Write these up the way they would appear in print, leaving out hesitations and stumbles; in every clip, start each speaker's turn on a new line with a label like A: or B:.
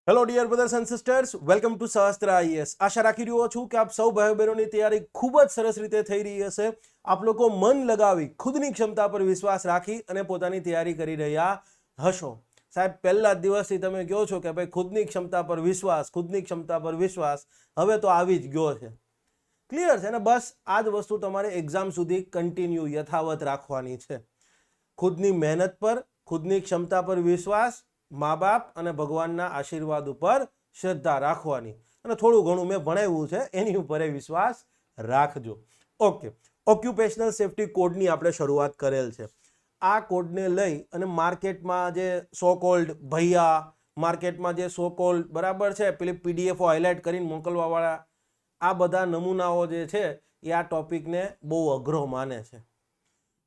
A: Hello dear brothers and sisters, welcome to Sahastra IAS. આશા રાખી રહ્યો છું કે આપ સૌ ભાઈ બહેનોની તૈયારી ખૂબ જ સરસ રીતે થઈ રહી હશે. આપ લોકો મન લગાવી ખુદની ક્ષમતા પર વિશ્વાસ રાખી અને પોતાની તૈયારી કરી રહ્યા હશો. સાહેબ, પહેલા જ દિવસથી તમે કહો છો કે ભાઈ ખુદની ક્ષમતા પર વિશ્વાસ, ખુદની ક્ષમતા પર વિશ્વાસ. હવે તો આવી જ ગયો છે. ક્લિયર છે ને? બસ આ જ વસ્તુ તમારે એક્ઝામ સુધી કન્ટિન્યુ યથાવત રાખવાની છે. ખુદની મહેનત પર, ખુદની ક્ષમતા પર વિશ્વાસ, મા બાપ અને ભગવાનના આશીર્વાદ ઉપર શ્રદ્ધા રાખવાની, અને થોડું ઘણું મેં ભણાવ્યું છે એની ઉપર વિશ્વાસ રાખજો. ઓકે, ઓક્યુપેશનલ સેફ્ટી કોડની આપણે શરૂઆત કરેલ છે. આ કોડને લઈ અને માર્કેટમાં જે સો કોલ્ડ ભૈયા, માર્કેટમાં જે સો કોલ્ડ બરાબર છે પેલી પીડીએફઓ હાઇલાઇટ કરીને મોકલવાવાળા, આ બધા નમૂનાઓ જે છે એ આ ટોપિકને બહુ અઘરો માને છે.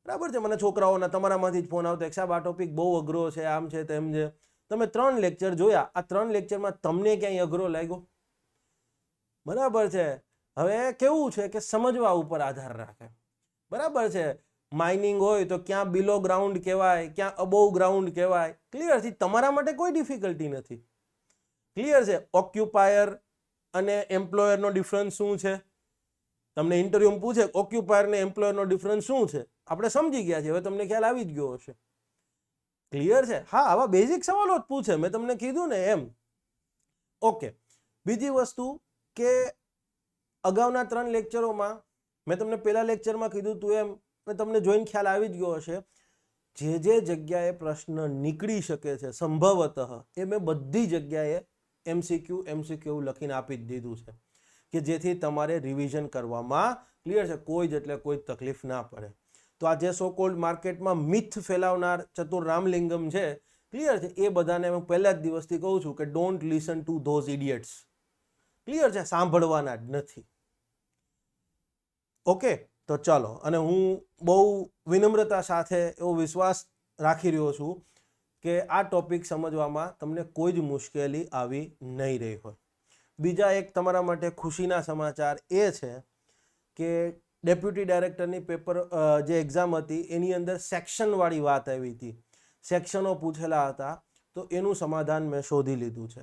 A: બરાબર છે? મને છોકરાઓના તમારામાંથી જ ફોન આવતો, સાહેબ આ ટોપિક બહુ અઘરો છે, આમ છે તેમ છે. તમે 3 લેક્ચર જોયા, આ 3 લેક્ચરમાં તમને ક્યાંય અઘરો લાગ્યો? બરાબર છે? હવે કેવું છે કે સમજવા ઉપર આધાર રાખે. બરાબર છે? માઇનિંગ હોય તો ક્યાં બિલો ગ્રાઉન્ડ કહેવાય, ક્યાં અબોવ ગ્રાઉન્ડ કહેવાય. ક્લિયર છે? તમારા માટે કોઈ ડિફિકલ્ટી નથી. ક્લિયર છે? ઓક્યુપાયર અને એમ્પ્લોયરનો ડિફરન્સ શું છે? તમને ઇન્ટરવ્યુમાં પૂછે ઓક્યુપાયર ને એમ્પ્લોયરનો ડિફરન્સ શું છે, આપણે સમજી ગયા છે. હવે તમને ખ્યાલ આવી જ ગયો હશે. ક્લિયર છે? હા, આવા બેઝિક સવાલો જ પૂછે, મેં તમને કીધું ને એમ. ઓકે, બીજી વસ્તુ કે અગાઉના 3 લેક્ચરોમાં મેં તમને પહેલા લેક્ચરમાં કીધું તું એમ, તમને જોઈને ખ્યાલ આવી જ ગયો હશે. જે જગ્યાએ પ્રશ્ન નીકળી શકે છે સંભવતઃ, એ મેં બધી જગ્યાએ એમસીક્યુ લખીને આપી જ દીધું છે, કે જેથી તમારે રિવિઝન કરવામાં ક્લિયર છે, કોઈ જ એટલે કોઈ તકલીફ ના પડે. તો આ જે સો કોલ્ડ માર્કેટમાં મિથ ફેલાવનાર ચતુર રામલિંગમ છે, ક્લિયર છે, એ બધાને હું પહેલા જ દિવસથી કહું છું કે don't listen to those idiots. Clear છે? સાંભળવાના જ નથી. ઓકે, તો ચાલો. અને હું બહુ વિનમ્રતા સાથે એવો વિશ્વાસ રાખી રહ્યો છું કે આ ટોપિક સમજવામાં તમને કોઈ જ મુશ્કેલી આવી નહીં રહી હોય. બીજા એક તમારા માટે ખુશીના સમાચાર એ છે કે ડેપ્યુટી ડાયરેક્ટરની પેપર જે એક્ઝામ હતી એની અંદર સેક્શનવાળી વાત આવી હતી, સેક્શનો પૂછેલા હતા. તો એનું સમાધાન મેં શોધી લીધું છે.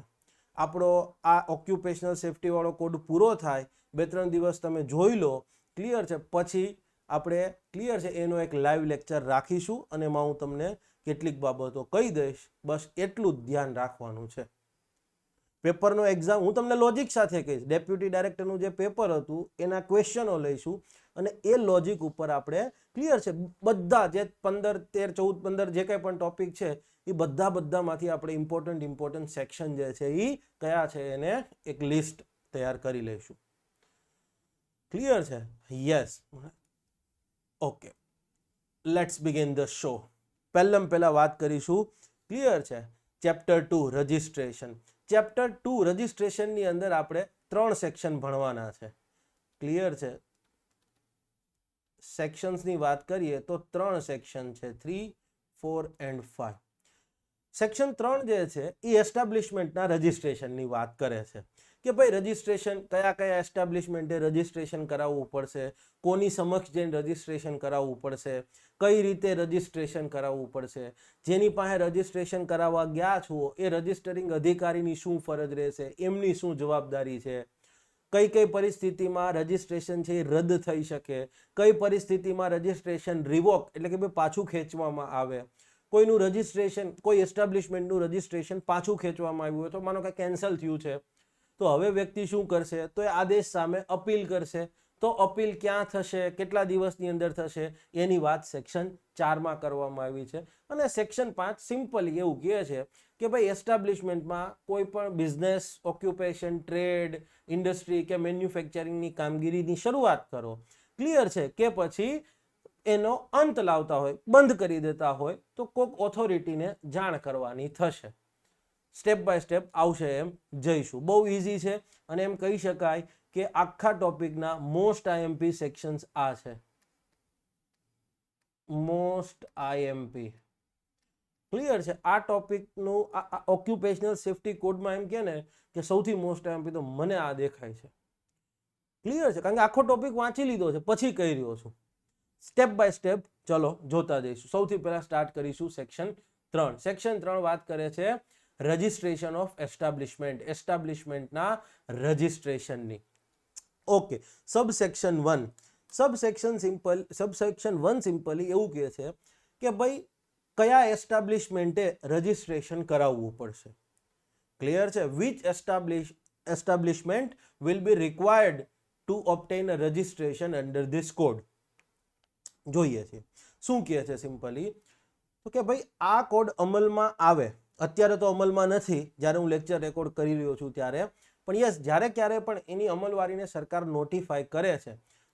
A: આપણો આ ઓક્યુપેશનલ સેફ્ટીવાળો કોડ પૂરો થાય, 2-3 દિવસ તમે જોઈ લો. ક્લિયર છે? પછી આપણે ક્લિયર છે એનો એક લાઈવ લેક્ચર રાખીશું અને એમાં હું તમને કેટલીક બાબતો કહી દઈશ. બસ એટલું જ ધ્યાન રાખવાનું છે. પેપરનો એક્ઝામ હું તમને લોજિક સાથે કહીશ. ડેપ્યુટી ડાયરેક્ટરનું જે પેપર હતું એના ક્વેશ્ચનો લઈશું અને એ લોજિક ઉપર આપણે ક્લિયર છે બધા જે 15, 13, 14, 15 જે કંઈ પણ ટોપિક છે એ બધામાંથી આપણે ઇમ્પોર્ટન્ટ સેક્શન જે છે એ કયા છે એને એક લિસ્ટ તૈયાર કરી લઈશું. ક્લિયર છે? Yes. Okay, let's begin the show. પહેલા વાત કરીશું, ક્લિયર છે, ચેપ્ટર 2 રજિસ્ટ્રેશન. ચેપ્ટર 2 રજિસ્ટ્રેશનની અંદર આપણે 3 સેક્શન ભણવાના છે. ક્લિયર છે? સેક્શન્સની વાત કરીએ તો 3 સેક્શન છે, 3, 4 એન્ડ 5. સેક્શન 3 જે છે એ એસ્ટાબ્લિશમેન્ટના રજિસ્ટ્રેશનની વાત કરે છે કે ભાઈ રજિસ્ટ્રેશન કયા એસ્ટાબ્લિશમેન્ટે રજિસ્ટ્રેશન કરાવવું પડશે, કોની સમક્ષ જઈને રજિસ્ટ્રેશન કરાવવું પડશે, કઈ રીતે રજિસ્ટ્રેશન કરાવવું પડશે, જેની પાસે રજિસ્ટ્રેશન કરાવવા ગયા છો એ રજિસ્ટરિંગ અધિકારીની શું ફરજ રહેશે, એમની શું જવાબદારી છે, કઈ પરિસ્થિતિમાં રજિસ્ટ્રેશન છે એ રદ થઈ શકે, કઈ પરિસ્થિતિમાં રજિસ્ટ્રેશન રિવોક એટલે કે પાછું ખેંચવામાં આવે, કોઈનું રજિસ્ટ્રેશન, કોઈ એસ્ટાબ્લિશમેન્ટનું રજિસ્ટ્રેશન પાછું ખેંચવામાં આવ્યું હોય તો માનો કે કેન્સલ થયું છે, તો હવે વ્યક્તિ શું કરશે? તો એ આદેશ સામે અપીલ કરશે. તો અપીલ ક્યાં થશે, કેટલા દિવસની અંદર થશે, એની વાત સેક્શન 4માં કરવામાં આવી છે. અને સેક્શન 5 સિમ્પલી એવું કહે છે કે ભાઈ એસ્ટાબ્લિશમેન્ટમાં કોઈ પણ બિઝનેસ, ઓક્યુપેશન, ટ્રેડ, ઇન્ડસ્ટ્રી કે મેન્યુફેક્ચરિંગની કામગીરીની શરૂઆત કરો. ક્લિયર છે? કે પછી એનો અંત લાવતા હોય, બંધ કરી દેતા હોય તો કોઈક ઓથોરિટીને જાણ કરવાની થશે. સ્ટેપ બાય સ્ટેપ આવશે એમ જઈશું. બહુ ઇઝી છે અને એમ કહી શકાય કે આખા ટોપિકના મોસ્ટ આઈએમપી સેક્શન્સ આ છે. Most IMP. ક્લિયર છે? આ ટોપિકનું ઓક્યુપેશનલ સેફ્ટી કોડમાં એમ કે ને કે સૌથી મોસ્ટ આઈએમપી તો મને આ દેખાય છે. ક્લિયર છે? કારણ કે આખો ટોપિક વાંચી લીધો છે, પછી કહી રહ્યો છું. સ્ટેપ બાય સ્ટેપ ચલો જોતા જઈશું. સૌથી પહેલા સ્ટાર્ટ કરીશું સેક્શન 3. સેક્શન 3 વાત કરે છે રજિસ્ટ્રેશન ઓફ એસ્ટાબ્લિશમેન્ટના રજિસ્ટ્રેશનની. ઓકે, સબસેક્શન 1 સિમ્પલી એવું કહે છે કે ભાઈ કયા એસ્ટાબ્લિશમેન્ટે રજિસ્ટ્રેશન કરાવવું પડશે. ક્લિયર છે? Which establishment will be required to obtain a registration under this code. જોઈએ છે શું કહે છે સિમ્પલી, તો કે ભાઈ આ કોડ અમલમાં આવે, અત્યારે તો અમલમાં નથી જ્યારે હું લેક્ચર રેકોર્ડ કરી રહ્યો છું ત્યારે, પણ યસ જ્યારે ક્યારે પણ એની અમલવારીને સરકાર નોટિફાય કરે છે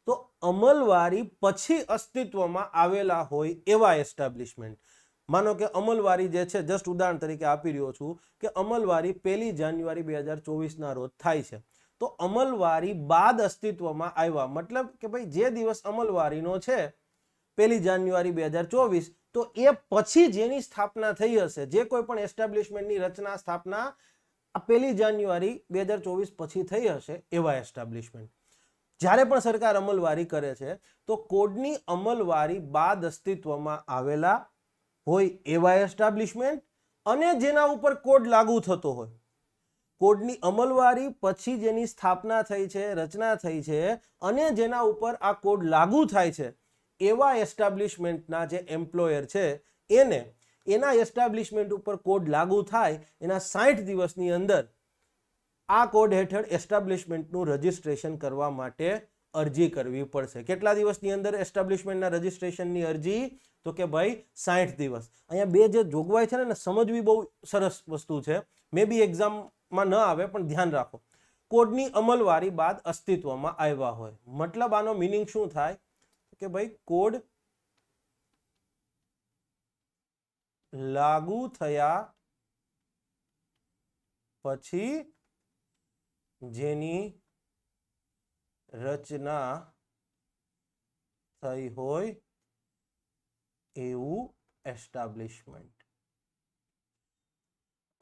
A: તો અમલવારી પછી અસ્તિત્વમાં આવેલા હોય એવા એસ્ટાબ્લિશમેન્ટ, માનો કે અમલવારી જે છે, જસ્ટ ઉદાહરણ તરીકે આપી રહ્યો છું કે અમલવારી 1 જાન્યુઆરી 2024 રોજ થાય છે, તો અમલવારી બાદ અસ્તિત્વમાં આવ્યા, મતલબ કે ભાઈ જે દિવસ અમલવારીનો છે 1 જાન્યુઆરી 2024, તો એ પછી જેની સ્થાપના થઈ હશે, જે કોઈ પણ એસ્ટાબ્લિશમેન્ટની રચના સ્થાપના 1 જાન્યુઆરી 2024 પછી થઈ હશે એવા એસ્ટાબ્લિશમેન્ટ. જ્યારે પણ સરકાર અમલવારી કરે છે તો કોડની અમલવારી બાદ અસ્તિત્વમાં આવેલા હોય એવા એસ્ટાબ્લિશમેન્ટ અને જેના ઉપર કોડ લાગુ થતો હોય. કોડની અમલવારી પછી જેની સ્થાપના થઈ છે, રચના થઈ છે અને જેના ઉપર આ કોડ લાગુ થાય છે એવા એસ્ટાબ્લિશમેન્ટના જે એમ્પ્લોયર છે એને એના એસ્ટાબ્લિશમેન્ટ ઉપર કોડ લાગુ થાય એના 60 દિવસની અંદર આ કોડ હેઠળ એસ્ટાબ્લિશમેન્ટનું રજિસ્ટ્રેશન કરવા માટે અરજી કરવી પડશે. કેટલા દિવસની અંદર એસ્ટાબ્લિશમેન્ટના રજિસ્ટ્રેશનની અરજી? તો કે ભાઈ 60 દિવસ. અહીંયા બે જે જોગવાઈ છે ને સમજવી બહુ સરસ વસ્તુ છે, મે બી એક્ઝામમાં ન આવે પણ ધ્યાન રાખો. કોડની અમલવારી બાદ અસ્તિત્વમાં આવ્યા હોય, મતલબ આનો મિનિંગ શું થાય કે ભાઈ કોડ લાગુ થયા પછી જેની રચના થઈ હોય એવું એસ્ટાબ્લિશમેન્ટ.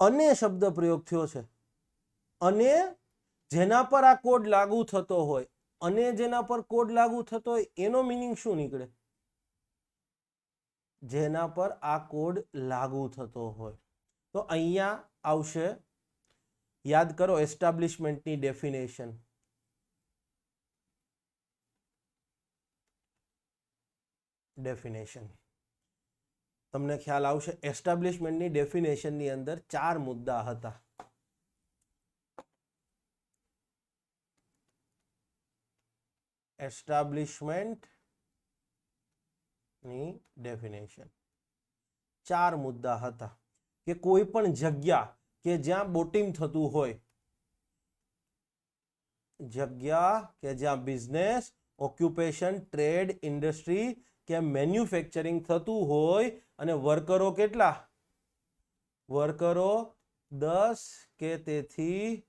A: અને શબ્દ પ્રયોગ થયો છે, અને જેના પર આ કોડ લાગુ થતો હોય, અને જેના પર કોડ લાગુ થતો હોય એનો મિનિંગ શું નીકળે? જેના પર આ કોડ લાગુ થતો હોય. તો અહીંયા આવશે, યાદ કરો એસ્ટાબ્લિશમેન્ટની ડેફિનેશન. તમને ખ્યાલ આવશે એસ્ટાબ્લિશમેન્ટની ડેફિનેશનની અંદર 4 મુદ્દા હતા. એસ્ટાબ્લિશમેન્ટની ડેફિનેશન 4 મુદ્દા હતા કે કોઈ પણ જગ્યા કે જ્યાં બોટિંગ થતું હોય, જગ્યા કે જ્યાં બિઝનેસ, ઓક્યુપેશન, ટ્રેડ, ઇન્ડસ્ટ્રી કે મેન્યુફેક્ચરિંગ થતું હોય અને વર્કરો કેટલા? વર્કરો 10 કે તેથી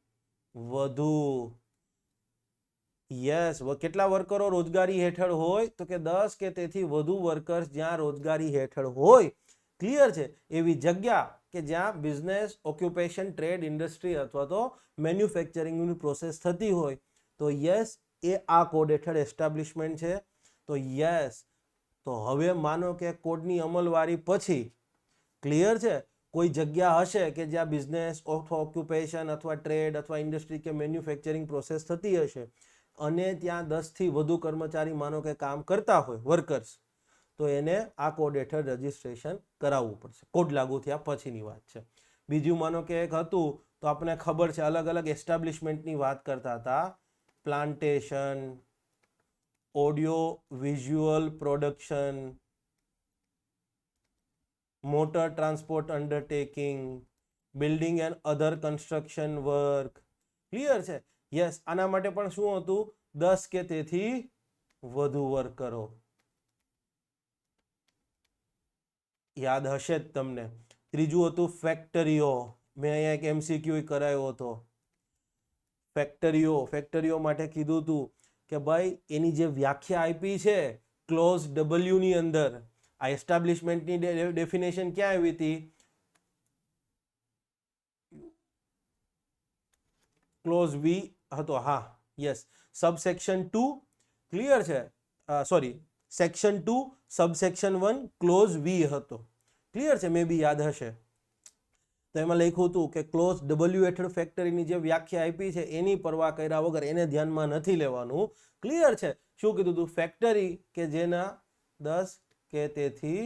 A: વધુ. યસ, કેટલા વર્કરો રોજગારી હેઠળ હોય? તો કે 10 કે તેથી વધુ વર્કર્સ જ્યાં રોજગારી હેઠળ હોય. ક્લિયર છે? એવી જગ્યા કે જ્યાં બિઝનેસ, ઓક્યુપેશન, ટ્રેડ, ઇન્ડસ્ટ્રી અથવા તો મેન્યુફેક્ચરિંગની પ્રોસેસ થતી હોય, તો યસ એ આ કોડ હેઠળ એસ્ટાબ્લિશમેન્ટ છે. તો યસ, તો હવે માનો કે કોડની અમલવારી પછી, ક્લિયર છે, કોઈ જગ્યા હશે કે જ્યાં બિઝનેસ અથવા ઓક્યુપેશન અથવા ટ્રેડ અથવા ઇન્ડસ્ટ્રી કે મેન્યુફેક્ચરિંગ પ્રોસેસ થતી હશે અને ત્યાં 10 થી વધુ કર્મચારી માનો કે કામ કરતા હોય, વર્કર્સ, તો એને આ કોડ હેઠળ રજિસ્ટ્રેશન કરાવવું પડશે. કોડ લાગુ થયા પછીની વાત છે. બીજું માનો કે એક હતું, તો આપણને ખબર છે અલગ અલગ એસ્ટાબ્લિશમેન્ટની વાત કરતા હતા. Plantation, audio visual production, motor transport undertaking, building and other construction work. Clear છે? યસ, આના માટે પણ શું હતું? 10 કે તેથી વધુ વર્કરો. યાદ હશે જ તમને. ત્રીજું હતું ફેક્ટરીઓ. મેં અહીંયા એક MCQ કરાયો હતો. ફેક્ટરીઓ માટે કીધું હતું કે ભાઈ એની જે વ્યાખ્યા આપી છે ક્લોઝ W ની અંદર, આ એસ્ટાબ્લિશમેન્ટની ડેફિનેશન ક્યાં આવી હતી? ક્લોઝ V હતો. હા, યસ, સબસેક્શન 2. ક્લિયર છે? Sorry, section 2 subsection 1 clause V હતો. ક્લિયર છે? મે બી યાદ હશે. તો એમાં લખ્યું હતું કે ક્લોઝ ડબલ્યુ હેઠળ ફેક્ટરીની જે વ્યાખ્યા આપી છે એની પરવા કર્યા વગર એને ધ્યાનમાં નથી લેવાનું. ક્લિયર છે? શું કીધું હતું? ફેક્ટરી કે જેના 10 કે તેથી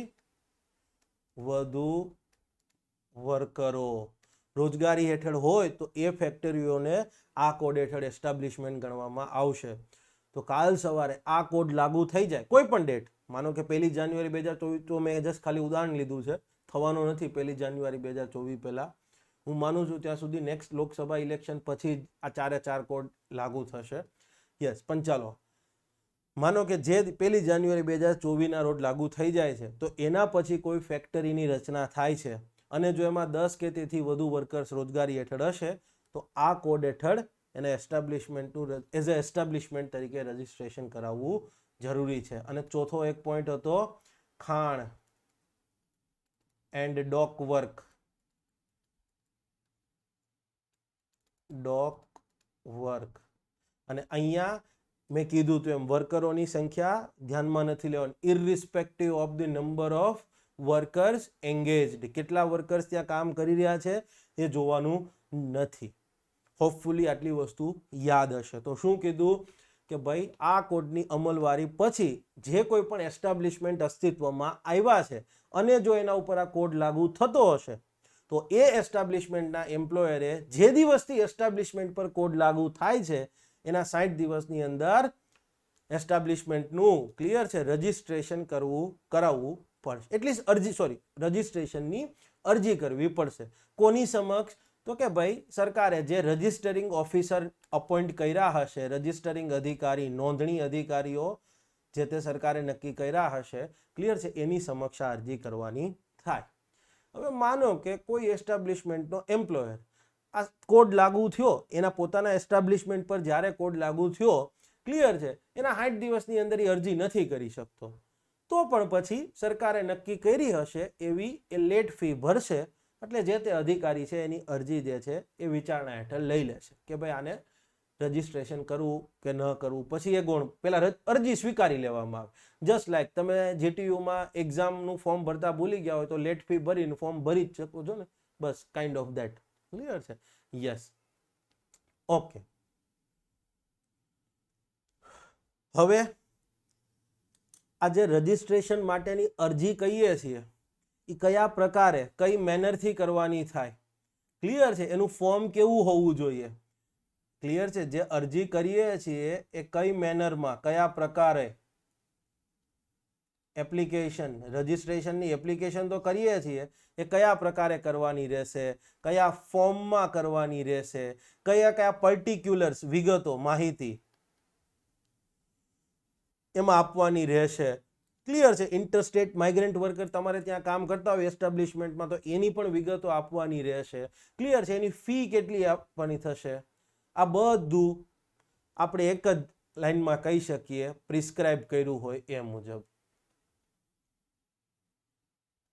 A: વધુ વર્કરો રોજગારી હેઠળ હોય તો એ ફેક્ટરીઓને આ કોડ હેઠળ એસ્ટાબ્લિશમેન્ટ ગણવામાં આવશે. તો કાલ સવારે આ કોડ લાગુ થઈ જાય કોઈ પણ ડેટ, માનો કે 1 જાન્યુઆરી 2024, તો મેં જસ્ટ ખાલી ઉદાહરણ લીધું છે, થવાનો નથી 1 જાન્યુઆરી 2024 પહેલા. હું માનું છું ત્યાં સુધી નેક્સ્ટ લોકસભા ઇલેક્શન પછી જ આ 4 કોડ લાગુ થશે. યસ, પણ ચાલો માનો કે જે 1 જાન્યુઆરી 2024 ના રોજ લાગુ થઈ જાય છે, તો એના પછી કોઈ ફેક્ટરીની રચના થાય છે અને જો એમાં 10 કે તેથી વધુ વર્કર્સ રોજગારી હેઠળ હશે તો આ કોડ હેઠળ એને એસ્ટાબ્લિશમેન્ટનું એઝ અ એસ્ટાબ્લિશમેન્ટ તરીકે રજીસ્ટ્રેશન કરાવવું જરૂરી છે. અને ચોથો એક પોઈન્ટ હતો ખાણ એન્ડ ડોક વર્ક. અને અહીંયા મેં કીધું હતું એમ વર્કરોની સંખ્યા ધ્યાનમાં નથી લેવાની, irrespective of the number of workers engaged. કેટલા વર્કર્સ ત્યાં કામ કરી રહ્યા છે એ જોવાનું નથી. હોપફુલી આટલી વસ્તુ યાદ હશે. તો શું કીધું કે ભાઈ આ કોડની અમલવારી પછી જે કોઈ પણ એસ્ટાબ્લિશમેન્ટ અસ્તિત્વમાં આવ્યા છે અને જો એના ઉપર આ કોડ લાગુ થતો હશે તો એ એસ્ટાબ્લિશમેન્ટના એમ્પ્લોયરે જે દિવસથી એસ્ટાબ્લિશમેન્ટ પર કોડ લાગુ થાય છે એના 60 દિવસની અંદર એસ્ટાબ્લિશમેન્ટનું ક્લિયર છે રજીસ્ટ્રેશન કરાવવું પડશે. એટલીસ્ટ રજીસ્ટ્રેશનની અરજી કરવી પડશે. કોની સમક્ષ? તો કે ભાઈ સરકારે જે રજિસ્ટરિંગ ઓફિસર અપોઇન્ટ કર્યા હશે, રજિસ્ટરિંગ અધિકારી, નોંધણી અધિકારીઓ જે તે સરકારે નક્કી કર્યા હશે, ક્લિયર છે, એની સમક્ષ આ અરજી કરવાની થાય. હવે માનો કે કોઈ એસ્ટાબ્લિશમેન્ટનો એમ્પ્લોયર આ કોડ લાગુ થયો, એના પોતાના એસ્ટાબ્લિશમેન્ટ પર જ્યારે કોડ લાગુ થયો, ક્લિયર છે, એના 60 દિવસની અંદર એ અરજી નથી કરી શકતો, તો પણ પછી સરકારે નક્કી કરી હશે એવી એ લેટ ફી ભરશે. એટલે જે તે અધિકારી છે એની અરજી જે છે એ વિચારણા હેઠળ લઈ લેશે કે ભાઈ આને રજીસ્ટ્રેશન કરવું કે ન કરવું. પછી એ પેલા અરજી સ્વીકારી લેવામાં આવે. જસ્ટ લાઈક તમે જીટીયુમાં એક્ઝામનું ફોર્મ ભરતા ભૂલી ગયા હોય તો લેટ ફી ભરીને ફોર્મ ભરી જ શકો છો ને, બસ કાઇન્ડ ઓફ ધેટ. ક્લિયર છે? Yes, okay. હવે આ જે રજીસ્ટ્રેશન માટેની અરજી કહીએ છીએ એ કયા પ્રકારે કઈ મેનરથી કરવાની થાય? ક્લિયર છે? એનું ફોર્મ કેવું હોવું જોઈએ? ક્લિયર છે? જે અરજી કરીએ છીએ એ કઈ મેનરમાં, કયા પ્રકારે એપ્લિકેશન, રજીસ્ટ્રેશનની એપ્લિકેશન તો કરીએ છીએ એ કયા પ્રકારે કરવાની રહેશે, કયા ફોર્મમાં કરવાની રહેશે, કયા પર્ટિક્યુલર્સ, વિગતો, માહિતી એમાં આપવાની રહેશે. ક્લિયર છે? ઇન્ટરસ્ટેટ માઇગ્રન્ટ વર્કર તમારે ત્યાં કામ કરતા હોય એસ્ટાબ્લિશમેન્ટમાં તો એની પણ વિગતો આપવાની રહેશે. ક્લિયર છે? એની ફી કેટલી આપવાની થશે, આ બધું આપણે એક જ લાઈનમાં કહી શકીએ પ્રિસ્ક્રાઇબ કર્યું હોય એ મુજબ.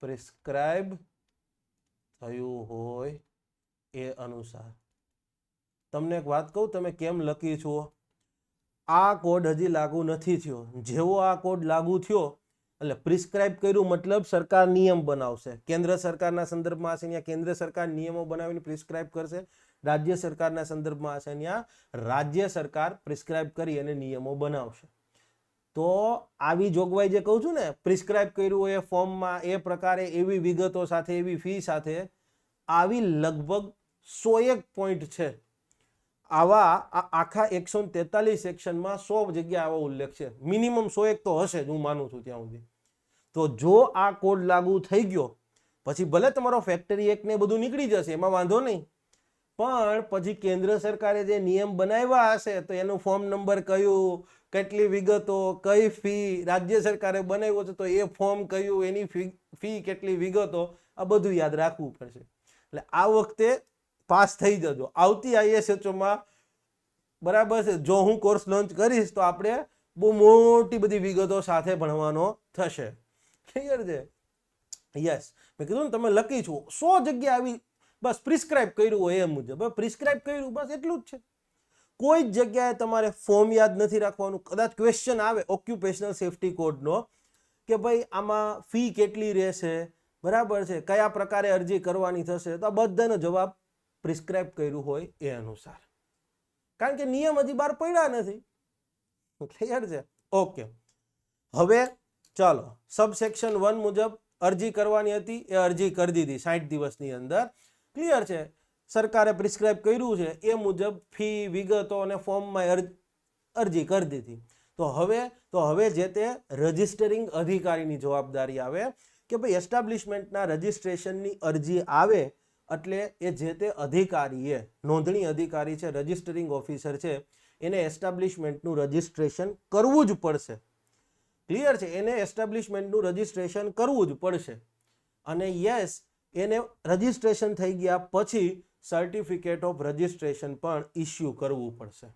A: પ્રિસ્ક્રાઇબ થયું હોય એ અનુસાર. તમને એક વાત કહું, તમે કેમ લકી છો? આ કોડ હજી લાગુ નથી થયો. જેવો આ કોડ લાગુ થયો એટલે પ્રિસ્ક્રાઇબ કર્યું મતલબ સરકાર નિયમ બનાવશે. કેન્દ્ર સરકારના સંદર્ભમાં હશે ત્યાં કેન્દ્ર સરકાર નિયમો બનાવીને પ્રિસ્ક્રાઇબ કરશે, રાજ્ય સરકારના સંદર્ભમાં હશે ત્યાં રાજ્ય સરકાર પ્રિસ્ક્રાઇબ કરી અને નિયમો બનાવશે. તો આવી જોગવાઈ જે કહું છું ને, પ્રિસ્ક્રાઇબ કર્યું હોય ફોર્મમાં એ પ્રકારે એવી વિગતો સાથે એવી ફી સાથે, આવી લગભગ 101 પોઈન્ટ છે. આવા આખા 143 સેક્શનમાં 100 જગ્યા આવો ઉલ્લેખ છે. મિનિમમ 101 તો હશે જ, હું માનું છું ત્યાં સુધી. તો જો આ કોડ લાગુ થઈ ગયો પછી ભલે તમારો ફેક્ટરી એક્ટ ને બધું નીકળી જશે, એમાં વાંધો નહીં, પણ પછી કેન્દ્ર સરકારે જે નિયમ બનાવ્યા હશે તો એનું ફોર્મ નંબર કયું, કેટલી વિગતો, કઈ ફી, રાજ્ય સરકારે બનાવ્યો છે તો એ ફોર્મ કયું, એની ફી કેટલી, વિગતો, આ બધું યાદ રાખવું પડશે. એટલે આ વખતે પાસ થઈ જજો. આવતી ISHOમાં બરાબર છે, જો હું કોર્સ લોન્ચ કરીશ તો આપણે બહુ મોટી બધી વિગતો સાથે ભણવાનો થશે. ક્લિયર છે? યસ, મેં કીધું ને તમે લકી છો. 100 જગ્યા આવી બસ પ્રિસ્ક્રાઇબ કર્યું હોય એ મુજબ. પ્રિસ્ક્રાઇબ કર્યું બસ એટલું જ છે. કોઈ જ જગ્યાએ તમારે ફોર્મ યાદ નથી રાખવાનું. કદાચ ક્વેશ્ચન આવે ઓક્યુપેશનલ સેફ્ટી કોડનો કે ભાઈ આમાં ફી કેટલી રહેશે, બરાબર છે, કયા પ્રકારે અરજી કરવાની થશે, તો આ બધાનો જવાબ પ્રિસ્ક્રાઇબ કર્યું હોય એ અનુસાર, કારણ કે નિયમ હજી બહાર પડ્યા નથી. ક્લિયર છે? ઓકે, હવે ચાલો સબસેક્શન 1 મુજબ અરજી કરવાની હતી, એ અરજી કરી દીધી 60 દિવસની અંદર. ક્લિયર છે? સરકારે પ્રિસ્ક્રાઇબ કર્યું છે એ મુજબ ફી, વિગતો અને ફોર્મમાં અરજી કરી દીધી. તો હવે જે તે રજિસ્ટરિંગ અધિકારીની જવાબદારી આવે કે ભાઈ એસ્ટાબ્લિશમેન્ટના રજિસ્ટ્રેશનની અરજી આવે એટલે એ જે તે અધિકારીએ, નોંધણી અધિકારી છે, રજિસ્ટરિંગ ઓફિસર છે, એને એસ્ટાબ્લિશમેન્ટનું રજિસ્ટ્રેશન કરવું જ પડશે. ક્લિયર છે? એને એસ્ટાબ્લિશમેન્ટનું રજિસ્ટ્રેશન કરવું જ પડશે. અને યસ, એને રજિસ્ટ્રેશન થઈ ગયા પછી સર્ટિફિકેટ ઓફ રજિસ્ટ્રેશન પણ ઇસ્યુ કરવું પડશે.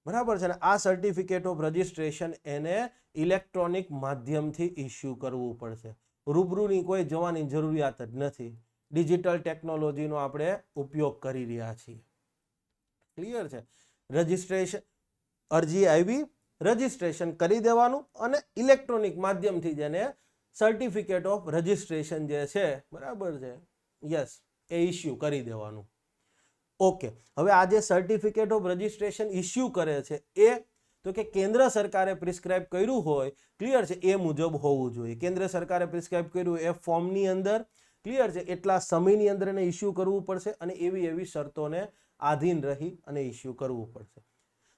A: બરાબર છે ને? આ સર્ટિફિકેટ ઓફ રજિસ્ટ્રેશન એને ઇલેક્ટ્રોનિક માધ્યમથી ઇસ્યુ કરવું પડશે. રૂબરૂની કોઈ જવાની જરૂરિયાત જ નથી. ડિજિટલ ટેકનોલોજીનો આપણે ઉપયોગ કરી રહ્યા છીએ. ક્લિયર છે? રજિસ્ટ્રેશન, અરજી આવી, રજિસ્ટ્રેશન કરી દેવાનું અને ઇલેક્ટ્રોનિક માધ્યમથી જેને સર્ટિફિકેટ ઓફ રજિસ્ટ્રેશન જે છે, બરાબર છે, યસ, એ ઇસ્યુ કરી દેવાનું. ઓકે, હવે આ જે સર્ટિફિકેટ ઓફ રજિસ્ટ્રેશન ઇસ્યુ કરે છે એ તો કે કેન્દ્ર સરકારે પ્રિસ્ક્રાઇબ કર્યું હોય, ક્લિયર છે, એ મુજબ હોવું જોઈએ. કેન્દ્ર સરકારે પ્રિસ્ક્રાઇબ કર્યું એ ફોર્મની અંદર, ક્લિયર છે, એટલા સમયની અંદર એને ઇસ્યુ કરવું પડશે અને એવી શરતોને આધીન રહી અને ઇસ્યુ કરવું પડશે.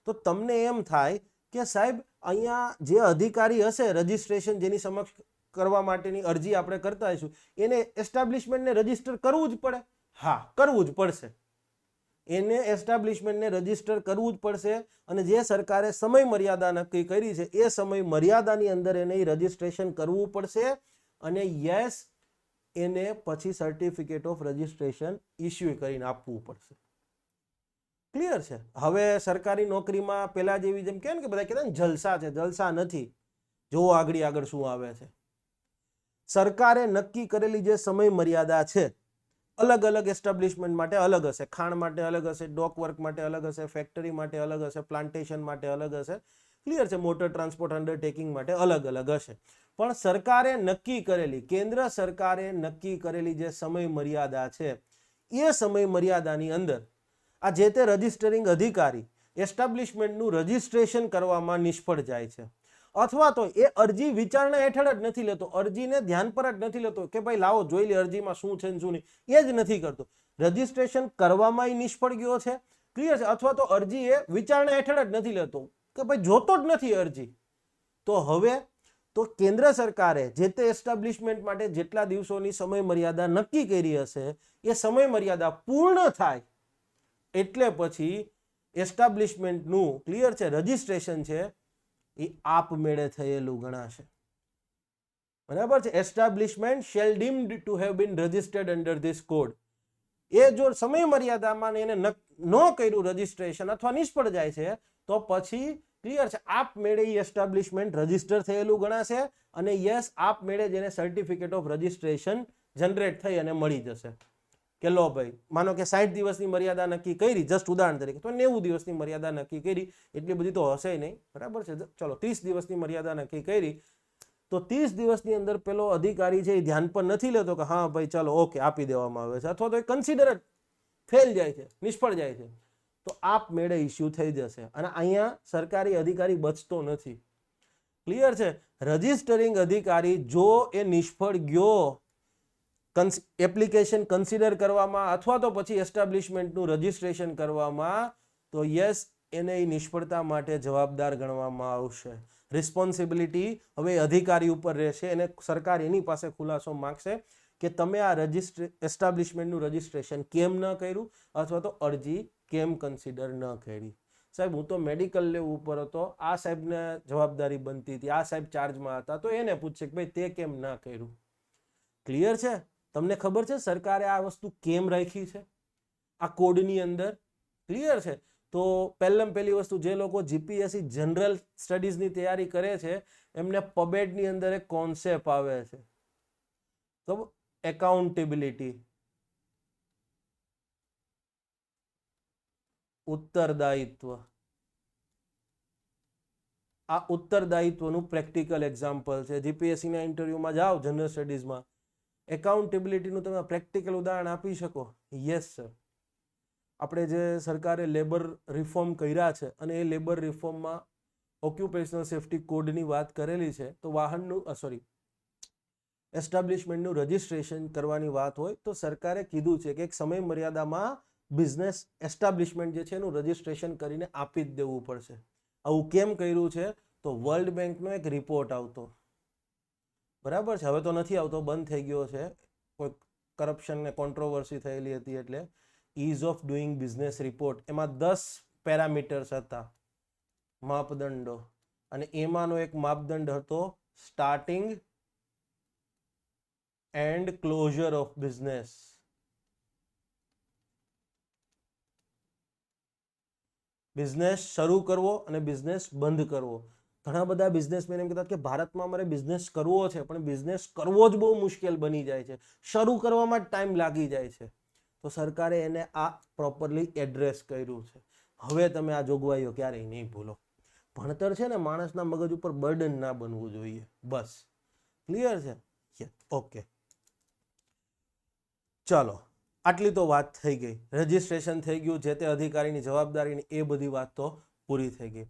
A: તો તમને એમ થાય કે સાહેબ અહીંયા જે અધિકારી હશે રજિસ્ટ્રેશન જેની સમક્ષ કરવા માટેની અરજી આપણે કરતા હશું, એને એસ્ટાબ્લિશમેન્ટને રજિસ્ટર કરવું જ પડે. હા, કરવું જ પડશે. એને એસ્ટાબ્લિશમેન્ટને રજિસ્ટર કરવું જ પડશે. અને જે સરકારે સમય મર્યાદા નક્કી કરી છે એ સમય મર્યાદાની અંદર એને રજિસ્ટ્રેશન કરવું પડશે. અને યસ, એને પછી સર્ટિફિકેટ ઓફ રજિસ્ટ્રેશન ઇસ્યુ કરીને આપવું પડશે. ક્લિયર છે? હવે સરકારી નોકરીમાં પેલા જેવી જેમ કે બધા કહેતા ને જલસા છે, જલસા નથી. જોવો આગળ શું આવે છે. સરકારે નક્કી કરેલી જે સમય મર્યાદા છે, અલગ અલગ એસ્ટાબ્લિશમેન્ટ માટે અલગ હશે. ખાણ માટે અલગ હશે, ડોક વર્ક માટે અલગ હશે, ફેક્ટરી માટે અલગ હશે, પ્લાન્ટેશન માટે અલગ હશે. ક્લિયર છે? મોટર ટ્રાન્સપોર્ટ અંડરટેકિંગ માટે અલગ અલગ હશે. પણ સરકારે નક્કી કરેલી, કેન્દ્ર સરકારે નક્કી કરેલી જે સમય મર્યાદા છે, એ સમય મર્યાદાની અંદર આ જે તે રજિસ્ટરિંગ અધિકારી એસ્ટાબ્લિશમેન્ટનું રજિસ્ટ્રેશન કરવામાં નિષ્ફળ જાય છે, અથવા તો એ અરજી વિચારણા હેઠળ જ નથી લેતો, અરજીને ધ્યાન પર જ નથી લેતો કે ભાઈ લાવો જોઈ લે અરજીમાં શું છે ને શું નહીં, એ જ નથી કરતો, રજિસ્ટ્રેશન કરવામાં નિષ્ફળ ગયો છે. ક્લિયર છે? અથવા તો અરજી એ વિચારણા હેઠળ જ નથી લેતો કે ભાઈ જોતો જ નથી અરજી. તો હવે તો કેન્દ્ર સરકારે જે તે એસ્ટાબ્લિશમેન્ટ માટે જેટલા દિવસોની સમય મર્યાદા નક્કી કરી હશે એ સમય મર્યાદા પૂર્ણ થાય એટલે પછી એસ્ટાબ્લિશમેન્ટનું, ક્લિયર છે, રજિસ્ટ્રેશન છે એ આપમેળે થયેલું ગણાશે. બરાબર છે? Establishment shall deemed to have been registered under this code. એ જો સમય મર્યાદામાં એને ન કર્યું રજિસ્ટ્રેશન અથવા નિષ્ફળ જાય છે તો પછી, ક્લિયર છે, આપમેળે એસ્ટાબ્લિશમેન્ટ રજિસ્ટર થયેલું ગણાશે. અને યસ, આપમેળે જેને સર્ટિફિકેટ ઓફ રજિસ્ટ્રેશન જનરેટ થઈ અને મળી જશે. કે લો ભાઈ, માનો કે 60 દિવસની મર્યાદા નક્કી કરી, જસ્ટ ઉદાહરણ તરીકે, તો 90 દિવસની મર્યાદા નક્કી કરી, એટલી બધી તો હશે નહીં, બરાબર છે? ચલો 30 દિવસની મર્યાદા નક્કી કરી, તો 30 દિવસની અંદર પેલો અધિકારી છે એ ધ્યાન પર નથી લેતો કે હા ભાઈ ચાલો ઓકે આપી દેવામાં આવે છે, અથવા તો એ કન્સિડર જ ફેલ જાય છે, નિષ્ફળ જાય છે, તો આપમેળે ઇસ્યુ થઈ જશે. અને અહીંયા સરકારી અધિકારી બચતો નથી. ક્લિયર છે? રજિસ્ટરિંગ અધિકારી જો એ નિષ્ફળ ગયો એપ્લિકેશન કન્સિડર કરવામાં અથવા તો પછી એસ્ટાબ્લિશમેન્ટનું રજિસ્ટ્રેશન કરવામાં, તો યસ, એને નિષ્ફળતા માટે જવાબદાર ગણવામાં આવશે. રિસ્પોન્સિબિલિટી હવે અધિકારી ઉપર રહેશે. એને સરકાર એની પાસે ખુલાસો માંગશે કે તમે આ એસ્ટાબ્લિશમેન્ટનું રજિસ્ટ્રેશન કેમ ન કર્યું અથવા તો અરજી કેમ કન્સિડર ન કરી. સાહેબ હું તો મેડિકલ લેવ ઉપર હતો, આ સાહેબને જવાબદારી બનતી હતી, આ સાહેબ ચાર્જમાં હતા, તો એને પૂછશે કે ભાઈ તે કેમ ના કર્યું. ક્લિયર છે? તમને ખબર છે સરકારે આ વસ્તુ કેમ રાખી છે આ કોડની અંદર? ક્લિયર છે? તો પહેલી વસ્તુ, જે લોકો જીપીએસસી જનરલ સ્ટડીઝની તૈયારી કરે છે એમને પબેડની અંદર એક કોન્સેપ્ટ આવે છે, તો એકાઉન્ટેબિલિટી, ઉત્તરદાયિત્વ. આ ઉત્તરદાયિત્વનું પ્રેક્ટિકલ એક્ઝામ્પલ છે. જીપીએસસી ના ઇન્ટરવ્યુમાં જાઓ જનરલ સ્ટડીઝમાં, એકાઉન્ટેબિલિટીનું તમે પ્રેક્ટિકલ ઉદાહરણ આપી શકો? Yes sir. આપણે જે સરકારે લેબર રિફોર્મ કર્યા છે અને એ લેબર રિફોર્મમાં ઓક્યુપેશનલ સેફ્ટી કોડની વાત કરેલી છે, તો વાહનનું એસ્ટાબ્લિશમેન્ટનું રજિસ્ટ્રેશન કરવાની વાત હોય તો સરકારે કીધું છે કે એક સમય મર્યાદામાં બિઝનેસ એસ્ટાબ્લિશમેન્ટ જે છે એનું રજિસ્ટ્રેશન કરીને આપી જ દેવું પડશે. આવું કેમ કર્યું છે? તો વર્લ્ડ બેંકનો એક રિપોર્ટ આવતો, બરાબર છે, હવે તો નથી આવતો, બંધ થઈ ગયો છે, કોઈ કરપ્શન ને કોન્ટ્રોવર્સી થયેલી હતી એટલે. Ease of doing business report, એમાં 10 પેરામીટર્સ હતા, માપદંડો, અને એમાંનો એક માપદંડ હતો starting and closure of business. Business શરૂ કરવો અને બિઝનેસ બંધ કરવો. ઘણા બધા બિઝનેસમેન એમ કહેતા કે ભારતમાં અમારે બિઝનેસ કરવો છે, પણ બિઝનેસ કરવો જ બહુ મુશ્કેલ બની જાય છે, શરૂ કરવામાં જ ટાઈમ લાગી જાય છે. તો સરકારે એને આ પ્રોપરલી એડ્રેસ કર્યું છે. હવે તમે આ જોગવાઈઓ ક્યારેય નહીં ભૂલો. ભણતર છે ને માણસના મગજ ઉપર બર્ડન ના બનવું જોઈએ, બસ. ક્લિયર છે? ઓકે, ચાલો, આટલી તો વાત થઈ ગઈ. રજિસ્ટ્રેશન થઈ ગયું, જે તે અધિકારીની જવાબદારીની એ બધી વાત તો પૂરી થઈ ગઈ.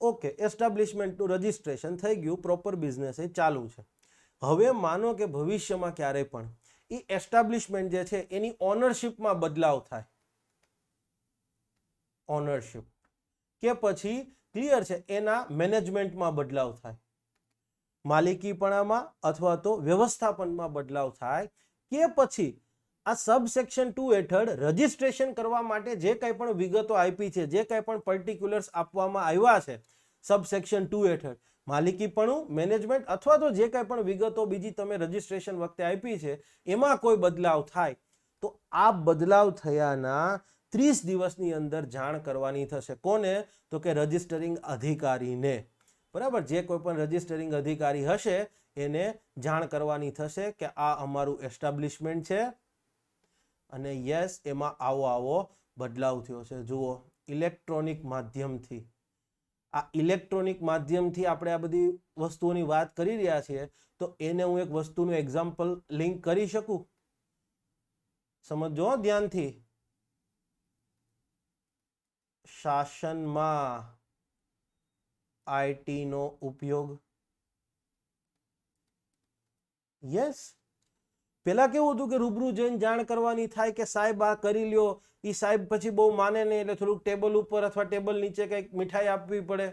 A: ઓકે, એસ્ટાબ્લિશમેન્ટનું રજિસ્ટ્રેશન થઈ ગયું, પ્રોપર બિઝનેસ એ ચાલુ છે. હવે માનો કે ભવિષ્યમાં ક્યારેય પણ એ એસ્ટાબ્લિશમેન્ટ જે છે એની ઓનરશિપમાં બદલાવ થાય, ઓનરશિપ, કે પછી ક્લિયર છે એના મેનેજમેન્ટમાં બદલાવ થાય, માલિકીપણામાં અથવા તો વ્યવસ્થાપનમાં બદલાવ થાય, કે પછી આ સબસેક્શન 2 હેઠળ રજિસ્ટ્રેશન કરવા માટે જે કંઈ પણ વિગતો આપી છે, જે કંઈ પણ પર્ટિક્યુલર્સ આપવામાં આવ્યા છે સબસેક્શન 2 હેઠળ, માલિકીપણું, મેનેજમેન્ટ અથવા તો જે કંઈ પણ વિગતો બીજી તમે રજિસ્ટ્રેશન વખતે આપી છે, એમાં કોઈ બદલાવ થાય તો આ બદલાવ થયાના 30 દિવસની અંદર જાણ કરવાની થશે. કોને? તો કે રજિસ્ટરિંગ અધિકારીને. બરાબર, જે કોઈ પણ રજિસ્ટરિંગ અધિકારી હશે એને જાણ કરવાની થશે કે આ અમારું એસ્ટાબ્લિશમેન્ટ છે અને યસ એમાં આવો આવો બદલાવ થયો છે. જુઓ, ઇલેક્ટ્રોનિક માધ્યમથી, આ ઇલેક્ટ્રોનિક માધ્યમથી આપણે આ બધી વસ્તુઓની વાત કરી રહ્યા છીએ, તો એને હું એક વસ્તુનું એક્ઝામ્પલ લિંક કરી શકું? સમજો ધ્યાનથી. શાસનમાં આઈટી નો ઉપયોગ. યસ, પેલા કેવું હતું કે રૂબરૂ જઈને જાણ કરવાની થાય કે સાહેબ આ કરી લ્યો, એ સાહેબ પછી બહુ માને નહીં એટલે થોડુંક ટેબલ ઉપર અથવા ટેબલ નીચે કંઈક મીઠાઈ આપવી પડે.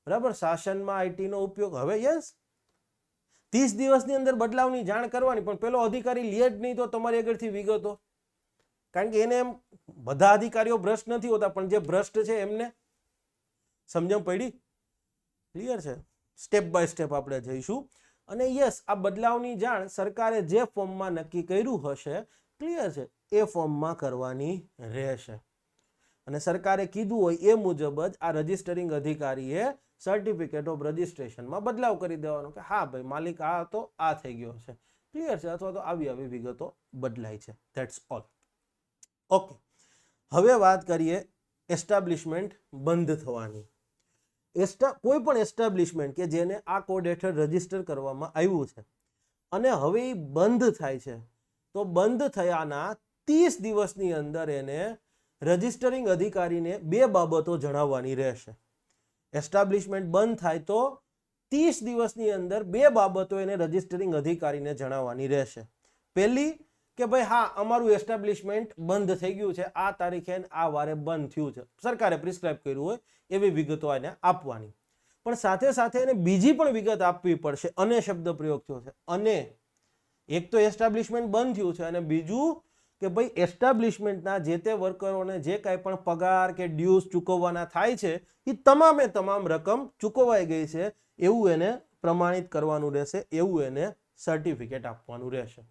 A: બરાબર, શાસનમાં આઈટી નો ઉપયોગ. હવે યસ, 30 દિવસની અંદર બદલાવની જાણ કરવાની, પણ પેલો અધિકારી લે જ નહીં તો તમારી આગળથી વિગતો, કારણ કે એને એમ, બધા અધિકારીઓ ભ્રષ્ટ નથી હોતા, પણ જે ભ્રષ્ટ છે એમને સમજણ પડી? ક્લિયર છે? સ્ટેપ બાય સ્ટેપ આપણે જઈશું. અને યસ, આ બદલાવની જાણ સરકારે જે ફોર્મમાં નક્કી કર્યું હશે, ક્લિયર છે, એ ફોર્મમાં કરવાની રહેશે. અને સરકારે કીધું હોય એ મુજબ જ આ રજિસ્ટરિંગ અધિકારીએ સર્ટિફિકેટ ઓફ રજિસ્ટ્રેશનમાં બદલાવ કરી દેવાનો કે હા ભાઈ, માલિક આ હતો, આ થઈ ગયો છે. ક્લિયર છે? અથવા તો આવી આવી વિગતો બદલાય છે. That's all. ઓકે, હવે વાત કરીએ એસ્ટાબ્લિશમેન્ટ બંધ થવાની. કોઈ પણ એસ્ટાબ્લિશમેન્ટ કે જેને આ કોડ હેઠળ રજીસ્ટર કરવામાં આવ્યું છે અને હવે એ બંધ થાય છે, તો બંધ થયાના 30 દિવસની અંદર એને રજિસ્ટરિંગ અધિકારીને બે બાબતો જણાવવાની રહેશે. એસ્ટાબ્લિશમેન્ટ બંધ થાય તો 30 દિવસની અંદર બે બાબતો એને રજિસ્ટરિંગ અધિકારીને જણાવવાની રહેશે. પહેલી કે ભાઈ હા, અમારું એસ્ટાબ્લિશમેન્ટ બંધ થઈ ગયું છે, આ તારીખે આ વારે બંધ થયું છે, સરકારે પ્રિસ્ક્રાઇબ કર્યું હોય એવી વિગતો એને આપવાની. પણ સાથે સાથે એને બીજી પણ વિગત આપવી પડશે. અને શબ્દ પ્રયોગ થયો છે, અને એક તો એસ્ટાબ્લિશમેન્ટ બંધ થયું છે અને બીજું કે ભાઈ એસ્ટાબ્લિશમેન્ટના જે તે વર્કરોને જે કાંઈ પણ પગાર કે ડ્યુઝ ચૂકવવાના થાય છે એ તમામે તમામ રકમ ચૂકવાઈ ગઈ છે એવું એને પ્રમાણિત કરવાનું રહેશે, એવું એને સર્ટિફિકેટ આપવાનું રહેશે.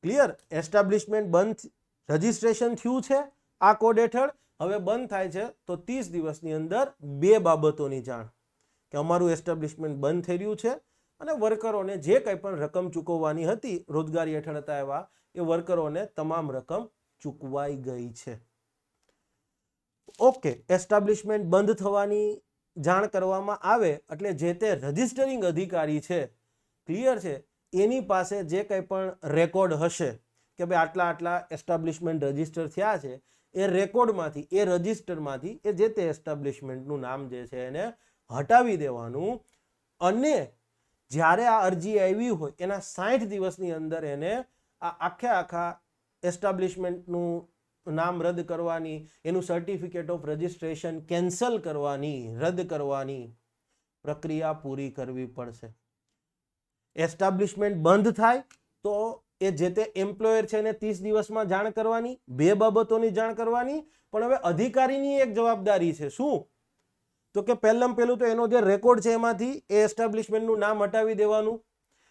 A: ક્લિયર? એસ્ટાબ્લિશમેન્ટ બંધ, રજિસ્ટ્રેશન થયું છે આ કોડ હેઠળ, હવે બંધ થાય છે તો 30 દિવસની અંદર બે બાબતોની જાણ કે અમારું એસ્ટાબ્લિશમેન્ટ બંધ થઈ રહ્યું છે અને વર્કરોને જે કંઈ પણ રકમ ચૂકવવાની હતી, રોજગારી હેઠળ હતા એવા, એ વર્કરોને તમામ રકમ ચૂકવાઈ ગઈ છે. ઓકે, એસ્ટાબ્લિશમેન્ટ બંધ થવાની જાણ કરવામાં આવે એટલે જે તે રજિસ્ટરિંગ અધિકારી છે, ક્લિયર છે, એની પાસે જે કંઈ પણ રેકોર્ડ હશે કે ભાઈ આટલા આટલા એસ્ટાબ્લિશમેન્ટ રજિસ્ટર થયા છે, એ રેકોર્ડમાંથી, એ રજિસ્ટરમાંથી એ જે તે એસ્ટાબ્લિશમેન્ટનું નામ જે છે એને હટાવી દેવાનું, અને જ્યારે આ અરજી આવી હોય એના 60 દિવસની અંદર એને આ આખા એસ્ટાબ્લિશમેન્ટનું નામ રદ કરવાની, એનું સર્ટિફિકેટ ઓફ રજિસ્ટ્રેશન કેન્સલ કરવાની, રદ કરવાની પ્રક્રિયા પૂરી કરવી પડશે. એસ્ટાબ્લિશમેન્ટ બંધ થાય તો એ જે તે એમ્પ્લોયર છે એને 30 દિવસમાં જાણ કરવાની, 2 બાબતોની જાણ કરવાની. પણ હવે અધિકારીની એક જવાબદારી છે. શું? તો કે પહેલું તો એનો જે રેકોર્ડ છે એમાંથી એ એસ્ટાબ્લિશમેન્ટનું નામ હટાવી દેવાનું,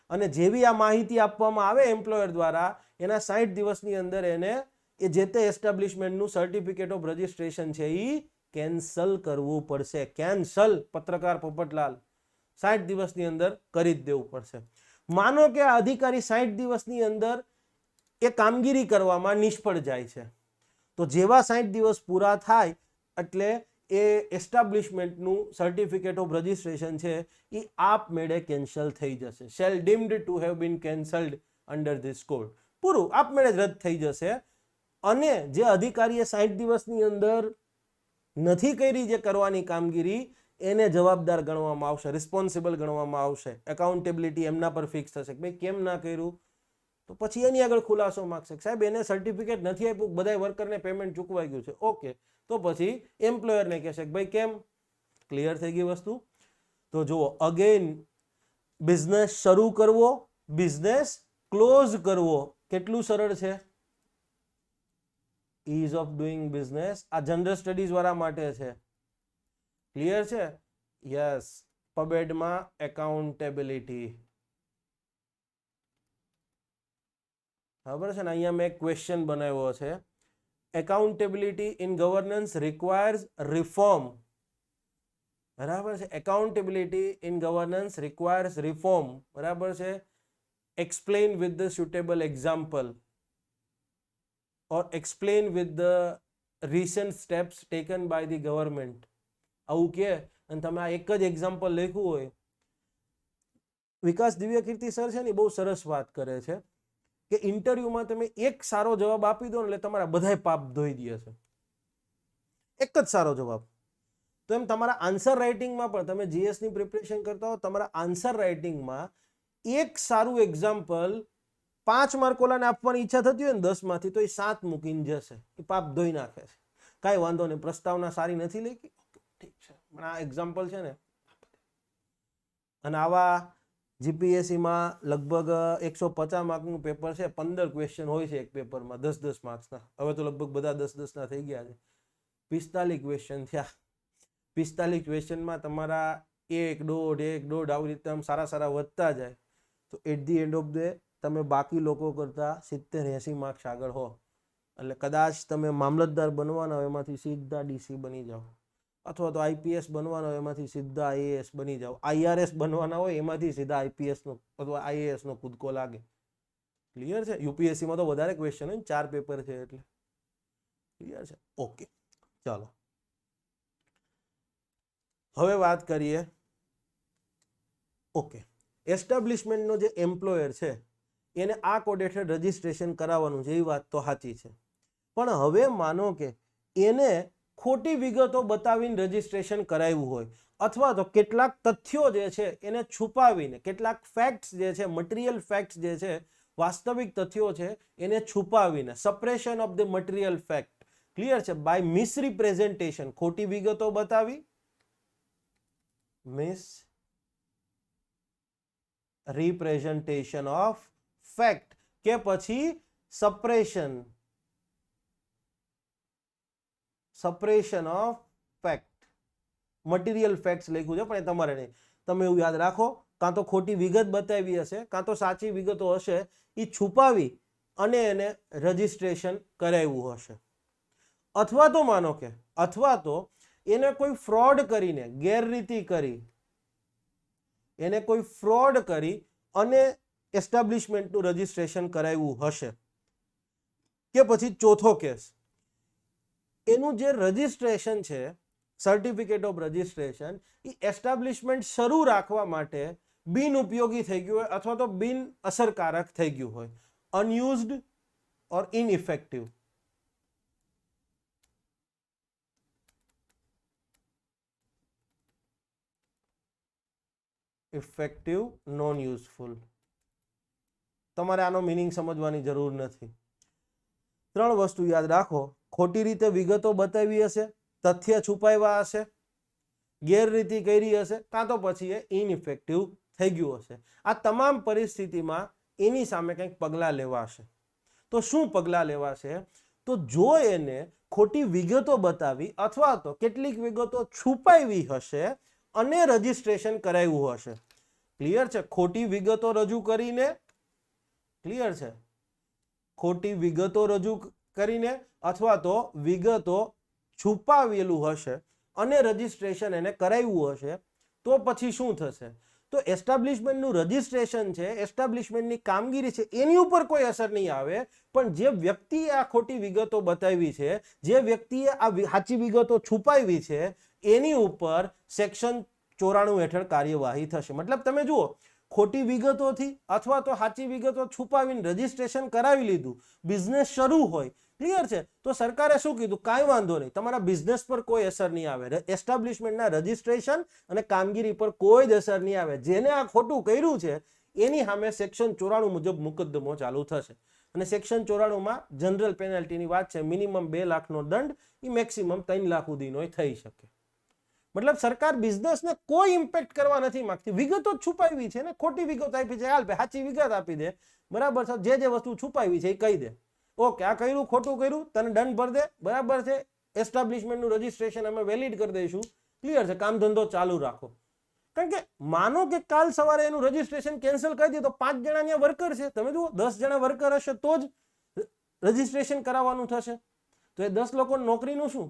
A: અને જેવી આ માહિતી આપવામાં આવે એમ્પ્લોયર દ્વારા એના 60 દિવસની અંદર એને એ જે તે એસ્ટાબ્લિશમેન્ટનું સર્ટિફિકેટ ઓફ રજિસ્ટ્રેશન છે એ કેન્સલ કરવું પડશે. કેન્સલ, પત્રકાર પોપટલાલ, 60 દિવસની અંદર કરી જ દેવું પડશે. માનો કે આ અધિકારી 60 દિવસની અંદર એ કામગીરી કરવામાં નિષ્ફળ જાય છે, તો જેવા 60 દિવસ પૂરા થાય એટલે એ એસ્ટાબ્લિશમેન્ટનું સર્ટિફિકેટ ઓફ રજિસ્ટ્રેશન છે એ આપમેળે કેન્સલ થઈ જશે. Shall deemed to have been cancelled under this code. પૂરું, આપમેળે જ રદ થઈ જશે. અને જે અધિકારીએ 60 દિવસની અંદર નથી કરી જે કરવાની કામગીરી, એને જવાબદાર ગણવામાં આવશે, રિસ્પોન્સિબલ ગણવામાં આવશે. એકાઉન્ટેબિલિટી એમના પર ફિક્સ થશે કે ભાઈ કેમ ના કર્યું, તો પછી એની આગળ ખુલાસો માંગશે કે સાહેબ એને સર્ટિફિકેટ નથી આપ્યું, બધા વર્કરને પેમેન્ટ ચૂકવાઈ ગયું છે. ઓકે, તો પછી એમ્પ્લોયરને કહેશે કે ભાઈ કેમ. ક્લિયર થઈ ગઈ વસ્તુ? તો જુઓ, અગેન બિઝનેસ શરૂ કરવો, બિઝનેસ ક્લોઝ કરવો કેટલું સરળ છે. ઇઝ ઓફ ડુઈંગ બિઝનેસ આ જનરલ સ્ટડીઝ વાળા માટે છે. ક્લિયર છે? યસ. પબેડમાં એકાઉન્ટેબિલિટી બરાબર છે ને. અહીંયા મેં એક ક્વેશ્ચન બનાવ્યો છે. Accountability in governance requires reform. બરાબર છે. Accountability in governance requires reform. બરાબર છે. Explain with the suitable example or explain with the recent steps taken by the government. આવું કે અને તમે આ એક જ એક્ઝામ્પલ લખ્યું હોય. વિકાસ દિવ્યકીર્તિ સર છે ને બહુ સરસ વાત કરે છે કે ઇન્ટરવ્યુમાં તમે એક સારો જવાબ આપી દો ને એટલે તમારા બધાય પાપ ધોઈ દે છે. એક જ સારો જવાબ. તો એમ તમારા આન્સર રાઇટિંગમાં પણ, તમે જીએસ ની પ્રિપરેશન કરતા હો, તમારા આન્સર રાઇટિંગમાં એક સારું એક્ઝામ્પલ 5 માર્ક ઓલાને આપવાની ઈચ્છા થતી હોય ને 10 માંથી, તો એ 7 મૂકીને જશે. એ પાપ ધોઈ નાખે છે. કાંઈ વાંધો નહીં, પ્રસ્તાવના સારી નથી લખી, ઠીક છે, પણ આ એક્ઝામ્પલ છે ને. અને આવા જીપીએસસીમાં લગભગ 150 માર્કનું પેપર છે, 15 ક્વેશ્ચન હોય છે એક પેપરમાં, 10-10 માર્ક્સના. હવે તો લગભગ બધા 10-10 ના થઈ ગયા છે. 45 ક્વેશ્ચન થયા. 45 ક્વેશ્ચનમાં તમારા 1.5 આવી રીતે આમ સારા વધતા જાય તો at the end of the તમે બાકી લોકો કરતા 70-80 માર્ક્સ આગળ હો. એટલે કદાચ તમે મામલતદાર બનવાના હોય એમાંથી સીધા ડીસી બની જાઓ, અથવા તો આઈપીએસ બનવાના હોય એમાંથી સીધા આઈએએસ બની જાઓ, આઈઆરએસ બનવાના હોય એમાંથી સીધા આઈપીએસ નો અથવા આઈએએસ નો કૂદકો લાગે. ક્લિયર છે? યુપીએસસીમાં તો વધારે ક્વેશ્ચન હોય, 4 પેપર છે એટલે. ક્લિયર છે? ઓકે, ચાલો હવે વાત કરીએ. ઓકે, એસ્ટાબ્લિશમેન્ટનો જે એમ્પ્લોયર છે એને આ કોડ હેઠળ રજિસ્ટ્રેશન કરાવવાનું છે, એ વાત તો સાચી છે. પણ હવે માનો કે એને ખોટી વિગતો બતાવીને રજિસ્ટ્રેશન કરાવ્યું હોય, અથવા તો કેટલાક તથ્યો જે છે એને છુપાવીને, કેટલાક ફેક્ટ્સ જે છે, મટીરિયલ ફેક્ટ્સ જે છે, વાસ્તવિક તથ્યો છે એને છુપાવીને, suppression of the material fact. Clear છે? બાય મિસરિપ્રેઝન્ટેશન, ખોટી વિગતો બતાવી, મિસ રિપ્રેઝન્ટેશન ઓફ ફેક્ટ, કે પછી suppression of fact. Material facts લખ્યું છે પણ એ તમારે નહીં, તમે એવું યાદ રાખો, કાં તો ખોટી વિગત બતાવી હશે, કાં તો સાચી વિગતો હશે, એ છુપાવી અને એને રજિસ્ટ્રેશન કરાવ્યું હશે. અથવા તો માનો કે, અથવા તો એને કોઈ ફ્રોડ કરીને, ગેરરીતિ કરી, એને કોઈ ફ્રોડ કરી અને એસ્ટાબ્લિશમેન્ટનું રજિસ્ટ્રેશન કરાવ્યું હશે. કે પછી ચોથો કેસ, એનું જે રજિસ્ટ્રેશન છે, certificate of registration, A establishment શરૂ રાખવા માટે બિન ઉપયોગી થઈ ગયું હોય અથવા તો બિન અસરકારક થઈ ગયું હોય. Unused or ineffective. Effective, non useful. તમારે આનો મિનિંગ સમજવાની જરૂર નથી. 3 વસ્તુ યાદ રાખો. ખોટી રીતે વિગતો બતાવી હશે, તથ્ય છુપાવ્યા હશે, ગેરરીતિ કરી હશે, કાં તો પછી એ ઇનઇફેક્ટિવ થઈ ગયું હશે. આ તમામ પરિસ્થિતિમાં એની સામે કંઈક પગલાં લેવાશે. તો શું પગલાં લેવાશે? તો જો એને ખોટી વિગતો બતાવી અથવા તો કેટલીક વિગતો છુપાવી હશે અને રજીસ્ટ્રેશન કરાવ્યું હશે. ક્લિયર છે? ખોટી વિગતો રજૂ કરીને, ક્લિયર છે, ખોટી વિગતો રજૂ કરીને અથવા તો વિગતો છુપાવેલું હશે અને રજીસ્ટ્રેશન એને કરાવ્યું હશે, તો પછી શું થશે? તો એસ્ટાબ્લિશમેન્ટનું રજીસ્ટ્રેશન છે, એસ્ટાબ્લિશમેન્ટની કામગીરી છે, એની ઉપર કોઈ અસર નહીં આવે. પણ જે વ્યક્તિએ આ ખોટી વિગતો બતાવી છે, જે વ્યક્તિએ આ સાચી વિગતો છુપાવી છે, એની ઉપર સેક્શન 94 હેઠળ કાર્યવાહી થશે. મતલબ તમે જુઓ, ખોટી વિગતોથી અથવા તો સાચી વિગતો છુપાવીને રજીસ્ટ્રેશન કરાવી લીધું, બિઝનેસ શરૂ હોય, ક્લિયર છે, તો સરકારે શું કીધું? કાંઈ વાંધો નહીં, તમારા બિઝનેસ પર કોઈ અસર નહીં આવે, એસ્ટાબ્લિશમેન્ટના રજીસ્ટ્રેશન અને કામગીરી પર કોઈ જ અસર નહીં આવે. જેને આ ખોટું કર્યું છે એની સામે સેક્શન 94 મુજબ મુકદ્દમો ચાલુ થશે. અને સેક્શન 94માં જનરલ પેનલ્ટીની વાત છે. મિનિમમ 2 લાખનો દંડ, એ મેક્સિમમ 3 લાખ સુધીનો થઈ શકે. મતલબ સરકાર બિઝનેસને કોઈ ઇમ્પેક્ટ કરવા નથી માંગતી. વિગતો છુપાવી છે ને, ખોટી વિગત આપી છે, હાલ સાચી વિગત આપી દે, બરાબર છે, જે વસ્તુ છુપાવી છે એ કહી દે, ઓકે આ કર્યું, ખોટું કર્યું, તને દંડ ભર દે, બરાબર છે, એસ્ટાબ્લિશમેન્ટનું રજીસ્ટ્રેશન અમે વેલિડ કરી દઈશું, ક્લિયર છે, કામ ધંધો ચાલુ રાખો. કારણ કે માનો કે કાલ સવારે એનું રજીસ્ટ્રેશન કેન્સલ કરી દે તો 5 જણા વર્કર છે, તમે જુઓ 10 જણા વર્કર હશે તો જ રજીસ્ટ્રેશન કરાવવાનું થશે. તો એ 10 લોકો નોકરીનું શું?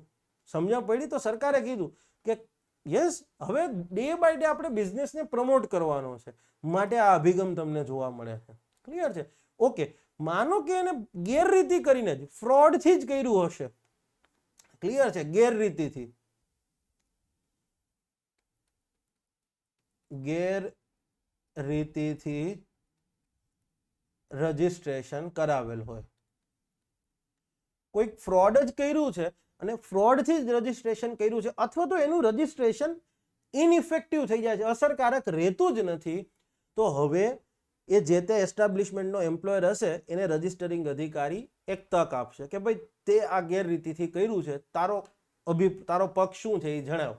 A: સમજણ પડી? તો સરકારે કીધું કે યસ, હવે ડે બાય ડે આપણે બિઝનેસને પ્રમોટ કરવાનો છે, માટે આ અભિગમ તમને જોવા મળે છે. ક્લિયર છે? ઓકે, માનો કે એને ગેરરીતિ કરીને જ, ફ્રોડથી જ કર્યું હશે, ક્લિયર છે, ગેરરીતિથી, ગેરરીતિથી રજીસ્ટ્રેશન કરાવેલ હોય, કોઈક ફ્રોડ જ કર્યું છે અને ફ્રોડથી જ રજીસ્ટ્રેશન કર્યું છે, અથવા તો એનું રજીસ્ટ્રેશન ઇનઇફેક્ટિવ થઈ જાય છે, અસરકારક રહેતું જ નથી, તો હવે એ જે તે એસ્ટાબ્લિશમેન્ટનો એમ્પ્લોયર હશે એને રજીસ્ટરિંગ અધિકારી એક તક આપશે કે ભાઈ તે આ ગેરરીતિથી કર્યું છે, તારો પક્ષ શું છે એ જણાવ.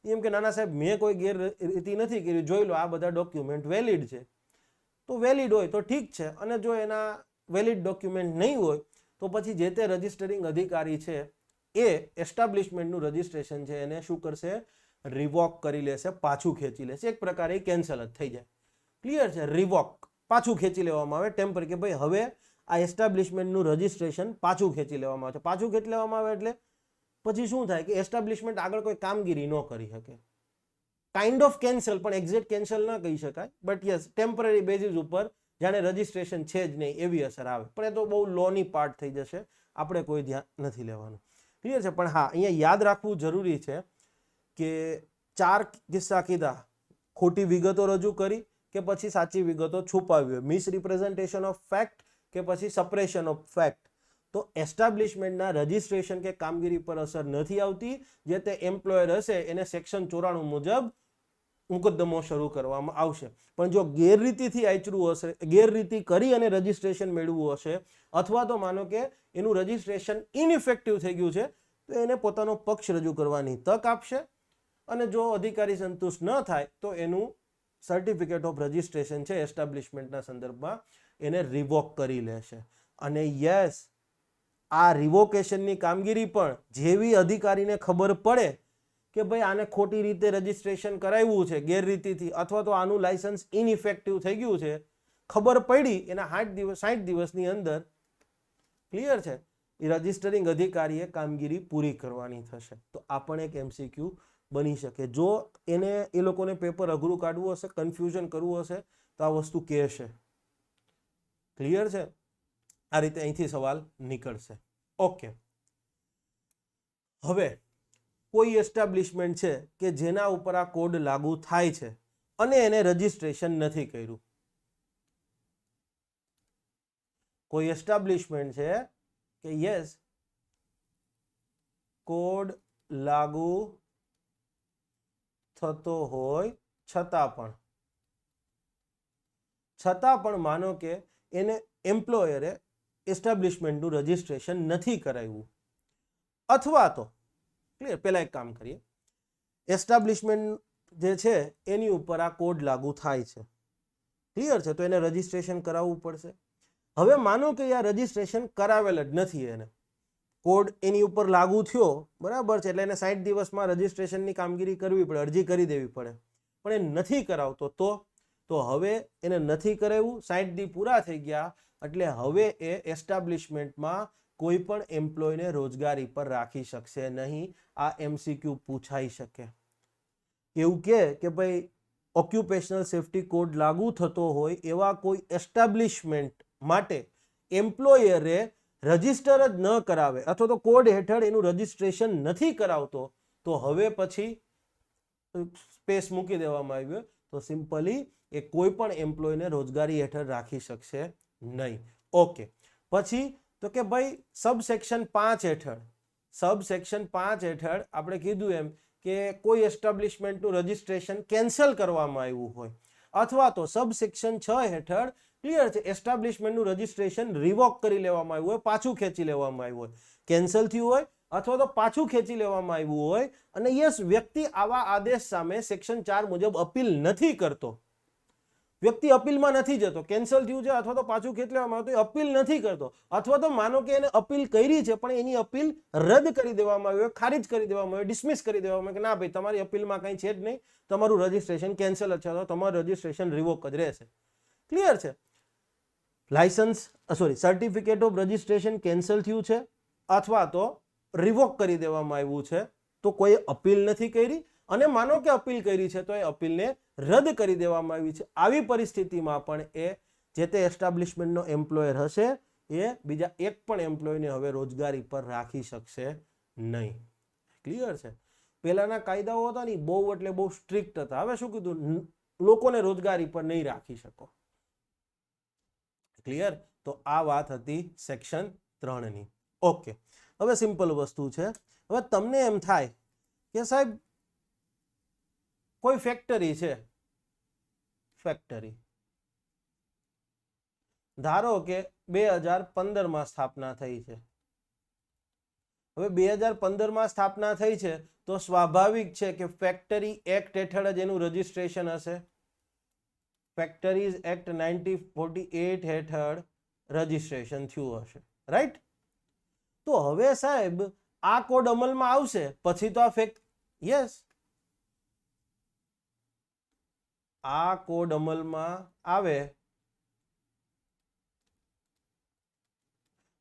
A: એમ કે નાના સાહેબ મેં કોઈ ગેરરીતિ નથી કરી, જોઈ લો આ બધા ડોક્યુમેન્ટ વેલિડ છે. તો વેલિડ હોય તો ઠીક છે, અને જો એના વેલિડ ડોક્યુમેન્ટ નહીં હોય તો પછી જે તે રજીસ્ટરિંગ અધિકારી છે એ એસ્ટાબ્લિશમેન્ટનું રજીસ્ટ્રેશન છે એને શું કરશે? રિવોક કરી લેશે, પાછું ખેંચી લેશે. એક પ્રકારે કેન્સલ જ થઈ જાય. ક્લિયર છે? રિવોક, પાછું ખેંચી લેવામાં આવે ટેમ્પરરી, કે ભાઈ હવે આ એસ્ટાબ્લિશમેન્ટનું રજીસ્ટ્રેશન પાછું ખેંચી લેવામાં આવે છે. પાછું ખેંચી લેવામાં આવે એટલે પછી શું થાય કે એસ્ટાબ્લિશમેન્ટ આગળ કોઈ કામગીરી ન કરી શકે. કાઇન્ડ ઓફ કેન્સલ, પણ એક્ઝેક્ટ કેન્સલ ન કહી શકાય, બટ યસ ટેમ્પરરી બેઝિસ ઉપર જાણે રજીસ્ટ્રેશન છે જ નહીં એવી અસર આવે. પણ એ તો બહુ લોની પાર્ટ થઈ જશે, આપણે કોઈ ધ્યાન નથી લેવાનું. ક્લિયર છે? પણ હા, અહીંયા યાદ રાખવું જરૂરી છે કે 4 કિસ્સા કીધા, ખોટી વિગતો રજૂ કરી કે પછી સાચી વિગતો છુપાવી, મિસરિપ્રેઝન્ટેશન ઓફ ફેક્ટ કે પછી સપ્રેશન ઓફ ફેક્ટ. તો એસ્ટાબ્લિશમેન્ટના રજીસ્ટ્રેશન કે કામગીરી પર અસર નથી આવતી. જે તે એમ્પ્લોયર હશે એને સેક્શન 94 મુજબ મુકદ્દમો શરૂ કરવામાં આવશે. પણ જો ગેરરીતિથી આચર્યું હશે, ગેરરીતિ કરી અને રજીસ્ટ્રેશન મેળવવું હશે, અથવા તો માનો કે એનું રજીસ્ટ્રેશન ઇનઇફેક્ટિવ થઈ ગયું છે, તો એને પોતાનો પક્ષ રજૂ કરવાની તક આપશે. અને જો અધિકારી સંતુષ્ટ ન થાય તો એનું સર્ટિફિકેટ ઓફ રજીસ્ટ્રેશન છે એસ્ટાબ્લિશમેન્ટના સંદર્ભમાં એને રિવોક કરી લેશે. અને યસ, આ રિવોકેશનની કામગીરી પણ જેવી અધિકારીને ખબર પડે કે ભાઈ આને ખોટી રીતે રજીસ્ટ્રેશન કરાવ્યું છે ગેરરીતિથી, અથવા તો આનું લાયસન્સ ઇનઇફેક્ટિવ થઈ ગયું છે, ખબર પડી એના 60 દિવસની અંદર, ક્લિયર છે, એ રજીસ્ટરિંગ અધિકારીએ કામગીરી પૂરી કરવાની થશે. તો આ પણ એક MCQ બની શકે. જો એને એ લોકોને પેપર અઘરું કાઢવું હશે, કન્ફ્યુઝન કરવું હશે, તો આ વસ્તુ કહેશે. ક્લિયર છે? આ રીતે અહીંથી સવાલ નીકળશે. ઓકે, હવે કોઈ એસ્ટાબ્લિશમેન્ટ છે કે જેના ઉપર આ કોડ લાગુ થાય છે, અને એને રજીસ્ટ્રેશન નથી કર્યું. કોઈ એસ્ટાબ્લિશમેન્ટ છે કે યસ કોડ લાગુ થતો હોય છતાં પણ માનો કે એને એમ્પ્લોયરે એસ્ટાબ્લિશમેન્ટનું રજીસ્ટ્રેશન નથી કરાવ્યું, અથવા તો ક્લિયર, પહેલા એક કામ કરીએ, એસ્ટાબ્લિશમેન્ટ જે છે એની ઉપર આ કોડ લાગુ થાય છે, ક્લિયર છે, તો એને રજીસ્ટ્રેશન કરાવવું પડશે. હવે માનો કે આ રજીસ્ટ્રેશન કરાવેલ જ નથી, એને કોડ એની ઉપર લાગુ થયો, બરાબર છે, એટલે એને 60 દિવસમાં રજીસ્ટ્રેશનની કામગીરી કરવી પડે, અરજી કરી દેવી પડે, પણ એ નથી કરાવતો તો હવે એને નથી કરાવ્યું, 60 દી પૂરા થઈ ગયા, એટલે હવે એ એસ્ટાબ્લિશમેન્ટમાં કોઈ પણ એમ્પ્લોયને રોજગારી પર રાખી શકશે નહીં. આ MCQ પૂછાઈ શકે. એવું કે ભાઈ ઓક્યુપેશનલ સેફ્ટી કોડ લાગુ થતો હોય એવા કોઈ એસ્ટાબ્લિશમેન્ટ માટે એમ્પ્લોયરે રજીસ્ટર જ ન કરાવે અથવા તો કોડ હેઠળ એનું રજીસ્ટ્રેશન નથી કરાવતો, તો હવે પછી સ્પેસ મૂકી દેવામાં આવ્યો, તો સિમ્પલી એ કોઈ પણ એમ્પ્લોયને રોજગારી હેઠળ રાખી શકશે નહીં. ઓકે, પછી તો કે ભાઈ સબસેક્શન 5 હેઠળ આપણે કીધું એમ કે કોઈ એસ્ટાબ્લિશમેન્ટનું રજીસ્ટ્રેશન કેન્સલ કરવામાં આવ્યું હોય, અથવા તો સબસેક્શન 6 હેઠળ ક્લિયર છે એસ્ટાબ્લિશમેન્ટનું રજીસ્ટ્રેશન રિવોક કરી લેવામાં આવ્યું હોય, પાછું ખેંચી લેવામાં આવ્યું હોય, કેન્સલ થયું હોય અથવા તો પાછું ખેંચી લેવામાં આવ્યું હોય, અને યસ વ્યક્તિ આવા આદેશ સામે સેક્શન 4 મુજબ અપીલ નથી કરતો, વ્યક્તિ અપીલમાં નથી જતો, કેન્સલ થયું છે અથવા તો પાછું ખેંચી લેવામાં આવ્યું, અપીલ નથી કરતો, અથવા તો માનો કે એને અપીલ કરી છે પણ એની અપીલ રદ કરી દેવામાં આવી હોય, ખારીજ કરી દેવામાં આવી, ડિસમિસ કરી દેવામાં આવે કે ના ભાઈ તમારી અપીલમાં કંઈ છે જ નહીં, તમારું રજીસ્ટ્રેશન કેન્સલ જ છે, અથવા તમારું રજીસ્ટ્રેશન રિવોક જ રહેશે. ક્લિયર છે? Licence certificate of registration cancel થયું છે અથવા તો રિવોક કરી દેવામાં આવ્યું છે, તો કોઈ અપીલ નથી કરી, અને માનો કે અપીલ કરી છે તો એ અપીલને રદ કરી દેવામાં આવી છે. આવી પરિસ્થિતિમાં પણ એ જે તે એસ્ટાબ્લિશમેન્ટનો એમ્પ્લોયર હશે એ બીજા એક પણ એમ્પ્લોયને હવે રોજગારી પર રાખી શકશે નહીં. ક્લિયર છે? પહેલાના કાયદાઓ હતા ને બહુ એટલે બહુ સ્ટ્રિક્ટ હતા. હવે શું કીધું, લોકોને રોજગારી પર નહીં રાખી શકો. ક્લિયર? તો આ વાત હતી સેક્શન 3 ની. ઓકે, હવે સિમ્પલ વસ્તુ છે. હવે તમને એમ થાય કે સાહેબ કોઈ ફેક્ટરી છે, ફેક્ટરી ધારો કે 2015 સ્થાપના થઈ છે. હવે 2015 સ્થાપના થઈ છે તો સ્વાભાવિક છે કે ફેક્ટરી એક્ટ હેઠળ જ એનું રજીસ્ટ્રેશન હશે. ફેક્ટરીઝ એક્ટ 1948 હેઠળ રજીસ્ટ્રેશન થયું હશે, રાઈટ? તો હવે સાહેબ આ કોડ અમલમાં આવશે પછી તો આ કોડ અમલમાં આવે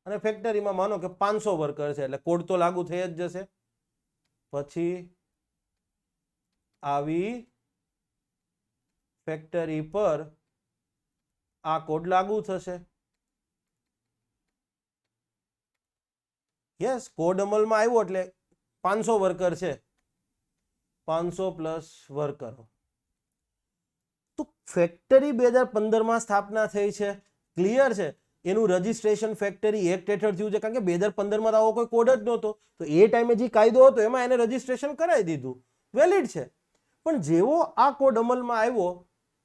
A: અને ફેક્ટરીમાં માનો કે 500 વર્કર છે એટલે કોડ તો લાગુ થઈ જ જશે. પછી આવી ફેક્ટરી પર આ કોડ લાગુ થશે. યસ, કોડ અમલમાં આવ્યો એટલે 500 વર્કર છે, 500 પ્લસ વર્કરો. તો ફેક્ટરી 2015 સ્થાપના થઈ છે, ક્લિયર છે, એનું રજીસ્ટ્રેશન ફેક્ટરી એક્ટ હેઠળ થયું છે, કારણ કે 2015 આવો કોઈ કોડ જ નહોતો, તો એ ટાઈમે જે કાયદો હતો એમાં એને રજીસ્ટ્રેશન કરાવી દીધું, વેલિડ છે. પણ જેવો આ કોડ અમલમાં આવ્યો,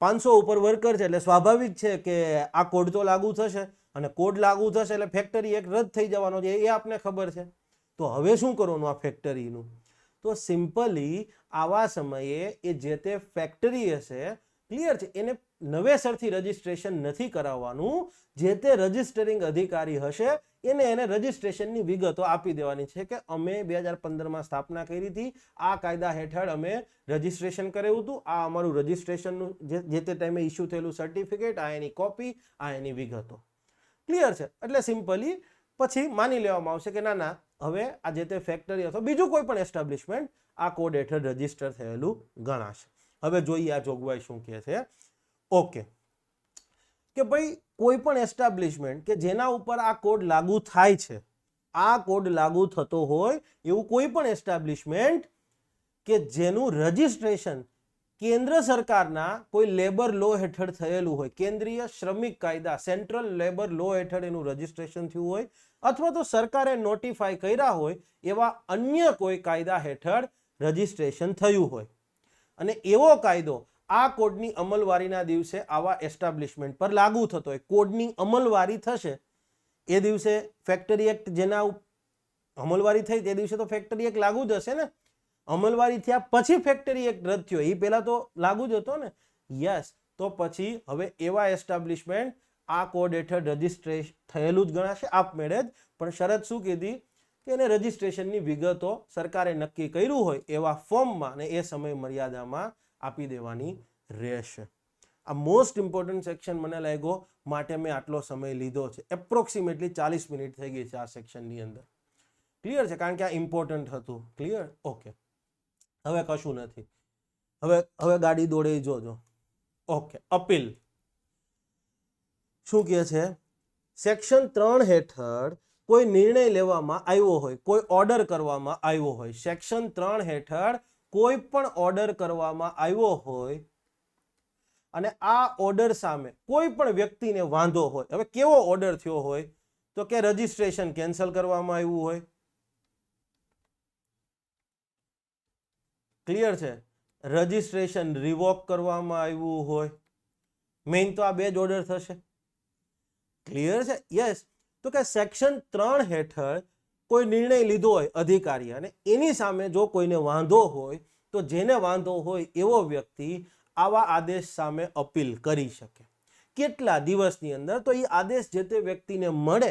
A: 500 ઉપર વર્કર છે એટલે સ્વાભાવિક છે કે આ કોડ તો લાગુ થશે, અને કોડ લાગુ થશે એટલે ફેક્ટરી એક રદ થઈ જવાનો છે, એ આપને ખબર છે. તો હવે શું કરવાનું આ ફેક્ટરીનું? તો સિમ્પલી આવા સમયે એ જે તે ફેક્ટરી હશે, ક્લિયર છે, એને નવેસરથી રજીસ્ટ્રેશન નથી કરાવવાનું. જે તે રજીસ્ટરિંગ અધિકારી હશે એને રજીસ્ટ્રેશનની વિગતો આપી દેવાની છે કે અમે 2015 સ્થાપના કરી હતી, આ કાયદા હેઠળ અમે રજીસ્ટ્રેશન કરેલું હતું, આ અમારું રજીસ્ટ્રેશનનું જે તે ટાઈમે ઇસ્યુ થયેલું સર્ટિફિકેટ, આ એની કોપી, આ એની વિગતો. ક્લિયર છે? એટલે સિમ્પલી પછી માની લેવામાં આવશે કે ના હવે આ જે તે ફેક્ટરી અથવા બીજું કોઈ પણ એસ્ટાબ્લિશમેન્ટ આ કોડ હેઠળ રજીસ્ટર થયેલું ગણાશે. હવે જોઈએ આ જોગવાઈ શું કહે છે. ઓકે, કે ભાઈ કોઈ પણ એસ્ટાબ્લિશમેન્ટ કે જેના ઉપર આ કોડ લાગુ થાય છે, આ કોડ લાગુ થતો હોય એવું કોઈ પણ એસ્ટાબ્લિશમેન્ટ કે જેનું રજીસ્ટ્રેશન કેન્દ્ર સરકારના કોઈ લેબર લો હેઠળ થયેલું હોય, કેન્દ્રીય શ્રમિક કાયદા સેન્ટ્રલ લેબર લો હેઠળ એનું રજીસ્ટ્રેશન થયું હોય, અથવા તો સરકારે નોટિફાઈ કર્યા હોય એવા અન્ય કોઈ કાયદા હેઠળ રજીસ્ટ્રેશન થયું હોય, અને એવો કાયદો આ કોડની અમલવારીના દિવસે આવા એસ્ટાબ્લિશમેન્ટ પર લાગુ થતો હોય. કોડની અમલવારી થશે એ દિવસે ફેક્ટરી એક્ટ જેના અમલવારી થઈ તે દિવસે તો ફેક્ટરી એક્ટ લાગુ જ હશે ને. અમલવારી થયા પછી ફેક્ટરી એક્ટ રદ થયો, એ પહેલા તો લાગુ જ હતો ને. યસ, તો પછી હવે એવા એસ્ટાબ્લિશમેન્ટ આ કોડ હેઠળ રજીસ્ટ્રેશન થયેલું જ ગણાશે આપમેળે જ. પણ શરત શું કીધી કે એને રજીસ્ટ્રેશનની વિગતો સરકારે નક્કી કર્યું હોય એવા ફોર્મમાં અને એ સમય મર્યાદામાં આપી દેવાની રહેશે. આ મોસ્ટ ઇમ્પોર્ટન્ટ સેક્શન મને લાગ્યો, માટે મેં આટલો સમય લીધો છે. એપ્રોક્સિમેટલી 40 મિનિટ થઈ ગઈ છે આ સેક્શનની અંદર. ક્લિયર છે? કારણ કે આ ઇમ્પોર્ટન્ટ હતું. ક્લિયર? ઓકે, હવે કશું નથી. હવે ગાડી દોડે જોજો. ઓકે, અપીલ શું કહે છે? સેક્શન 3 હેઠળ કોઈ નિર્ણય લેવામાં આવ્યો હોય, કોઈ ઓર્ડર કરવામાં આવ્યો હોય, સેક્શન 3 હેઠળ કોઈ પણ ઓર્ડર કરવામાં આવ્યો હોય અને આ ઓર્ડર સામે કોઈ પણ વ્યક્તિને વાંધો હોય. હવે કેવો ઓર્ડર થયો હોય? તો કે રજીસ્ટ્રેશન કેન્સલ કરવામાં આવ્યું હોય. ક્લિયર છે? રજીસ્ટ્રેશન રિવોક કરવામાં આવ્યું હોય. મેઇન તો આ બે જ ઓર્ડર થશે. ક્લિયર છે? યસ. તો કે સેક્શન 3 હેઠળ કોઈ નિર્ણય લીધો હોય અધિકારી અને એની સામે જો કોઈને વાંધો હોય તો જેને વાંધો હોય એવો વ્યક્તિ આવા આદેશ સામે અપીલ કરી શકે. કેટલા દિવસની અંદર? તો એ આદેશ જે તે વ્યક્તિને મળે,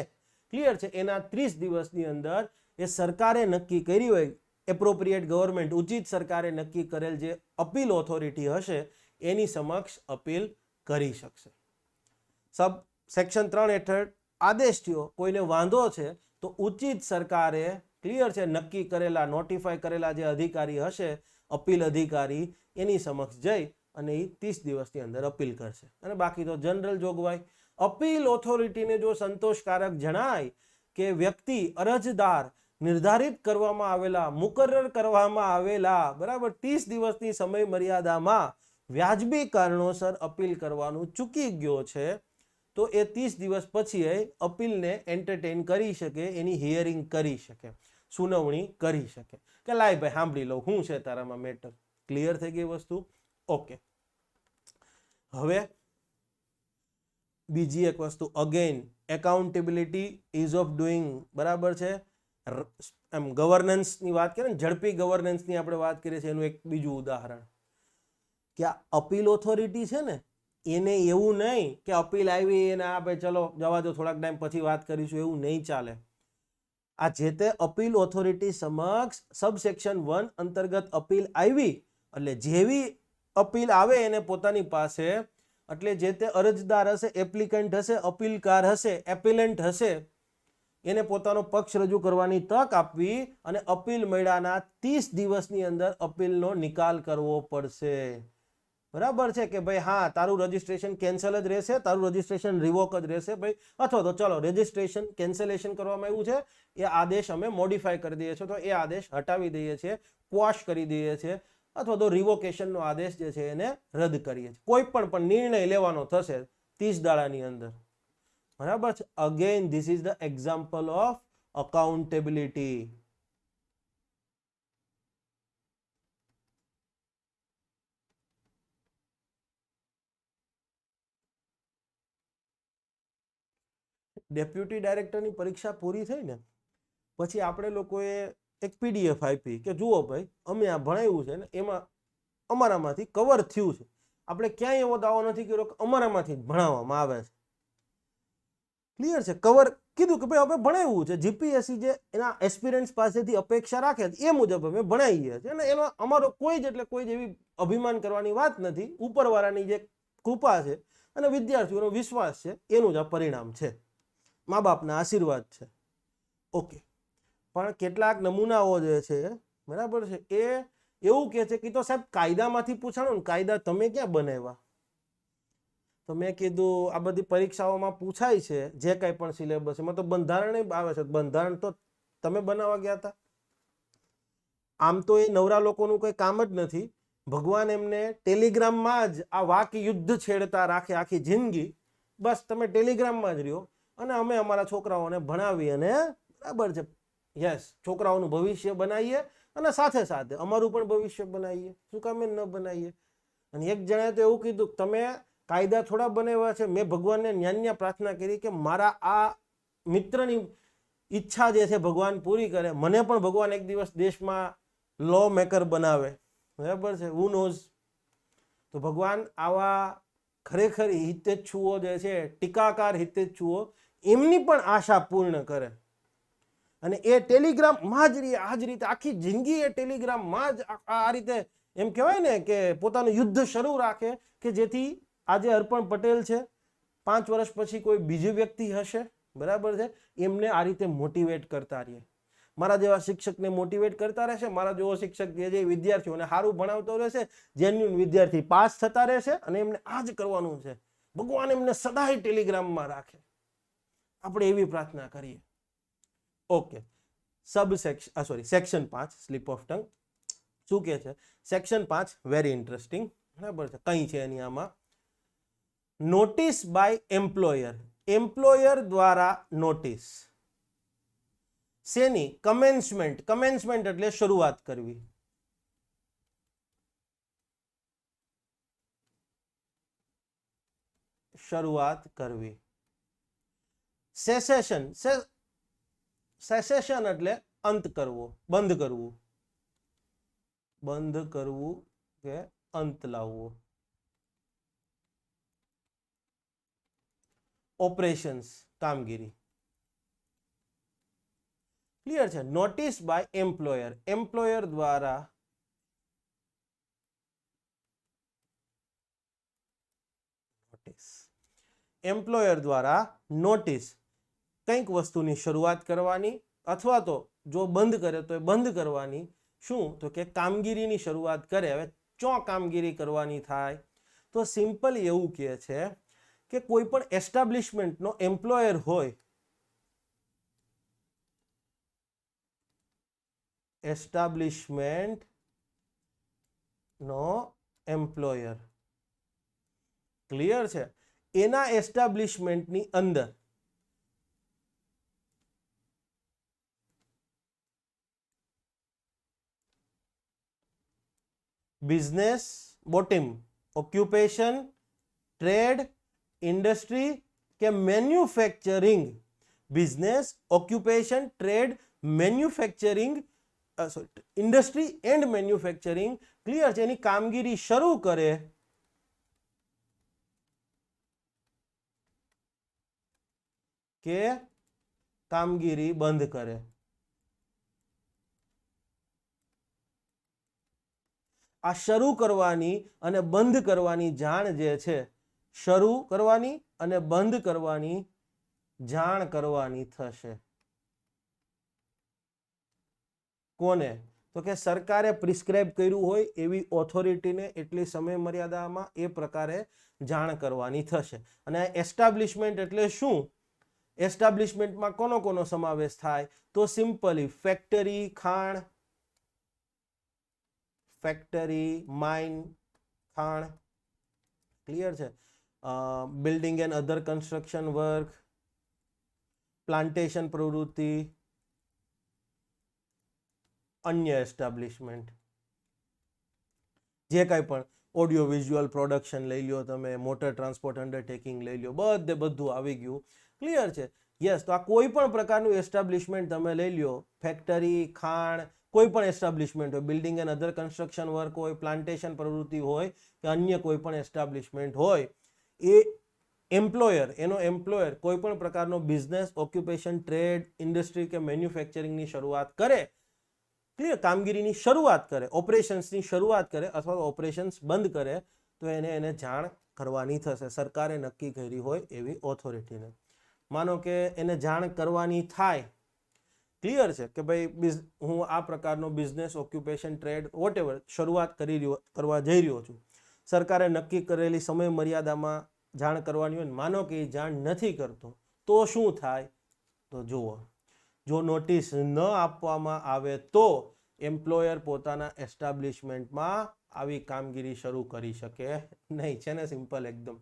A: ક્લિયર છે, એના 30 દિવસની અંદર એ સરકારે નક્કી કરી હોય, એપ્રોપ્રિએટ ગવર્મેન્ટ ઉચિત સરકારે નક્કી કરેલ જે અપીલ ઓથોરિટી હશે એની સમક્ષ અપીલ કરી શકશે. સેક્શન 3 હેઠળ આદેશ થયો, કોઈને વાંધો છે તો ઉચિત સરકારે, ક્લિયર છે, નક્કી કરેલા નોટિફાઈ કરેલા જે અધિકારી હશે અપીલ અધિકારી એની સમક્ષ જઈ અને એ 30 દિવસની અંદર અપીલ કરશે. અને બાકી તો જનરલ જોગવાઈ. અપીલ ઓથોરિટીને જો સંતોષકારક જણાય કે વ્યક્તિ અરજદાર નિર્ધારિત કરવામાં આવેલા, મુકર્રર કરવામાં આવેલા, બરાબર, 30 દિવસની સમય મર્યાદામાં વ્યાજબી કારણોસર અપીલ કરવાનું ચૂકી ગયો છે તો એ 30 દિવસ પછી અપીલને એન્ટરટેન કરી શકે, એની હિયરિંગ કરી શકે, સુનાવણી કરી શકે કે લાય ભાઈ સાંભળી લઉં શું છે તારામાં મેટર. ક્લિયર થઈ ગઈ વસ્તુ? ઓકે. હવે બીજી એક વસ્તુ, again accountability, ease of doing, બરાબર છે. એમ ગવર્નન્સની વાત કરીએ ને, ઝડપી ગવર્નન્સની આપણે વાત કરીએ છીએ, એનું એક બીજું ઉદાહરણ કે આ અપીલ ઓથોરિટી છે ને એને એવું નહીં કે અપીલ આવી એને આપણે ચલો જવા દો થોડાક ટાઈમ પછી વાત કરીશું, એવું નહીં ચાલે. આ જે તે અપીલ ઓથોરિટી સમક્ષ સબસેક્શન 1 અંતર્ગત અપીલ આવી એટલે જેવી અપીલ આવે એને પોતાની પાસે, એટલે જે તે અરજદાર હશે, એપ્લિકન્ટ હશે, અપીલકાર હશે, એપિલન્ટ હશે, એને પોતાનો પક્ષ રજૂ કરવાની તક આપવી અને અપીલ મળ્યાના 30 દિવસની અંદર અપીલનો નિકાલ કરવો પડશે. બરાબર છે કે ભાઈ હા તારું રજીસ્ટ્રેશન કેન્સલ જ રહેશે, તારું રજીસ્ટ્રેશન રિવોક જ રહેશે ભાઈ, અથવા તો ચલો રજીસ્ટ્રેશન કેન્સલેશન કરવામાં આવ્યું છે, એ આદેશ અમે મોડિફાઈ કરી દઈએ છીએ, તો એ આદેશ હટાવી દઈએ છીએ, ક્વોશ કરી દઈએ છીએ, અથવા તો રિવોકેશનનો આદેશ જે છે એને રદ કરીએ છીએ. કોઈ પણ નિર્ણય લેવાનો થશે 30 દાડાની અંદર. બરાબર છે? Again this is the example of accountability. Deputy ડાયરેક્ટરની પરીક્ષા પૂરી થઈ ને પછી આપણે લોકોએ એક પીડીએફ આપી કે જુઓ ભાઈ અમે આ ભણાવ્યું છે ને એમાં અમારામાંથી કવર થયું છે. આપણે ક્યાંય એવો દાવો નથી કર્યો કે અમારામાંથી ભણાવવામાં આવે છે. ક્લિયર છે? કવર કીધું કે ભાઈ અમે ભણાવ્યું છે, જીપીએસસી જે એના એસ્પિરન્ટ્સ પાસેથી અપેક્ષા રાખે એ મુજબ અમે ભણાવીએ છીએ અને એમાં અમારો કોઈ જ એટલે કોઈ જ એવી અભિમાન કરવાની વાત નથી. ઉપરવાળાની જે કૃપા છે અને વિદ્યાર્થીઓનો વિશ્વાસ છે એનું જ આ પરિણામ છે, મા બાપના આશીર્વાદ છે. ઓકે. પણ કેટલાક નમૂનાઓ જે છે, બરાબર છે, એ એવું કહે છે કે તો સાહેબ કાયદામાંથી પૂછાણું ને, કાયદા તમે ક્યાં બનાવ્યા? તો મેં કીધું આ બધી પરીક્ષાઓમાં પૂછાય છે જે કંઈ પણ સિલેબસ એમાં તો બંધારણ આવે છે, બંધારણ તો તમે બનાવવા ગયા હતા. આમ તો એ નવરા લોકોનું કંઈ કામ જ નથી ભગવાન એમને ટેલિગ્રામમાં જ આ વાક યુદ્ધ છેડતા રાખે આખી જિંદગી, બસ તમે ટેલિગ્રામમાં જ રહ્યો અને અમે અમારા છોકરાઓને ભણાવી અને બરાબર છે, યસ, છોકરાઓનું ભવિષ્ય બનાવીએ અને સાથે સાથે અમારું પણ ભવિષ્ય બનાવીએ, શું કામ ન બનાવીએ. અને એક જણાએ તો એવું કીધું કે તમે કાયદા થોડા બનાવ્યા છે, મેં ભગવાનને ન્યાન્યા પ્રાર્થના કરી કે મારા આ મિત્રની ઈચ્છા જે છે ભગવાન પૂરી કરે, મને પણ ભગવાન એક દિવસ દેશમાં લો મેકર બનાવે, બરાબર છે, હુ નોઝ. તો ભગવાન આવા ખરેખર હિતેચ્છુઓ જે છે, ટીકાકાર હિતેચ્છુઓ, એમની પણ આશા પૂર્ણ કરે. અને એ ટેલિગ્રામમાં જ રહી, આ જ રીતે આખી જિંદગી એ ટેલિગ્રામમાં જ આ રીતે એમ કહેવાય ને કે પોતાનું યુદ્ધ શરૂ રાખે, કે જેથી આજે અર્પણ પટેલ છે, 5 વર્ષ પછી કોઈ બીજી વ્યક્તિ હશે, બરાબર છે, એમને આ રીતે મોટિવેટ કરતા રહીએ. મારા જેવા શિક્ષકને મોટિવેટ કરતા રહેશે, મારા જેવો શિક્ષક જે વિદ્યાર્થીઓને સારું ભણાવતો રહેશે, જેન્યુઅન વિદ્યાર્થી પાસ થતા રહેશે, અને એમને આ જ કરવાનું છે. ભગવાન એમને સદાય ટેલિગ્રામમાં રાખે, આપણે એવી પ્રાર્થના કરીએ. Okay, section 5 slip of tongue શું કહે છે? સેક્શન 5 વેરી ઇન્ટરેસ્ટિંગ, બરાબર છે. કઈ છે એની આમાં? નોટિસ બાય એમ્પ્લોયર, એમ્પ્લોયર દ્વારા નોટિસ શેની? કમેન્સમેન્ટ. કમેન્સમેન્ટ એટલે શરૂઆત કરવી. શરૂઆત કરવી. સેસેશન, સેસેશન એટલે અંત કરવો, બંધ કરવું, બંધ કરવું કે અંત લાવવો. ઓપરેશન્સ, કામગીરી. ક્લિયર છે? નોટિસ બાય એમ્પ્લોયર, એમ્પ્લોયર દ્વારા નોટિસ, એમ્પ્લોયર દ્વારા નોટિસ, કંઈક વસ્તુની શરૂઆત કરવાની, અથવા તો જો બંધ કરે તો એ બંધ કરવાની. શું? તો કે કામગીરીની શરૂઆત કરે. હવે ચો કામગીરી કરવાની થાય? તો સિમ્પલ એવું કહે છે કે કોઈ પણ એસ્ટાબ્લિશમેન્ટનો એમ્પ્લોયર હોય, એસ્ટાબ્લિશમેન્ટ નો એમ્પ્લોયર, ક્લિયર છે, એના એસ્ટાબ્લિશમેન્ટની અંદર business, bottom, occupation, trade, industry કે manufacturing, business, occupation, trade, manufacturing, industry and manufacturing, clear છે, એની કામગીરી શરૂ કરે કે કામગીરી બંધ કરે. આ શરૂ કરવાની અને બંધ કરવાની જાણ જે છે, શરૂ કરવાની અને બંધ કરવાની જાણ કરવાની થશે. કોને? તો કે સરકારે પ્રિસ્ક્રાઇબ કર્યું હોય એવી ઓથોરિટીને એટલી સમય મર્યાદામાં એ પ્રકારે જાણ કરવાની થશે. અને એસ્ટાબ્લિશમેન્ટ એટલે શું? એસ્ટાબ્લિશમેન્ટમાં કોનો સમાવેશ થાય? તો સિમ્પલી ફેક્ટરી, ખાણ, ફેક્ટરી, માઇન, ખાણ, ક્લિયર છે, building and other construction work, plantation પ્રવૃત્તિ, અન્ય એસ્ટાબ્લિશમેન્ટ, જે કાંઈ પણ ઓડિયો વિઝ્યુઅલ પ્રોડક્શન લઈ લો, તમે મોટર ટ્રાન્સપોર્ટ અંડરટેકિંગ લઈ લો, બધું આવી ગયું. ક્લિયર છે? યસ. તો આ કોઈ પણ પ્રકારનું એસ્ટાબ્લિશમેન્ટ તમે લઈ લો, ફેક્ટરી, ખાણ, કોઈ પણ એસ્ટાબ્લિશમેન્ટ હોય, building and other construction work હોય, પ્લાન્ટેશન પ્રવૃત્તિ હોય કે અન્ય કોઈ પણ એસ્ટાબ્લિશમેન્ટ હોય, એ એમ્પ્લોયર, એનો એમ્પ્લોયર કોઈ પણ પ્રકારનો બિઝનેસ, ઓક્યુપેશન, ટ્રેડ, ઇન્ડસ્ટ્રી કે મેન્યુફેક્ચરિંગની શરૂઆત કરે, ક્લિયર, કામગીરીની શરૂઆત કરે, ઓપરેશન્સની શરૂઆત કરે અથવા તો ઓપરેશન્સ બંધ કરે, તો એને જાણ કરવાની થશે, સરકારે નક્કી કરી હોય એવી ઓથોરિટીને. માનો કે એને જાણ કરવાની થાય, ક્લિયર છે, કે ભાઈ હું આ પ્રકારનો બિઝનેસ, ઓક્યુપેશન, ટ્રેડ, વોટેવર શરૂઆત કરવા જઈ રહ્યો છું, સરકારે નક્કી કરેલી સમય મર્યાદામાં જાણ કરવાની હોય, માનો કે એ જાણ નથી કરતો, તો શું થાય? તો જુઓ, જો નોટિસ ન આપવામાં આવે તો એમ્પ્લોયર પોતાના એસ્ટાબ્લિશમેન્ટમાં આવી કામગીરી શરૂ કરી શકે નહીં. છે ને સિમ્પલ એકદમ.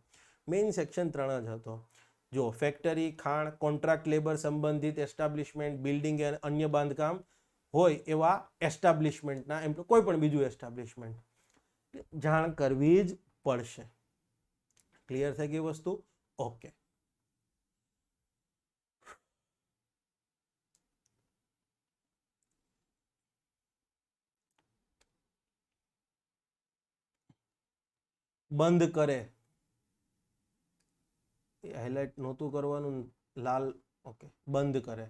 A: મેઇન સેક્શન 3 જ હતો. જો ફેક્ટરી, ખાણ, કોન્ટ્રાક્ટ લેબર સંબંધિત એસ્ટાબ્લિશમેન્ટ, બિલ્ડિંગ અને અન્ય બાંધકામ હોય એવા એસ્ટાબ્લિશમેન્ટના કોઈ પણ બીજું એસ્ટાબ્લિશમેન્ટ જાણ કરવી જ પડશે. ક્લિયર થઈ ગઈ વસ્તુ? ઓકે. બંધ કરે, હાઇલાઇટ નહોતું કરવાનું, લાલ. ઓકે, બંધ કરે.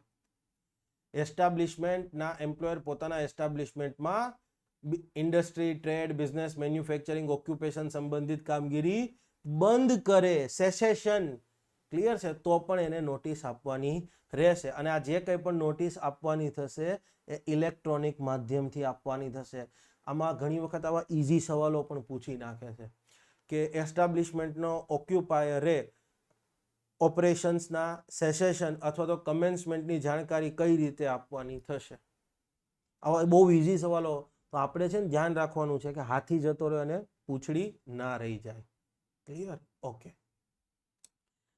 A: એસ્ટાબ્લિશમેન્ટના એમ્પ્લોયર પોતાના એસ્ટાબ્લિશમેન્ટમાં industry, trade, business, manufacturing, occupation સંબંધિત કામગીરી બંધ કરે, સેસેશન. ક્લિયર છે? તો પણ એને નોટિસ આપવાની રહેશે. અને આ જે કંઈ પણ નોટિસ આપવાની થશે એ ઇલેક્ટ્રોનિક માધ્યમથી આપવાની થશે. આમાં ઘણી વખત આવા ઇઝી સવાલો પણ પૂછી નાખે છે કે એસ્ટાબ્લિશમેન્ટનો ઓક્યુપાયરે ઓપરેશન્સના સેસેશન અથવા તો કમેન્સમેન્ટની જાણકારી કઈ રીતે આપવાની થશે. આવા બહુ ઇઝી સવાલો. તો આપણે છે ને ધ્યાન રાખવાનું છે કે હાથી જતો રહે અને પૂંછડી ના રહી જાય. ક્લિયર? ઓકે.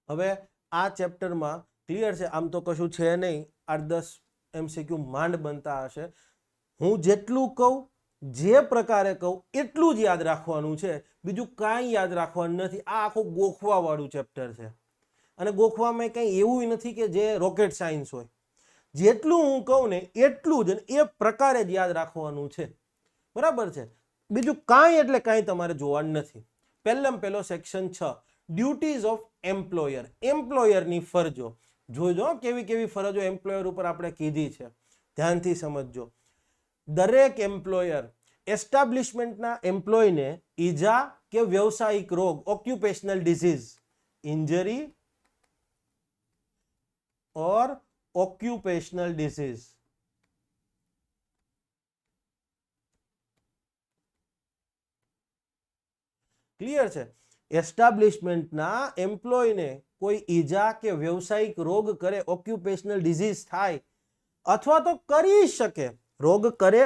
A: હવે આ ચેપ્ટરમાં ક્લિયર છે, આમ તો કશું છે નહીં, 8-10 MCQ માંડ બનતા હશે. હું જેટલું કહું, જે પ્રકારે કહું એટલું જ યાદ રાખવાનું છે, બીજું કાંઈ યાદ રાખવાનું નથી. આ આખું ગોખવાવાળું ચેપ્ટર છે અને ગોખવામાં કંઈ એવું નથી કે જે રોકેટ સાયન્સ હોય. જેટલું હું કહું ને એટલું જ એ પ્રકારે જ યાદ રાખવાનું છે. બરાબર છે? બીજું કાંઈ એટલે કાંઈ તમારે જોવાનું નથી. પહેલો સેક્શન 6, ડ્યુટીઝ ઓફ એમ્પ્લોયર. એમ્પ્લોયરની ફરજો જોજો, કેવી કેવી ફરજો એમ્પ્લોયર ઉપર આપણે કીધી છે, ધ્યાનથી સમજજો. દરેક એમ્પ્લોયર એસ્ટાબ્લિશમેન્ટના એમ્પ્લોયને ઈજા કે વ્યવસાયિક રોગ, ઓક્યુપેશનલ ડિઝીઝ, ઇન્જરી ઓર ઓક્યુપેશનલ ડિઝીઝ, ક્લિયર છે? એસ્ટાબ્લિશમેન્ટના એમ્પ્લોયને કોઈ ઈજા કે વ્યવસાયિક રોગ કરે, ઓક્યુપેશનલ ડિઝીઝ થાય અથવા તો કરી શકે, રોગ કરે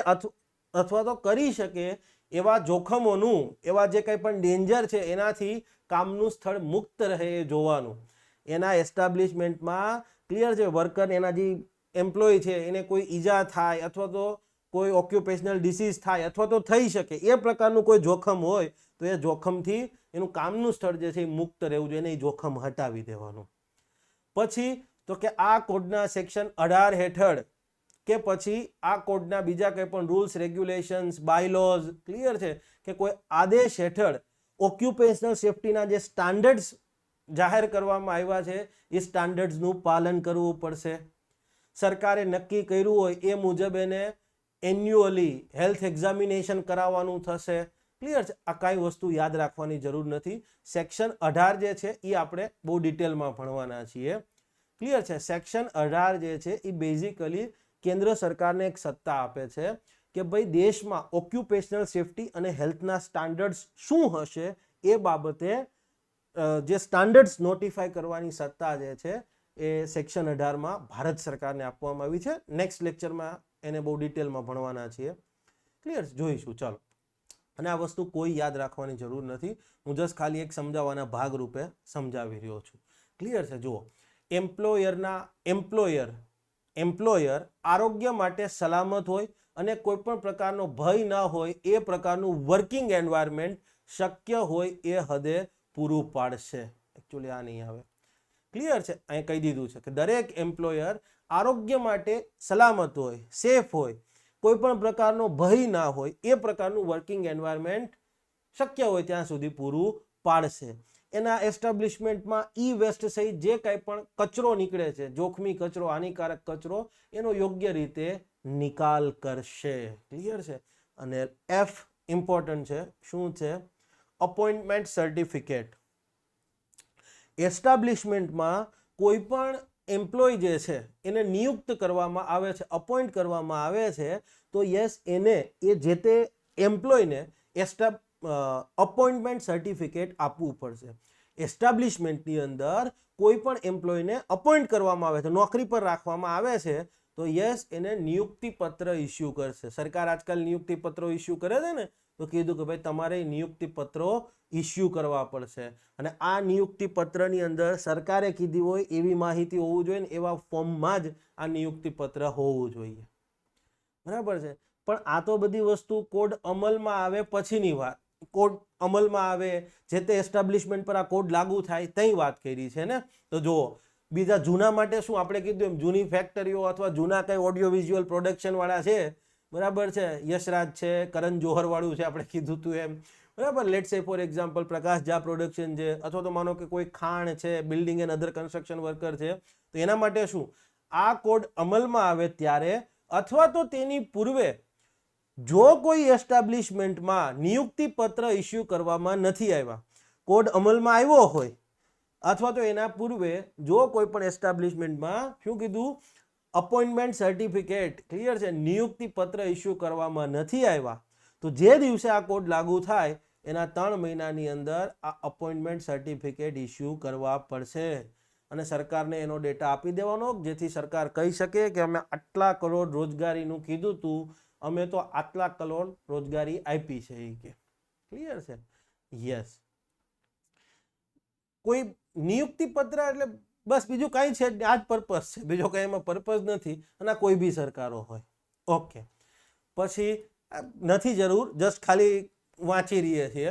A: અથવા તો કરી શકે એવા જોખમોનું, એવા જે કંઈ પણ ડેન્જર છે એનાથી કામનું સ્થળ મુક્ત રહે એ જોવાનું. એના એસ્ટાબ્લિશમેન્ટમાં ક્લિયર છે, વર્કર, એના જે એમ્પ્લોય છે એને કોઈ ઈજા થાય અથવા તો કોઈ ઓક્યુપેશનલ ડિસીઝ થાય અથવા તો થઈ શકે એ પ્રકારનું કોઈ જોખમ હોય તો એ જોખમથી એનું કામનું સ્થળ જે છે એ મુક્ત રહેવું જોઈએ, એને એ જોખમ હટાવી દેવાનું. પછી તો કે આ કોડના સેક્શન 18 હેઠળ કે પછી આ કોડના બીજા કંઈ પણ રૂલ્સ, રેગ્યુલેશન્સ, બાયલોઝ, ક્લિયર છે, કે કોઈ આદેશ હેઠળ ઓક્યુપેશનલ સેફ્ટીના જે સ્ટાન્ડર્ડ્સ જાહેર કરવામાં આવ્યા છે એ સ્ટાન્ડર્ડ્સનું પાલન કરવું પડશે. સરકારે નક્કી કર્યું હોય એ મુજબ એને એન્યુઅલી હેલ્થ એક્ઝામિનેશન કરાવવાનું થશે. ક્લિયર છે? આ કાંઈ વસ્તુ યાદ રાખવાની જરૂર નથી. સેક્શન 18 જે છે એ આપણે બહુ ડિટેલમાં ભણવાના છીએ. ક્લિયર છે? સેક્શન 18 જે છે એ બેઝિકલી કેન્દ્ર સરકારને એક સત્તા આપે છે કે ભાઈ દેશમાં ઓક્યુપેશનલ સેફ્ટી અને હેલ્થના સ્ટાન્ડર્ડ્સ શું હશે એ બાબતે જે સ્ટાન્ડર્ડ્સ નોટિફાઈ કરવાની સત્તા જે છે એ સેક્શન 18માં ભારત સરકારને આપવામાં આવી છે. નેક્સ્ટ લેક્ચરમાં એને બહુ ડિટેલમાં ભણવાના છીએ. ક્લિયર? જોઈશું. ચાલો. અને આ વસ્તુ કોઈ યાદ રાખવાની જરૂર નથી, હું જસ્ટ ખાલી એક સમજાવવાના ભાગરૂપે સમજાવી રહ્યો છું. ક્લિયર છે? જુઓ, એમ્પ્લોયર આરોગ્ય માટે સલામત હોય અને કોઈ પણ પ્રકારનો ભય ન હોય એ પ્રકારનું વર્કિંગ એન્વાયરમેન્ટ શક્ય હોય એ હદે પૂરું પાડશે. એકચ્યુઅલી આ નહીં આવે. ક્લિયર છે? અહીં કહી દીધું છે કે દરેક એમ્પ્લોયર આરોગ્ય માટે સલામત હોય, સેફ હોય, કોઈ પણ પ્રકારનો ભય ના હોય એ પ્રકારનું વર્કિંગ એન્વાયરમેન્ટ શક્ય હોય ત્યાં સુધી પૂરું પાડશે. એના એસ્ટાબ્લિશમેન્ટમાં ઈ વેસ્ટ સહિત જે કંઈ પણ કચરો નીકળે છે, જોખમી કચરો, હાનિકારક કચરો, એનો યોગ્ય રીતે નિકાલ કરશે. ક્લિયર છે? અને F ઇમ્પોર્ટન્ટ છે. શું છે? Appointment certificate. એસ્ટાબ્લિશમેન્ટમાં કોઈ પણ એમ્પ્લોય જે છે એને નિયુક્ત કરવામાં આવે છે, અપોઇન્ટ કરવામાં આવે છે, તો યસ એને એ જે તે એમ્પ્લોયને અપોઇન્ટમેન્ટ સર્ટિફિકેટ આપવું પડશે. એસ્ટાબ્લિશમેન્ટની અંદર કોઈ પણ એમ્પ્લોયને અપોઇન્ટ કરવામાં આવે છે, નોકરી પર રાખવામાં આવે છે, તો યસ એને નિયુક્તિ પત્ર ઇસ્યુ કરશે. સરકાર આજકાલ નિયુક્તિ પત્રો ઇસ્યુ કરે છે ને, તો કીધું કે ભાઈ તમારે નિયુક્તિ પત્રો ઇસ્યુ કરવા પડશે. અને આ નિયુક્તિ પત્રની અંદર સરકારે કીધી હોય એવી માહિતી હોવું જોઈએ ને એવા ફોર્મમાં જ આ નિયુક્તિ પત્ર હોવું જોઈએ. બરાબર છે. પણ આ તો બધી વસ્તુ કોડ અમલમાં આવે પછીની વાત. કોડ અમલમાં આવે, જે તે એસ્ટાબ્લિશમેન્ટ પર આ કોડ લાગુ થાય તઈ વાત કરી છે ને. તો જુઓ, બીજા જૂના માટે શું આપણે કીધું એમ જૂની ફેક્ટરીઓ અથવા જૂના કઈ ઓડિયો વિઝ્યુઅલ પ્રોડક્શન વાળા છે, બરાબર છે, યશરાજ છે, કરણ જોહર વાળું છે, આપણે કીધું તું એમ, બરાબર. લેટ્સ સે for example Prakash Jha production છે, અથવા તો માનો કે કોઈ ખાણ છે, building and other construction worker છે, તો એના માટે શું આ કોડ અમલમાં આવે ત્યારે અથવા તો તેની પૂર્વે જો કોઈ એસ્ટાબ્લિશમેન્ટમાં નિયુક્તિ પત્ર ઇસ્યુ કરવામાં નથી આવ્યા, કોડ અમલમાં આવ્યો હોય અથવા તો એના પૂર્વે જો કોઈ પણ એસ્ટાબ્લિશમેન્ટમાં શું કીધું અપોઇન્ટમેન્ટ સર્ટિફિકેટ, ક્લિયર છે, નિયુક્તિ પત્ર ઇસ્યુ કરવામાં નથી આવ્યા, તો જે દિવસે આ કોડ લાગુ થાય એના 3 મહિનાની અંદર આ અપોઇન્ટમેન્ટ સર્ટિફિકેટ ઇસ્યુ કરવા પડશે. અને સરકારને એનો ડેટા આપી દેવાનો, જેથી સરકાર કહી શકે કે અમે આટલા કરોડ રોજગારીનું કીધું હતું, અમે તો આટલા કરોડ રોજગારી આપી છે એ કે. ક્લિયર છે? યસ. કોઈ નિયુક્તિ પત્ર એટલે બસ બીજું કઈ છે આ જ પર્પઝ છે, બીજો કઈ એમાં પર્પઝ નથી. અને કોઈ બી સરકારો હોય. ઓકે, પછી નથી જરૂર, જસ્ટ ખાલી વાંચી રહીએ છીએ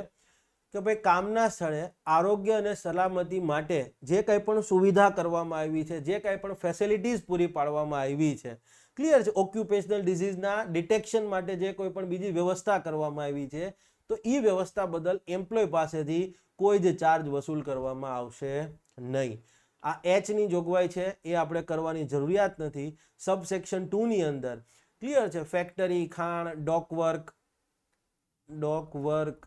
A: કે ભાઈ કામના સ્થળે આરોગ્ય અને સલામતી માટે જે કંઈ પણ સુવિધા કરવામાં આવી છે, જે કંઈ પણ ફેસિલિટીઝ પૂરી પાડવામાં આવી છે, ક્લિયર છે, ઓક્યુપેશનલ ડિઝીઝના ડિટેક્શન માટે જે કોઈ પણ બીજી વ્યવસ્થા કરવામાં આવી છે, તો એ વ્યવસ્થા બદલ એમ્પ્લોય પાસેથી કોઈ જ ચાર્જ વસૂલ કરવામાં આવશે નહીં. આ એચની જોગવાઈ છે એ આપણે કરવાની જરૂરિયાત નથી. સબસેક્શન 2 ની અંદર ક્લિયર છે, ફેક્ટરી, ખાણ, dock work,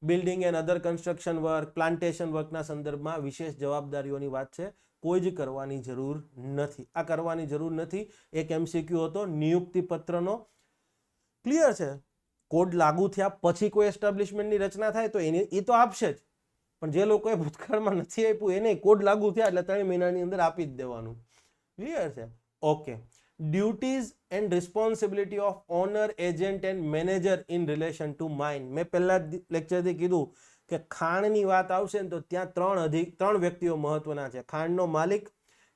A: building and other construction work, plantation વર્કના સંદર્ભમાં વિશેષ જવાબદારીઓની વાત છે, કોઈ જ કરવાની જરૂર નથી. આ કરવાની જરૂર નથી. એક MCQ હતો નિયુક્તિ પત્રનો. ક્લિયર છે? કોડ લાગુ થયા પછી કોઈ એસ્ટાબ્લિશમેન્ટની રચના થાય તો એ તો આપશે જ, પણ જે લોકોએ ભૂતકાળમાં નથી આપ્યું એને કોડ લાગુ થયા એટલે 3 મહિનાની અંદર આપી જ દેવાનું. ક્લિયર છે? Okay. Duties and responsibility of owner, agent and manager in relation to mine. મેં પહેલા લેક્ચરથી કીધું કે ખાણની વાત આવશે ને તો ત્યાં 3 વ્યક્તિઓ મહત્વના છે: ખાણનો માલિક,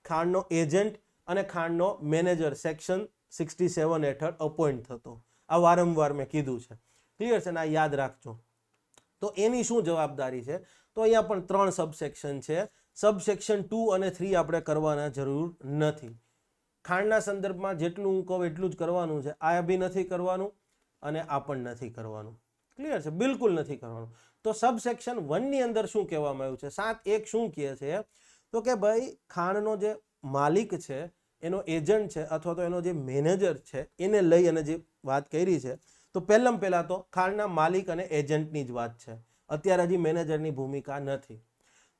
A: ખાણનો એજન્ટ અને ખાણનો મેનેજર. સેક્શન 67 હેઠળ અપોઇન્ટ થતો. આ વારંવાર મેં કીધું છે. ક્લિયર છે ને? આ યાદ રાખજો. તો એની શું જવાબદારી છે? તો અહીંયા પણ 3 સબસેક્શન છે. સબસેક્શન 2 અને 3 આપણે કરવાના જરૂર નથી. ખાણના સંદર્ભમાં જેટલું હું કહું એટલું જ કરવાનું છે. આ બી નથી કરવાનું અને આ પણ નથી કરવાનું. ક્લિયર છે? બિલકુલ નથી કરવાનું. તો સબસેક્શન 1 ની અંદર શું કહેવામાં આવ્યું છે? 7.1 શું કહે છે? તો કે ભાઈ ખાણનો જે માલિક છે, એનો એજન્ટ છે અથવા તો એનો જે મેનેજર છે, એને લઈ અને જે વાત કરી છે, તો પહેલા તો ખાણના માલિક અને એજન્ટની જ વાત છે. અત્યારે હજી મેનેજરની ભૂમિકા નથી.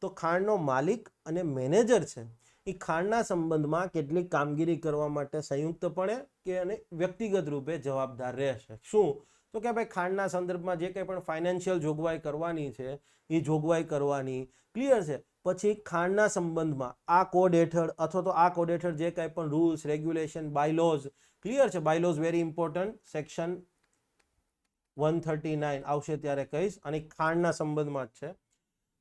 A: તો ખાણનો માલિક અને મેનેજર છે એ ખાણના સંબંધમાં કેટલીક કામગીરી કરવા માટે સંયુક્તપણે કે અને વ્યક્તિગત રૂપે જવાબદાર રહેશે. શું? તો કે ભાઈ ખાણના સંદર્ભમાં જે કંઈ પણ ફાઇનાન્શિયલ જોગવાઈ કરવાની છે એ જોગવાઈ કરવાની. ક્લિયર છે? પછી ખાણના સંબંધમાં આ કોડ હેઠળ અથવા તો આ કોડ હેઠળ જે કંઈ પણ રૂલ્સ, રેગ્યુલેશન, બાયલોઝ, ક્લિયર છે, બાયલોઝ વેરી ઇમ્પોર્ટન્ટ, સેક્શન 139 આવશે ત્યારે કહીશ, અને ખાણના સંબંધમાં જ છે.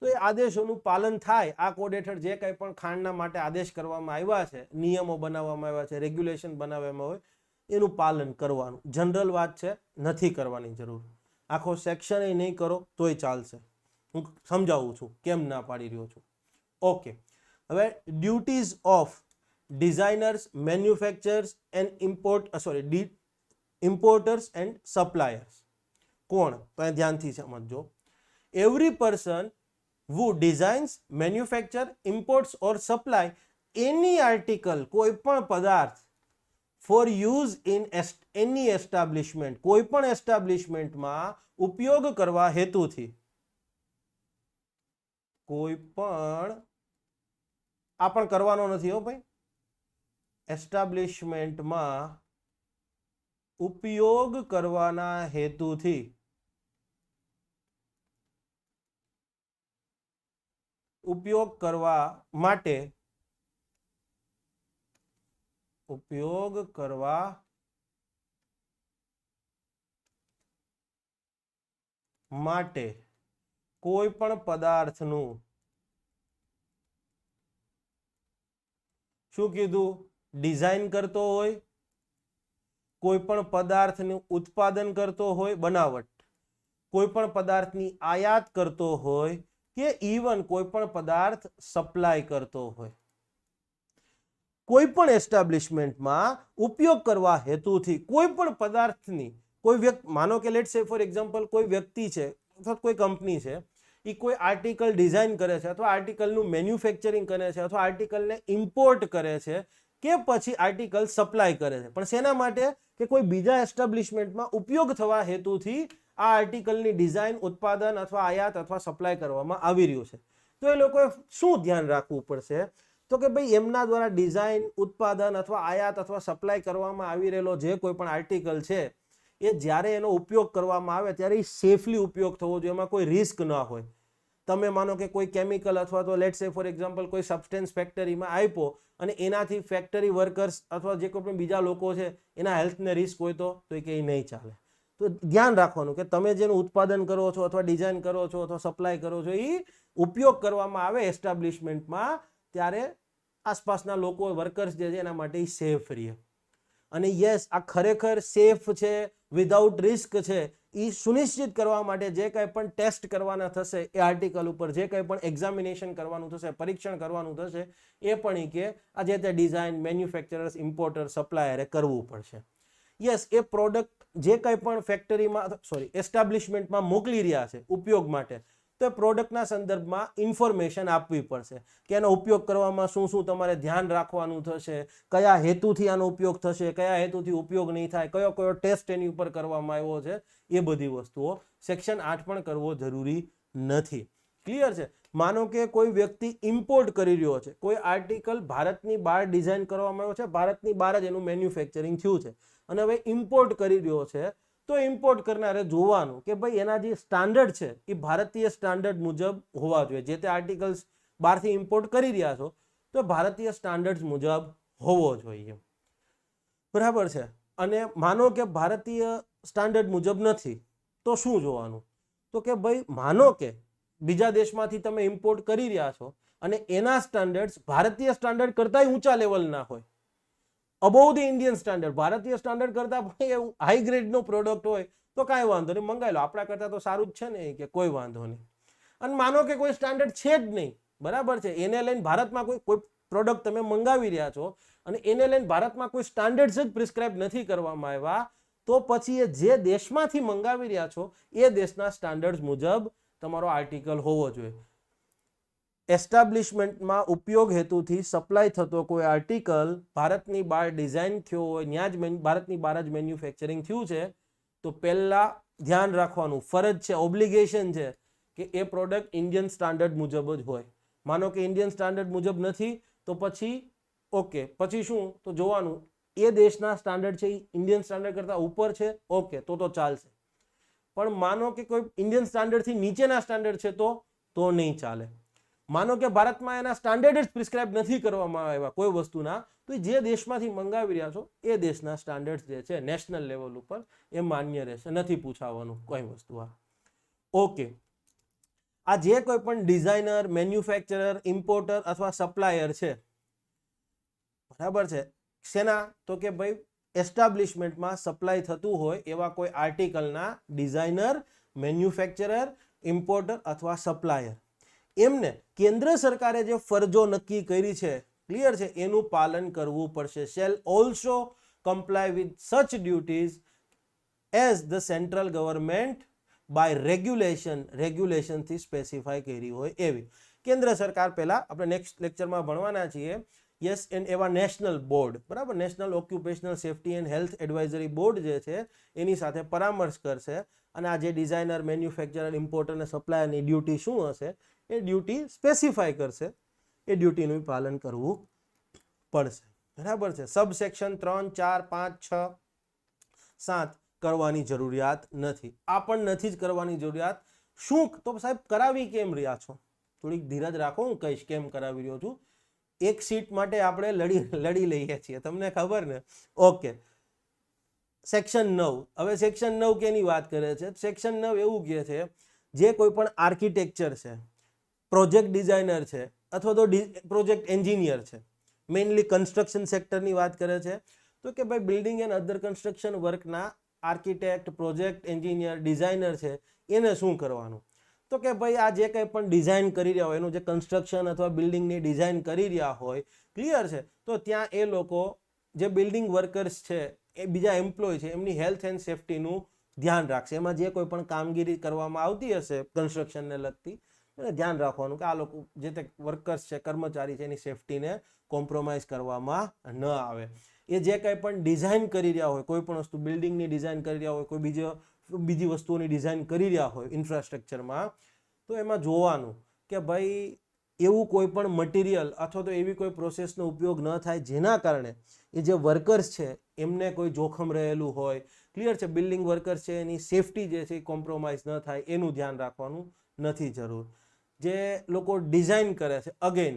A: તો એ આદેશોનું પાલન થાય. આ કોડ હેઠળ જે કંઈ પણ ખાણના માટે આદેશ કરવામાં આવ્યા છે, નિયમો બનાવવામાં આવ્યા છે, રેગ્યુલેશન બનાવવામાં હોય, એનું પાલન કરવાનું. જનરલ વાત છે, નથી કરવાની જરૂર. આખો સેક્શન એ નહીં કરો તોય ચાલશે. હું સમજાવું છું કેમ ના પાડી રહ્યો છું. ઓકે, હવે duties of designers, manufacturers and importers and suppliers. કોણ? તો અહીં ધ્યાનથી સમજો. Every person who designs, manufacture, imports or supply any article, કોઈ પણ પદાર્થ for use in any establishment, કોઈ પણ એસ્ટાબ્લિશમેન્ટમાં ઉપયોગ કરવા હેતુથી, કોઈ પણ આ પણ કરવાનો નથી હો ભાઈ, એસ્ટાબ્લિશમેન્ટમાં ઉપયોગ કરવાના હેતુથી ઉપયોગ કરવા માટે ઉપયોગ કરવા માટે કોઈ પણ પદાર્થનું શું કીધું ડિઝાઇન કરતો હોય, કોઈ પણ પદાર્થનું ઉત્પાદન કરતો હોય, બનાવટ, કોઈ પણ પદાર્થની આયાત કરતો હોય કે ઇવન કોઈ પણ પદાર્થ સપ્લાય કરતો હોય. કોઈ પણ એસ્ટાબ્લિશમેન્ટમાં ઉપયોગ કરવા હેતુથી કોઈ પણ પદાર્થની કોઈ વ્યક્તિ, માનો કે લેટ્સ સે ફોર એક્ઝામ્પલ કોઈ વ્યક્તિ છે અથવા કોઈ કંપની છે, એ કોઈ આર્ટિકલ ડિઝાઇન કરે છે અથવા આર્ટિકલનું મેન્યુફેક્ચરિંગ કરે છે અથવા આર્ટિકલને ઇમ્પોર્ટ કરે છે કે પછી આર્ટિકલ સપ્લાય કરે છે, પણ શેના માટે કે કોઈ બીજા એસ્ટાબ્લિશમેન્ટમાં ઉપયોગ થવા હેતુથી આ આર્ટિકલની ડિઝાઇન, ઉત્પાદન અથવા આયાત અથવા સપ્લાય કરવામાં આવી રહ્યું છે. તો એ લોકોએ શું ધ્યાન રાખવું પડશે તો કે ભાઈ એમના દ્વારા ડિઝાઇન, ઉત્પાદન અથવા આયાત અથવા સપ્લાય કરવામાં આવી રહેલો જે કોઈ પણ આર્ટિકલ છે એ જ્યારે એનો ઉપયોગ કરવામાં આવે ત્યારે એ સેફલી ઉપયોગ થવો જોઈએ, એમાં કોઈ રિસ્ક ના હોય. તમે માનો કે કોઈ કેમિકલ અથવા તો લેટ્સ સે ફોર એક્ઝામ્પલ કોઈ સબસ્ટેન્સ ફેક્ટરીમાં આપ્યો અને એનાથી ફેક્ટરી વર્કર્સ અથવા જે કોઈ પણ બીજા લોકો છે એના હેલ્થને રિસ્ક હોય તો એ કંઈ નહીં ચાલે. તો ધ્યાન રાખવાનું કે તમે જેનું ઉત્પાદન કરો છો અથવા ડિઝાઇન કરો છો અથવા સપ્લાય કરો છો એ ઉપયોગ કરવામાં આવે એસ્ટાબ્લિશમેન્ટમાં ત્યારે આસપાસના લોકો, વર્કર્સ જે છે એના માટે સેફ રહે. અને યસ, આ ખરેખર સેફ છે, વિધાઉટ રિસ્ક છે, એ સુનિશ્ચિત કરવા માટે જે કંઈ પણ ટેસ્ટ કરવાના થશે એ આર્ટિકલ ઉપર, જે કંઈ પણ એક્ઝામિનેશન કરવાનું થશે, પરીક્ષણ કરવાનું થશે, એ પણ કે આ જે તે ડિઝાઇન, મેન્યુફેક્ચરર્સ, ઇમ્પોર્ટર, સપ્લાયરે કરવું પડશે. યસ, એ પ્રોડક્ટ જે કંઈ પણ ફેક્ટરીમાં એસ્ટાબ્લિશમેન્ટમાં મોકલી રહ્યા છે ઉપયોગ માટે, તો એ પ્રોડક્ટના સંદર્ભમાં ઇન્ફોર્મેશન આપવી પડશે કે એનો ઉપયોગ કરવામાં શું શું તમારે ધ્યાન રાખવાનું થશે, કયા હેતુથી આનો ઉપયોગ થશે, કયા હેતુથી ઉપયોગ નહીં થાય, કયો કયો ટેસ્ટ એની ઉપર કરવામાં આવ્યો છે, એ બધી વસ્તુઓ સેક્શન 8 પણ કરવો જરૂરી નથી. ક્લિયર છે? માનો કે કોઈ વ્યક્તિ ઇમ્પોર્ટ કરી રહ્યો છે, કોઈ આર્ટિકલ ભારતની બહાર ડિઝાઇન કરવામાં આવ્યો છે, ભારતની બહાર જ એનું મેન્યુફેક્ચરિંગ થયું છે અને હવે ઇમ્પોર્ટ કરી રહ્યો છે, તો ઇમ્પોર્ટ કરનારે જોવાનું કે ભાઈ એના જે સ્ટાન્ડર્ડ છે એ ભારતીય સ્ટાન્ડર્ડ મુજબ હોવા જોઈએ. જે તે આર્ટિકલ્સ બહારથી ઇમ્પોર્ટ કરી રહ્યા છો તો ભારતીય સ્ટાન્ડર્ડ મુજબ હોવો જોઈએ. બરાબર છે? અને માનો કે ભારતીય સ્ટાન્ડર્ડ મુજબ નથી તો શું જોવાનું તો કે ભાઈ માનો કે બીજા દેશમાંથી તમે ઇમ્પોર્ટ કરી રહ્યા છો અને એના સ્ટાન્ડર્ડ્સ ભારતીય સ્ટાન્ડર્ડ કરતાંય ઊંચા લેવલના હોય, અબોવ ધ ઇન્ડિયન સ્ટાન્ડર્ડ, ભારતીય સ્ટાન્ડર્ડ કરતા હાઈ ગ્રેડનો પ્રોડક્ટ હોય તો કાંઈ વાંધો નહીં, મંગાવી લો, આપણા કરતાં તો સારું જ છે ને, કે કોઈ વાંધો નહીં. અને માનો કે કોઈ સ્ટાન્ડર્ડ છે જ નહીં, બરાબર છે, એને લઈને ભારતમાં કોઈ પ્રોડક્ટ તમે મંગાવી રહ્યા છો અને એને લઈને ભારતમાં કોઈ સ્ટાન્ડર્ડ્સ જ પ્રિસ્ક્રાઇબ નથી કરવામાં આવ્યા, તો પછી એ જે દેશમાંથી મંગાવી રહ્યા છો એ દેશના સ્ટાન્ડર્ડ્સ મુજબ તમારો આર્ટિકલ હોવો જોઈએ. એસ્ટાબ્લિશમેન્ટમાં ઉપયોગ હેતુથી સપ્લાય થતો કોઈ આર્ટિકલ ભારતની બહાર ડિઝાઇન થયો હોય, ત્યાં જ ભારતની બહાર જ મેન્યુફેક્ચરિંગ થયું છે, તો પહેલા ધ્યાન રાખવાનું, ફરજ છે, ઓબ્લિગેશન છે કે એ પ્રોડક્ટ ઇન્ડિયન સ્ટાન્ડર્ડ મુજબ જ હોય. માનો કે ઇન્ડિયન સ્ટાન્ડર્ડ મુજબ નથી તો પછી ઓકે, પછી શું તો જોવાનું એ દેશના સ્ટાન્ડર્ડ છે એ ઇન્ડિયન સ્ટાન્ડર્ડ કરતા ઉપર છે, ઓકે, તો ચાલશે. પણ માનો કે કોઈ ઇન્ડિયન સ્ટાન્ડર્ડથી નીચેના સ્ટાન્ડર્ડ છે તો નહીં ચાલે. માનો કે ભારતમાં એના સ્ટાન્ડર્ડ જ પ્રિસ્ક્રાઇબ નથી કરવામાં આવ્યા કોઈ વસ્તુના, તો જે દેશમાંથી મંગાવી રહ્યા છો એ દેશના સ્ટાન્ડર્ડ જે છે નેશનલ લેવલ ઉપર એ માન્ય રહેશે, નથી પૂછાવાનું કોઈ વસ્તુ. ઓકે, આ જે કોઈ પણ ડિઝાઇનર, મેન્યુફેક્ચરર, ઇમ્પોર્ટર અથવા સપ્લાયર છે, બરાબર છે, શેના તો કે ભાઈ એસ્ટાબ્લિશમેન્ટમાં સપ્લાય થતું હોય એવા કોઈ આર્ટિકલના ડિઝાઇનર, મેન્યુફેક્ચરર, ઇમ્પોર્ટર અથવા સપ્લાયર, એમને કેન્દ્ર સરકારે જે ફરજો નક્કી કરી છે, ક્લિયર છે, એનું પાલન કરવું પડશે. Shall also comply with such duties as the central government by રેગ્યુલેશનથી સ્પેસિફાય કરી હોય એવી. કેન્દ્ર સરકાર પહેલા આપણે નેક્સ્ટ લેક્ચરમાં ભણવાના છીએ. યસ, એન્ડ એવા નેશનલ બોર્ડ, બરાબર, national occupational safety and health advisory board જે છે એની સાથે પરામર્શ કરશે અને આ જે ડિઝાઇનર, મેન્યુફેક્ચરર, ઇમ્પોર્ટર અને સપ્લાયરની ડ્યુટી શું હશે એ ડ્યુટી સ્પેસિફાય કરશે. એ ડ્યુટીનું પાલન કરવું પડશે. બરાબર છે? સબ સેક્શન 3, 4, 5, 6, 7 કરવાની જરૂરિયાત નથી. આ પણ નથી જ કરવાની જરૂરિયાત. શું તો સાહેબ કરાવી કેમ રહ્યા છો? થોડીક ધીરજ રાખો, હું કહીશ કેમ કરાવી રહ્યો છું. એક સીટ માટે આપણે લડી લઈએ છીએ, તમને ખબર ને? Okay, section 9. હવે સેક્શન 9 કેની વાત કરે છે? સેક્શન 9 એવું કહે છે જે કોઈ પણ આર્કિટેક્ચર છે, પ્રોજેક્ટ ડિઝાઇનર છે અથવા તો પ્રોજેક્ટ એન્જિનિયર છે, મેઇનલી કન્સ્ટ્રક્શન સેક્ટરની વાત કરે છે, તો કે ભાઈ બિલ્ડિંગ એન્ડ અધર કન્સ્ટ્રક્શન વર્કના આર્કિટેક્ટ, પ્રોજેક્ટ એન્જિનિયર, ડિઝાઇનર છે, એને શું કરવાનું? તો કે ભાઈ આ જે કંઈ પણ ડિઝાઇન કરી રહ્યા હોય, એનું જે કન્સ્ટ્રક્શન અથવા બિલ્ડિંગની ડિઝાઇન કરી રહ્યા હોય, ક્લિયર છે, તો ત્યાં એ લોકો જે બિલ્ડિંગ વર્કર્સ છે, એ બીજા એમ્પ્લોય છે, એમની હેલ્થ એન્ડ સેફ્ટીનું ધ્યાન રાખશે. એમાં જે કોઈ પણ કામગીરી કરવામાં આવતી હશે કન્સ્ટ્રક્શનને લગતી, એને ધ્યાન રાખવાનું કે આ લોકો જે તે વર્કર્સ છે, કર્મચારી છે, એની સેફ્ટીને કોમ્પ્રોમાઇઝ કરવામાં ન આવે. એ જે કંઈ પણ ડિઝાઇન કરી રહ્યા હોય, કોઈ પણ વસ્તુ બિલ્ડિંગની ડિઝાઇન કરી રહ્યા હોય, કોઈ બીજી વસ્તુઓની ડિઝાઇન કરી રહ્યા હોય ઇન્ફ્રાસ્ટ્રક્ચરમાં, તો એમાં જોવાનું કે ભાઈ એવું કોઈ પણ મટીરિયલ અથવા તો એવી કોઈ પ્રોસેસનો ઉપયોગ ન થાય જેના કારણે એ જે વર્કર્સ છે એમને કોઈ જોખમ રહેલું હોય. ક્લિયર છે? બિલ્ડિંગ વર્કર્સ છે એની સેફટી જે છે એ કોમ્પ્રોમાઇઝ ન થાય એનું ધ્યાન રાખવાનું નથી જરૂર. જે લોકો ડિઝાઇન કરે છે, અગેન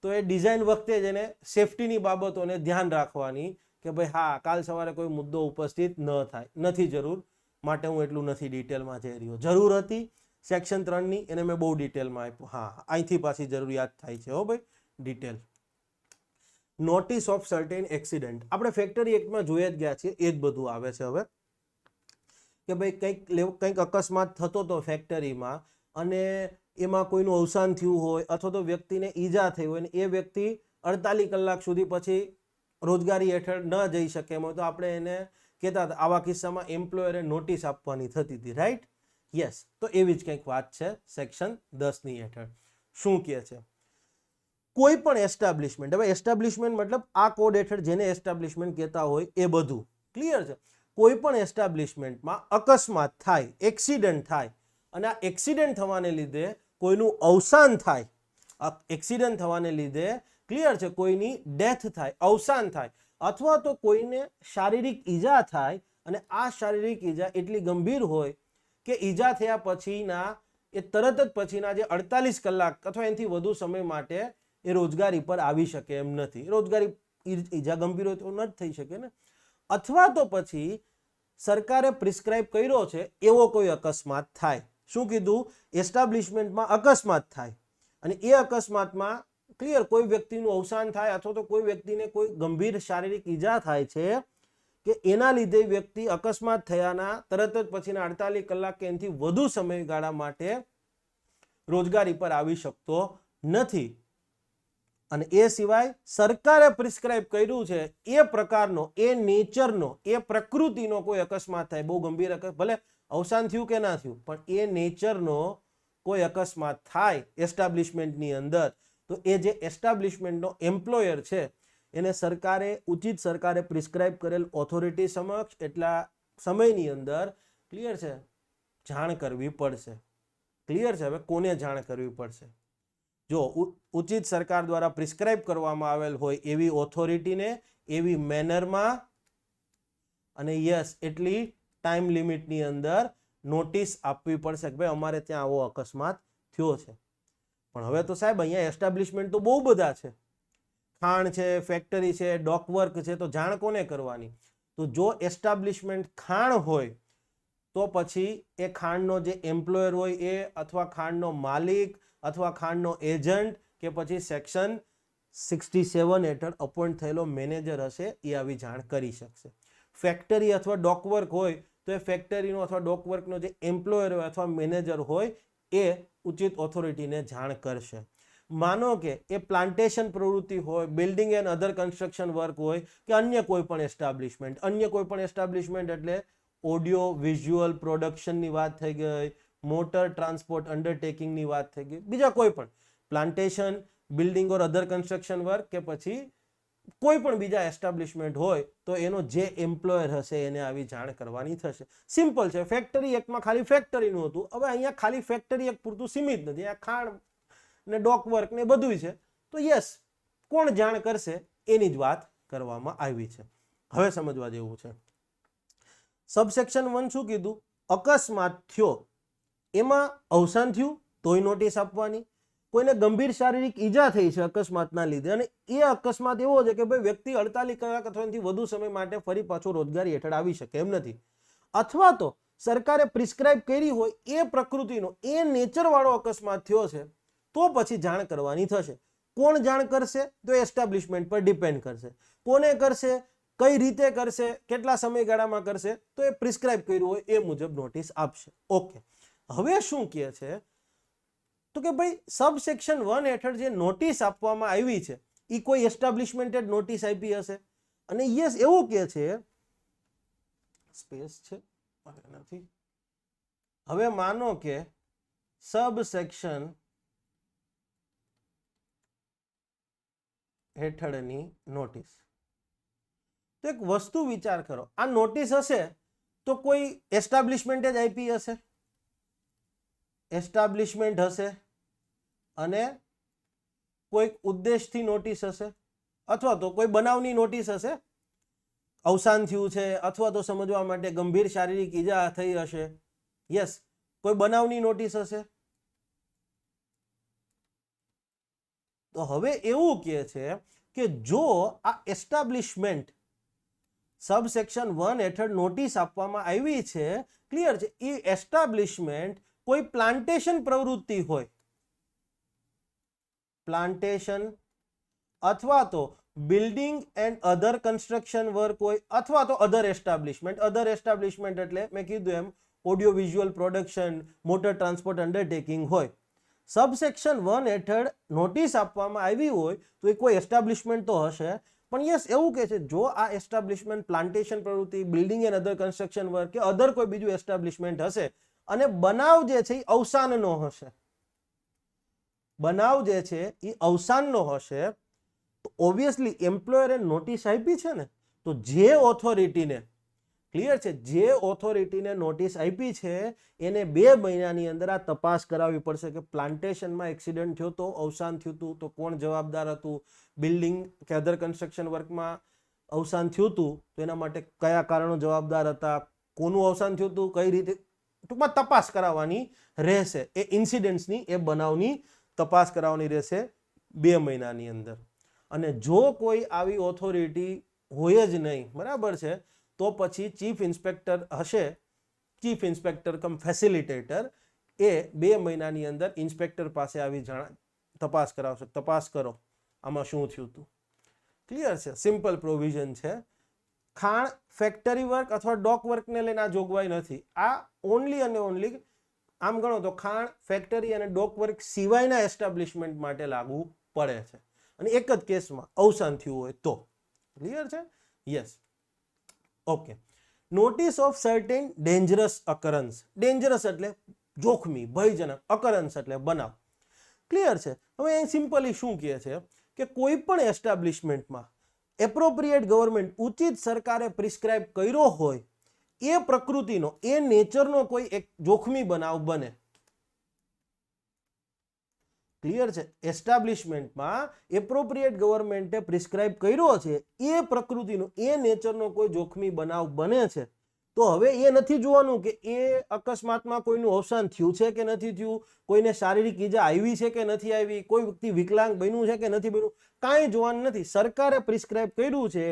A: તો એ ડિઝાઇન વખતે જ એને સેફટીની બાબતોને ધ્યાન રાખવાની કે ભાઈ હા, કાલ સવારે કોઈ મુદ્દો ઉપસ્થિત ન થાય. નથી જરૂર, માટે હું એટલું નથી ડિટેલમાં જઈ રહ્યો. જરૂર હતી સેક્શન 3ની, એને મેં બહુ ડિટેલમાં આપ્યું. હા, અહીંથી પાછી જરૂરિયાત થાય છે હો ભાઈ detail. Notice of certain accident આપણે ફેક્ટરી એક્ટમાં જોઈ જ ગયા છીએ, એ જ બધું આવે છે હવે કે ભાઈ કંઈક અકસ્માત થતો હતો ફેક્ટરીમાં અને એમાં કોઈનું અવસાન થયું હોય અથવા તો વ્યક્તિને ઈજા થઈ હોય અને એ વ્યક્તિ 48 કલાક સુધી પછી રોજગારી હેઠળ ન જઈ શકે એમ હોય તો આપણે એને કહેતા હતા, આવા કિસ્સામાં એમ્પ્લોયરે નોટિસ આપવાની થતી હતી, રાઈટ? યસ. તો એવી જ કંઈક વાત છે સેક્શન 10ની હેઠળ. શું કહે છે? કોઈ પણ એસ્ટાબ્લિશમેન્ટ, હવે એસ્ટાબ્લિશમેન્ટ મતલબ આ કોડ હેઠળ જેને એસ્ટાબ્લિશમેન્ટ કહેતા હોય એ બધું, ક્લિયર છે? કોઈ પણ એસ્ટાબ્લિશમેન્ટમાં અકસ્માત થાય, એક્સિડન્ટ થાય અને આ એક્સિડન્ટ થવાને લીધે કોઈનું અવસાન થાય, એક્સિડન્ટ થવાને લીધે ક્લિયર છે કોઈની ડેથ થાય, અવસાન થાય, અથવા તો કોઈને શારીરિક ઈજા થાય અને આ શારીરિક ઈજા એટલી ગંભીર હોય કે ઈજા થયા પછીના એ તરત જ પછીના જે 48 કલાક અથવા એનાથી વધુ સમય માટે એ રોજગારી પર આવી શકે એમ નથી. રોજગારી ઈજા ગંભીર હોય તો ન જ થઈ શકે ને. અથવા તો પછી સરકારે પ્રિસ્ક્રાઇબ કર્યો છે એવો કોઈ અકસ્માત થાય. શું કીધું? એસ્ટાબ્લિશમેન્ટમાં અકસ્માત થાય અને એ અકસ્માતમાં ક્લિયર કોઈ વ્યક્તિનું અવસાન થાય અથવા તો કોઈ વ્યક્તિને કોઈ ગંભીર શારીરિક ઈજા થાય છે કે એના લીધે વ્યક્તિ અકસ્માત થયાના તરત જ પછીના 48 કલાક કે એનાથી વધુ સમયગાળા માટે રોજગારી પર આવી શકતો નથી. અને એ સિવાય સરકારે પ્રિસ્ક્રાઇબ કર્યું છે એ પ્રકારનો, એ નેચરનો, એ પ્રકૃતિનો કોઈ અકસ્માત થાય, બહુ ગંભીર ભલે અવસાન થયું કે ના થયું, પણ એ નેચરનો કોઈ અકસ્માત થાય એસ્ટાબ્લિશમેન્ટની અંદર, તો એ જે એસ્ટાબ્લિશમેન્ટનો એમ્પ્લોયર છે એને ઉચિત સરકારે પ્રિસ્ક્રાઇબ કરેલ ઓથોરિટી સમક્ષ એટલા સમયની અંદર ક્લિયર છે જાણ કરવી પડશે. ક્લિયર છે? હવે કોને જાણ કરવી પડશે? જો ઉચિત સરકાર દ્વારા પ્રિસ્ક્રાઇબ કરવામાં આવેલ હોય એવી ઓથોરિટીને, એવી મેનરમાં અને યસ એટલી ટાઈમ લિમિટની અંદર નોટિસ આપવી પડશે કે ભાઈ અમારે ત્યાં આવો અકસ્માત થયો છે. પણ હવે તો સાહેબ અહીંયા એસ્ટાબ્લિશમેન્ટ તો બહુ બધા છે, ખાણ છે, ફેક્ટરી છે, ડોકવર્ક છે, તો જાણ કોને કરવાની? તો જો એસ્ટાબ્લિશમેન્ટ ખાણ હોય તો પછી એ ખાણનો જે એમ્પ્લોયર હોય એ અથવા ખાણનો માલિક અથવા ખાણનો એજન્ટ કે પછી સેક્શન 67 હેઠળ અપોઇન્ટ થયેલો મેનેજર હશે એ આવી જાણ કરી શકશે. ફેક્ટરી અથવા ડોકવર્ક હોય તો એ ફેક્ટરીનો અથવા ડોકવર્કનો જે એમ્પ્લોયર હોય અથવા મેનેજર હોય એ ઉચિત ઓથોરિટીને જાણ કરશે. માનો કે એ પ્લાન્ટેશન પ્રવૃત્તિ હોય, building and other construction work હોય કે અન્ય કોઈ પણ એસ્ટાબ્લિશમેન્ટ એટલે ઓડિયો વિઝ્યુઅલ પ્રોડક્શનની વાત થઈ ગઈ, મોટર ટ્રાન્સપોર્ટ અન્ડરટેકિંગની વાત થઈ ગઈ, બીજા કોઈ પણ પ્લાન્ટેશન, બિલ્ડિંગ ઓર અધર કન્સ્ટ્રક્શન વર્ક કે પછી કોઈ પણ બીજા એસ્ટાબ્લિશમેન્ટ હોય તો એનો જે એમ્પ્લોયર હશે એને આવી જાણ કરવાની થશે. સિમ્પલ છે. ફેક્ટરી એક્ટમાં ખાલી ફેક્ટરીનું હતું, હવે અહીંયા ખાલી ફેક્ટરી એક્ટ પૂરતું સીમિત નથી, આ ખાણ ને ડોક વર્ક ને બધું છે, તો યસ કોણ જાણ કરશે એની જ વાત કરવામાં આવી છે. હવે સમજવા જેવું છે. સબસેક્શન 1 શું કીધું? અકસ્માત થયો એમાં અવસાન થયું તોય નોટિસ આપવાની, કોઈને ગંભીર શારીરિક ઈજા થઈ છે અકસ્માતના લીધે અને એ અકસ્માત એવો છે કે ભાઈ વ્યક્તિ 48 કલાક અથવા એનાથી વધુ સમય માટે ફરી પાછો રોજગારી હેઠળ આવી શકે એમ નથી, અથવા તો સરકારે પ્રિસ્ક્રાઇબ કરી હોય એ પ્રકૃતિનો એ નેચરવાળો અકસ્માત થયો છે તો પછી જાણ કરવાની થશે. કોણ જાણ કરશે? તો એસ્ટાબ્લિશમેન્ટ પર ડિપેન્ડ કરશે. કોને કરશે, કઈ રીતે કરશે, કેટલા સમયગાળામાં કરશે, તો એ પ્રિસ્ક્રાઇબ કર્યું હોય એ મુજબ નોટિસ આપશે. ઓકે, હવે શું કહે છે તો કે ભાઈ સબસેક્શન 1 હેઠળ જે નોટિસ આપવામાં આવી છે એ કોઈ એસ્ટાબ્લિશમેન્ટે નોટિસ આપી હશે અને યસ એવું કહે છે સ્પેસ છે નથી. હવે માનો કે સબસેક્શન હેઠળની નોટિસ, તો એક વસ્તુ વિચાર કરો, આ નોટિસ હશે તો કોઈ એસ્ટાબ્લિશમેન્ટ જ આપી હશે, એસ્ટાબ્લિશમેન્ટ હશે અને કોઈક ઉદ્દેશથી નોટિસ હશે અથવા તો કોઈ બનાવની નોટિસ હશે, અવસાન થયું છે અથવા તો સમજવા માટે ગંભીર શારીરિક ઈજા થઈ હશે, યસ કોઈ બનાવની નોટિસ હશે. તો હવે એવું કહે છે કે જો આ એસ્ટાબ્લિશમેન્ટ સબસેક્શન 1 હેઠળ નોટિસ આપવામાં આવી છે, ક્લિયર છે, એ એસ્ટાબ્લિશમેન્ટ કોઈ પ્લાન્ટેશન પ્રવૃત્તિ હોય, પ્લાન્ટેશન અથવા તો building and other construction work હોય અથવા તો અધર એસ્ટાબ્લિશમેન્ટ એટલે મેં કીધું એમ audio visual production, motor transport undertaking હોય. સબસેક્શન 1 હેઠળ નોટિસ આપવામાં આવી હોય તો એ કોઈ એસ્ટાબ્લિશમેન્ટ તો હશે, પણ યસ એવું કહે છે જો આ એસ્ટાબ્લિશમેન્ટ પ્લાન્ટેશન પ્રવૃત્તિ, building and other construction work કે અધર કોઈ બીજું એસ્ટાબ્લિશમેન્ટ હશે અને બનાવ જે છે એ અવસાનનો હશે, બનાવ જે છે એ અવસાનનો હશે, તો ઓબ્વિયસલી એમ્પ્લોયરે નોટિસ આપી છે ને, તો જે ઓથોરિટીને, ક્લિયર છે, જે ઓથોરિટીને નોટિસ આપી છે એને 2 મહિનાની અંદર આ તપાસ કરાવવી પડશે કે પ્લાન્ટેશનમાં એક્સિડન્ટ થયો તો, અવસાન થયું હતું તો કોણ જવાબદાર હતું, બિલ્ડિંગ કે અધર કન્સ્ટ્રક્શન વર્કમાં અવસાન થયું હતું તો એના માટે કયા કારણો જવાબદાર હતા, કોનું અવસાન થયું હતું, કઈ રીતે, ટૂંકમાં તપાસ કરાવવાની રહેશે, એ ઇન્સિડન્ટ્સની, એ બનાવની તપાસ કરાવવાની રહેશે 2 મહિનાની અંદર. અને જો કોઈ આવી ઓથોરિટી હોય જ નહીં, બરાબર છે, તો પછી ચીફ ઇન્સ્પેક્ટર હશે, ચીફ ઇન્સ્પેક્ટર કમ ફેસિલિટેટર, એ 2 મહિનાની અંદર ઇન્સ્પેક્ટર પાસે આવી તપાસ કરાવશે, તપાસ કરો આમાં શું થયું હતું. ક્લિયર છે, સિમ્પલ પ્રોવિઝન છે. ખાણ ફેક્ટરી વર્ક અથવા ડોક વર્કને લઈને આ જોગવાઈ નથી, આ ઓનલી અને ઓનલી આમ ગણો તો ખાણ, ફેક્ટરી અને ડોક વર્ક સિવાયના એસ્ટાબ્લિશમેન્ટ માટે લાગુ પડે છે અને એક જ કેસમાં અવસાન થયું હોય તો. ક્લિયર છે, yes. Okay, notice of certain dangerous occurrence, dangerous એટલે જોખમી, ભયજનક, અકરન્સ એટલે બનાવ. ક્લિયર છે. હવે અહીં સિમ્પલી શું કહે છે કે કોઈ પણ એસ્ટાબ્લિશમેન્ટમાં એપ્રોપ્રિએટ ગવર્મેન્ટ, ઉચિત સરકારે પ્રિસ્ક્રાઇબ કર્યો હોય એ પ્રકૃતિનો, એ નેચરનો કોઈ એક જોખમી બનાવ બને. ક્લિયર છે, એસ્ટાબ્લિશમેન્ટમાં એપ્રોપ્રિએટ ગવર્મેન્ટે પ્રિસ્ક્રાઇબ કર્યો છે એ પ્રકૃતિનો, એ નેચરનો કોઈ જોખમી બનાવ બને છે, તો હવે એ નથી જોવાનું કે એ અકસ્માતમાં કોઈનું અવસાન થયું છે કે નથી થયું, કોઈને શારીરિક ઈજા આવી છે કે નથી આવી, કોઈ વ્યક્તિ વિકલાંગ બન્યું છે કે નથી બન્યું, કાંઈ જોવાનું નથી. સરકારે પ્રિસ્ક્રાઇબ કર્યું છે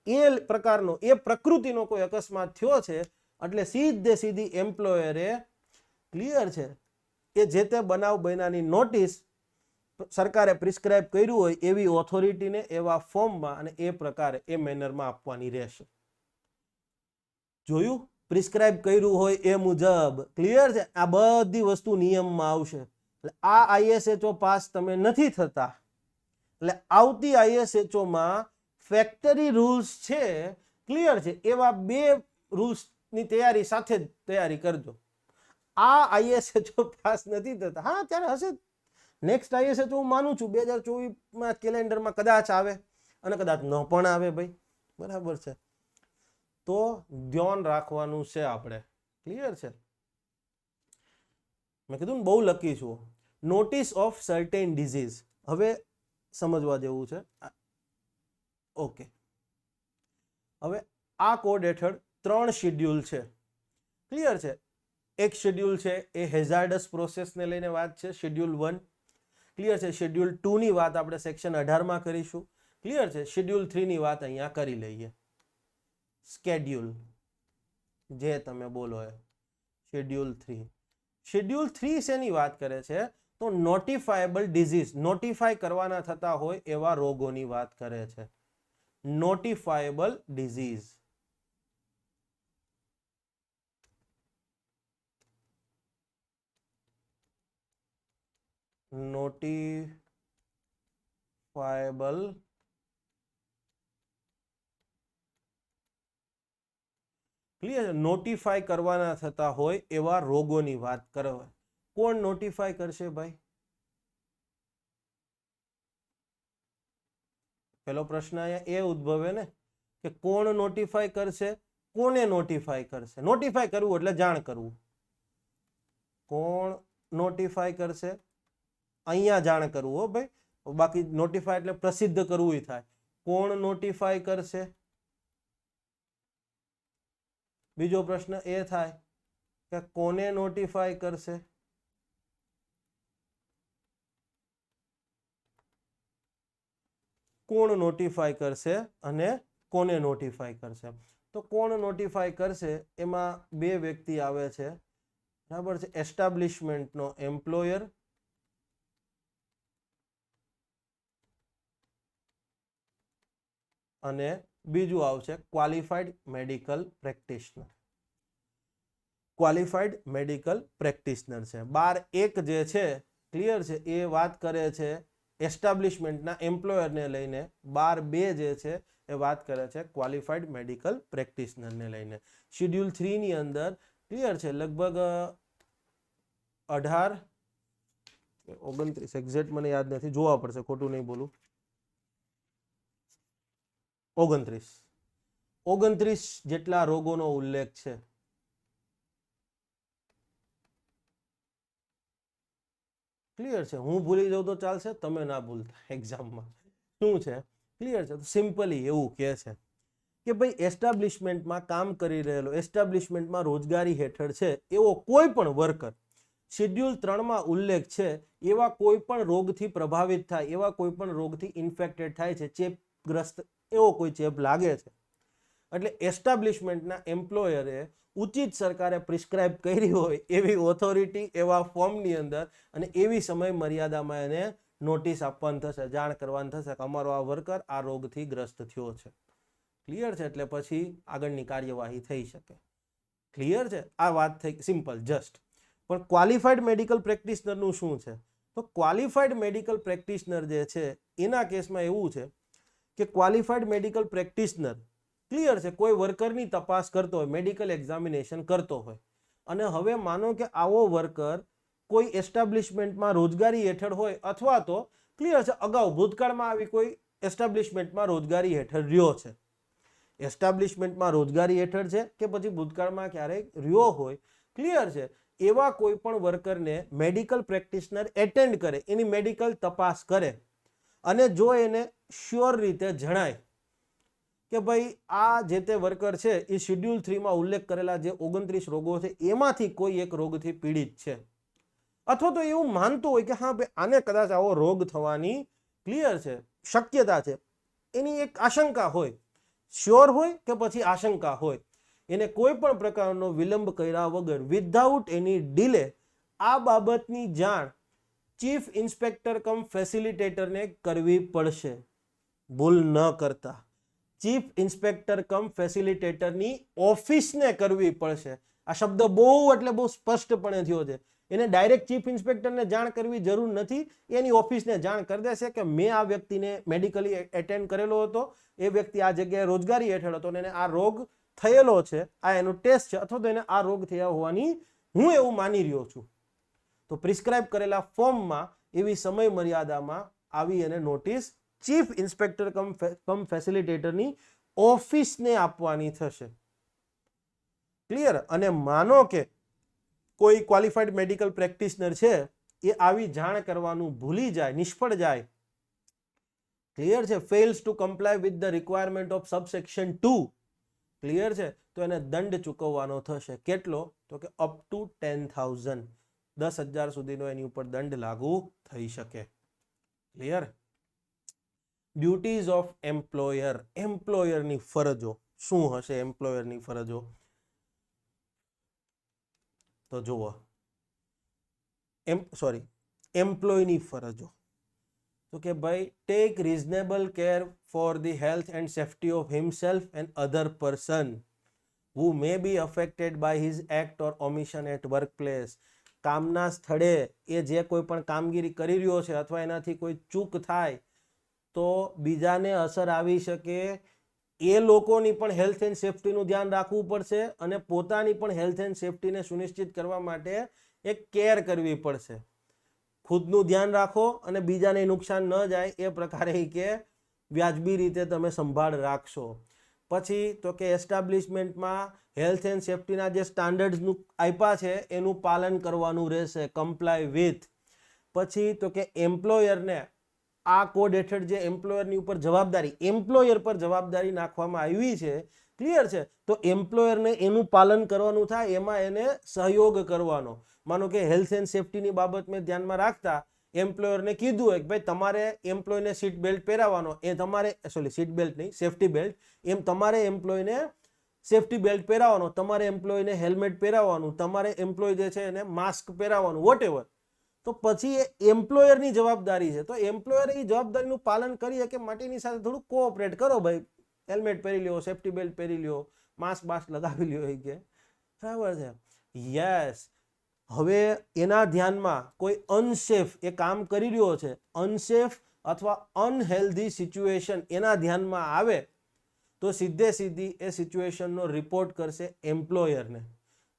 A: એ પ્રકારનો, એ પ્રકૃતિનો કોઈ અકસ્માત થયો છે એટલે સીધી એમ્પ્લોયરે, ક્લિયર છે, એ જે તે બનાવ બન્યાની નોટિસ સરકારે પ્રિસ્ક્રાઇબ કર્યું હોય એવી ઓથોરિટીને એવા ફોર્મમાં અને એ પ્રકારે, એ મેનરમાં આપવાની રહેશે. જોયું, પ્રિસ્ક્રાઇબ કર્યું હોય એ મુજબ. ક્લિયર છે, આ બધી વસ્તુ નિયમમાં આવશે. એટલે આ ISHO પાસ તમે નથી થતા, એટલે આવતી ISHO માં ફેક્ટરી રૂલ્સ છે, ક્લિયર છે, એવા 2 રૂલ્સની તૈયારી સાથે જ તૈયારી કરજો. આ ISHO પાસ નથી થતા, હા ત્યારે હશે નેક્સ્ટ ISHO હું માનું છું 2024માં કેલેન્ડરમાં કદાચ આવે અને કદાચ ન પણ આવે ભાઈ, બરાબર છે, તો ધ્યાન રાખવાનું છે આપણે. ક્લિયર છે, મેં કીધું બહુ લકી છું. નોટિસ ઓફ સર્ટેન ડિઝીઝ હવે સમજવા જેવું છે. ઓકે, હવે આ કોડ હેઠળ 3 શેડ્યુલ છે. ક્લિયર છે, એક શેડ્યુલ છે એ હેઝાર્ડસ પ્રોસેસને લઈને વાત છે, શેડ્યુલ 1. ક્લિયર છે. શેડ્યુલ 2 ની વાત આપણે સેક્શન 18 માં કરીશું. ક્લિયર છે. શેડ્યુલ 3 ની વાત અહીંયા કરી લઈએ. સ્કેડ્યુલ જે તમે બોલો એ શેડ્યુલ 3. શેડ્યુલ 3 શેની વાત કરે છે? તો નોટિફાયેબલ ડિઝીઝ, નોટિફાય કરવાના થતા હોય એવા રોગોની વાત કરે છે. નોટિફાયેબલ ડિઝીઝ. નોટિફાયેબલ ક્લિયર છે. નોટિફાય કરવાના થતા હોય એવા રોગોની વાત કરવા. કોણ નોટિફાય કરશે ભાઈ? પેલો પ્રશ્ન અહીંયા એ ઉદ્ભવે ને કે કોણ નોટિફાય કરશે, કોને નોટિફાય કરશે? નોટિફાય કરવું એટલે જાણ કરવું. કોણ નોટિફાય કરશે? અહીંયા જાણ કરવું હો ભાઈ. બાકી નોટિફાય એટલે પ્રસિદ્ધ કરવું થાય. કોણ નોટિફાય કરશે? બીજો પ્રશ્ન એ થાય કે કોને નોટિફાય કરશે? કોણ નોટિફાય કરશે અને કોને નોટિફાય કરશે? તો કોણ નોટિફાય કરશે એમાં બે વ્યક્તિ આવે છે, બરાબર છે. એસ્ટાબ્લિશમેન્ટનો એમ્પ્લોયર અને બીજું આવશે qualified medical practitioner. Qualified medical practitioner છે. 12(1) જે છે ક્લિયર છે એ વાત કરે છે એસ્ટાબ્લિશમેન્ટના એમ્પ્લોયરને લઈને. 12(2) જે છે એ વાત કરે છે ક્વોલિફાઈડ મેડિકલ પ્રેક્ટિશનરને લઈને. શેડ્યુલ 3 ની અંદર ક્લિયર છે લગભગ 18 29 એક્ઝેક્ટ મને યાદ નથી, જોવા પડશે, ખોટું નહીં બોલું. 29 જેટલા રોગોનો ઉલ્લેખ છે. ક્લિયર છે. હું ભૂલી જાઉં તો ચાલશે, તમે ના ભૂલતા એક્ઝામમાં. શું છે? ક્લિયર છે. સિમ્પલી એવું કહે છે કે ભાઈ એસ્ટાબ્લિશમેન્ટમાં કામ કરી રહેલો, એસ્ટાબ્લિશમેન્ટમાં રોજગારી હેઠળ છે એવો કોઈ પણ વર્કર શેડ્યુલ 3 માં ઉલ્લેખ છે એવા કોઈ પણ રોગથી પ્રભાવિત થાય, એવા કોઈ પણ રોગથી ઇન્ફેક્ટેડ થાય છે, ચેપગ્રસ્ત એવો કોઈ ચેપ લાગે છે, એટલે એસ્ટાબ્લિશમેન્ટના એમ્પ્લોયરે ઉચિત સરકારે પ્રિસ્ક્રાઇબ કરી હોય એવી ઓથોરિટી એવા ફોર્મની અંદર અને એવી સમય મર્યાદામાં એને નોટિસ આપવાની થશે, જાણ કરવાની થશે કે અમારો આ વર્કર આ રોગથી ગ્રસ્ત થયો છે. ક્લિયર છે. એટલે પછી આગળની કાર્યવાહી થઈ શકે. ક્લિયર છે. આ વાત થઈ સિમ્પલ જસ્ટ. પણ ક્વોલિફાઈડ મેડિકલ પ્રેક્ટિશનરનું શું છે? તો ક્વોલિફાઈડ મેડિકલ પ્રેક્ટિશનર જે છે એના કેસમાં એવું છે કે ક્વોલિફાઈડ મેડિકલ પ્રેક્ટિશનર ક્લિયર છે કોઈ વર્કરની તપાસ કરતો હોય, મેડિકલ એક્ઝામિનેશન કરતો હોય, અને હવે માનો કે આવો વર્કર કોઈ એસ્ટાબ્લિશમેન્ટમાં રોજગારી હેઠળ હોય અથવા તો ક્લિયર છે અગાઉ ભૂતકાળમાં આવી કોઈ એસ્ટાબ્લિશમેન્ટમાં રોજગારી હેઠળ રહ્યો છે. એસ્ટાબ્લિશમેન્ટમાં રોજગારી હેઠળ છે કે પછી ભૂતકાળમાં ક્યારેક રહ્યો હોય, ક્લિયર છે, એવા કોઈ પણ વર્કરને મેડિકલ પ્રેક્ટિશનર એટેન્ડ કરે, એની મેડિકલ તપાસ કરે, અને જો એને શ્યોર રીતે જણાય કે ભાઈ આ જે તે વર્કર છે એ શેડ્યુલ 3 માં ઉલ્લેખ કરેલા જે 29 રોગો છે એમાંથી કોઈ એક રોગથી પીડિત છે, અથવા તો એવું માનતું હોય કે હા ભાઈ આને કદાચ આવો રોગ થવાની ક્લિયર છે શક્યતા છે, એની એક આશંકા હોય, શ્યોર હોય કે પછી આશંકા હોય, એને કોઈ પણ પ્રકારનો વિલંબ કર્યા વગર વિધાઉટ એની ડિલે આ બાબતની જાણ ચીફ ઇન્સ્પેક્ટર કમ ફેસિલિટેટરને કરવી પડશે. ભૂલ ન કરતા. ચીફ ઇન્સ્પેક્ટર કમ ફેસિલિટેટરની ઓફિસને કરવી પડશે. આ શબ્દ બહુ એટલે બહુ સ્પષ્ટપણે થયો છે. એને ડાયરેક્ટ ચીફ ઇન્સ્પેક્ટરને જાણ કરવી જરૂર નથી, એની ઓફિસને જાણ કરી દેશે કે મેં આ વ્યક્તિને મેડિકલી એટેન્ડ કરેલો હતો, એ વ્યક્તિ આ જગ્યાએ રોજગારી હેઠળ હતો અને એને આ રોગ થયેલો છે, આ એનો ટેસ્ટ છે, અથવા તો એને આ રોગ થયા હોવાની હું એવું માની રહ્યો છું. તો પ્રિસ્ક્રાઇબ કરેલા ફોર્મમાં એવી સમય મર્યાદામાં આવી અને નોટિસ ચીફ ઇન્સ્પેક્ટર કમ ફેસિલિટેટરની ઓફિસને આપવાની થશે. ક્લિયર. અને માનો કે કોઈ ક્વોલિફાઈડ મેડિકલ પ્રેક્ટિશનર છે એ આવી જાણ કરવાનું ભૂલી જાય, નિષ્ફળ જાય, ક્લિયર છે, fails to comply with the requirement of subsection 2, clear છે, તો એને દંડ ચૂકવવાનો થશે. કેટલો? તો કે અપ ટુ 10,000, 10,000 સુધીનો એની ઉપર દંડ લાગુ થઈ શકે. ક્લિયર? ડ્યુટીઝ ઓફ એમ્પ્લોયર, એમ્પ્લોયરની ફરજો શું હશે? એમ્પ્લોયરની ફરજો તો જુઓ, એમ્પ્લોયની ફરજો તો કે ભાઈ take reasonable care for the health and safety of himself and other person who may be affected by his act or omission at workplace. કામના સ્થળે એ જે કોઈ પણ કામગીરી કરી રહ્યો છે અથવા એનાથી કોઈ ચૂક થાય તો બીજાને અસર આવી શકે, એ લોકોની પણ હેલ્થ એન્ડ સેફ્ટીનું ધ્યાન રાખવું પડશે અને પોતાની પણ હેલ્થ એન્ડ સેફ્ટીને સુનિશ્ચિત કરવા માટે એક કેર કરવી પડશે. ખુદનું ધ્યાન રાખો અને બીજાને નુકસાન ન જાય એ પ્રકારે કે વ્યાજબી રીતે તમે સંભાળ રાખશો. પછી તો કે એસ્ટાબ્લિશમેન્ટમાં હેલ્થ એન્ડ સેફ્ટીના જે સ્ટાન્ડર્ડ્સનું આપ્યા છે એનું પાલન કરવાનું રહેશે, કમ્પ્લાય વિથ. પછી તો કે એમ્પ્લોયરને આ કોડ હેઠળ જે એમ્પ્લોયરની ઉપર જવાબદારી, એમ્પ્લોયર પર જવાબદારી નાખવામાં આવી છે, ક્લિયર છે, તો એમ્પ્લોયરને એનું પાલન કરવાનું થાય, એમાં એને સહયોગ કરવાનો. માનો કે હેલ્થ એન્ડ સેફ્ટીની બાબત મેં ધ્યાનમાં રાખતા એમ્પ્લોયરને કીધું હોય કે ભાઈ તમારે એમ્પ્લોયને સીટ બેલ્ટ પહેરાવવાનો, એ તમારે સીટ બેલ્ટ નહીં, સેફ્ટી બેલ્ટ, એમ તમારે એમ્પ્લોયને સેફ્ટી બેલ્ટ પહેરાવવાનો, તમારે એમ્પ્લોયને હેલ્મેટ પહેરાવવાનું, તમારે એમ્પ્લોય જે છે એને માસ્ક પહેરાવવાનું, વોટ એવર. તો પછી એ એમ્પ્લોયરની જવાબદારી છે, તો એમ્પ્લોયર એ જવાબદારીનું પાલન કરી શકે માટેની સાથે થોડું કોઓપરેટ કરો. ભાઈ હેલ્મેટ પહેરી લ્યો, સેફ્ટી બેલ્ટ પહેરી લ્યો, માસ્ક લગાવી લ્યો, એ કે બરાબર છે. યસ. હવે એના ધ્યાનમાં કોઈ અનસેફ એ કામ કરી રહ્યો છે, અનસેફ અથવા અનહેલ્ધી સિચ્યુએશન એના ધ્યાનમાં આવે તો સીધે સીધી એ સિચ્યુએશનનો રિપોર્ટ કરશે એમ્પ્લોયરને,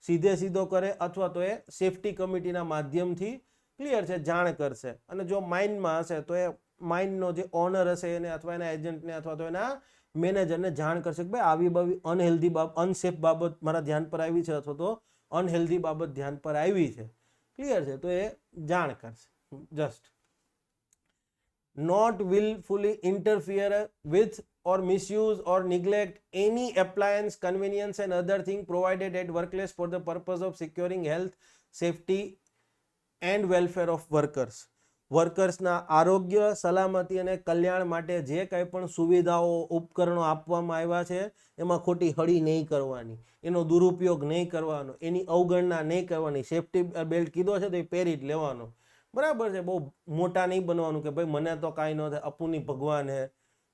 A: સીધે સીધો કરે અથવા તો એ સેફ્ટી કમિટીના માધ્યમથી, ક્લિયર છે, જાણ કરશે. અને જો માઇનમાં હશે તો એ માઇનનો જે ઓનર હશે એને અથવા એના એજન્ટને અથવા તો એના મેનેજરને જાણ કરશે કે ભાઈ આવી અનહેલ્ધી અનસેફ બાબત મારા ધ્યાન પર આવી છે અથવા તો અનહેલ્ધી બાબત ધ્યાન પર આવી છે, ક્લિયર છે, તો એ જાણ કરશે. Just not willfully interfere with or misuse or neglect any appliance, convenience and other thing provided at workplace for the purpose of securing health, safety and welfare of workers. વર્કર્સના આરોગ્ય, સલામતી અને કલ્યાણ માટે જે કંઈ પણ સુવિધાઓ, ઉપકરણો આપવામાં આવ્યા છે એમાં ખોટી હળી નહીં કરવાની, એનો દુરુપયોગ નહીં કરવાનો, એની અવગણના નહીં કરવાની. સેફ્ટી બેલ્ટ કીધો છે તો એ પહેરી જ લેવાનો, બરાબર છે. બહુ મોટા નહીં બનવાનું કે ભાઈ મને તો કાંઈ ન થાય, અપુની ભગવાન હે,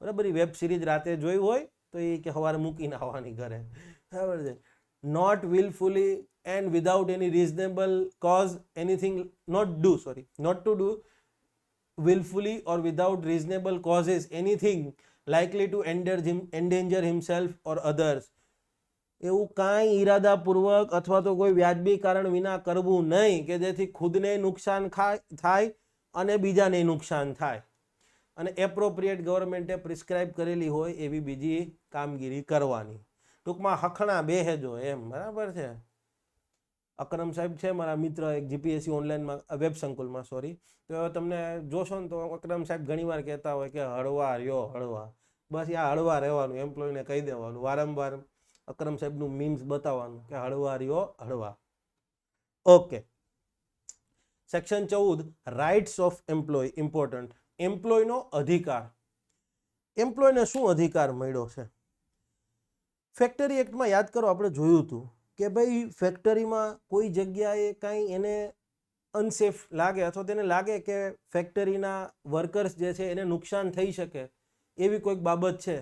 A: બરાબર. વેબ સિરીઝ રાતે જોઈ હોય તો એ કે સવારે મૂકીને આવવાની ઘરે, બરાબર છે. Not willfully and without any reasonable cause anything not to do willfully or without reasonable causes anything likely to endanger himself or others. એવું કાંઈ ઈરાદાપૂર્વક અથવા તો કોઈ વ્યાજબી કારણ વિના કરવું નહીં કે જેથી ખુદને નુકસાન થાય અને બીજાને નુકસાન થાય. અને એપ્રોપ્રિએટ ગવર્મેન્ટે પ્રિસ્ક્રાઇબ કરેલી હોય એવી બીજી કામગીરી કરવાની. ટૂંકમાં હખણા બેહેજો એમ, બરાબર છે. અકરમ સાહેબ છે મારા મિત્ર, એક જીપીએસસી ઓનલાઈનમાં વેબ સંકુલમાં, તો તમને જોશો ને તો અકરમ સાહેબ ઘણીવાર કહેતા હોય કે હળવા રહ્યો, હળવા. બસ આ હળવા રહેવાનું, એમ્પ્લોયને કહી દેવાનું, વારંવાર અકરમ સાહેબનું મીમ્સ બતાવવાનું કે હળવા રહ્યો, હળવા. Okay. Section 14 rights of employee, important. એમ્પ્લોયનો અધિકાર. એમ્પ્લોયને શું અધિકાર મળ્યો છે? ફેક્ટરી એક્ટમાં યાદ કરો આપણે જોયું હતું કે ભાઈ ફેક્ટરીમાં કોઈ જગ્યાએ કાંઈ એને અનસેફ લાગે અથવા તેને લાગે કે ફેક્ટરીના વર્કર્સ જે છે એને નુકસાન થઈ શકે એવી કોઈક બાબત છે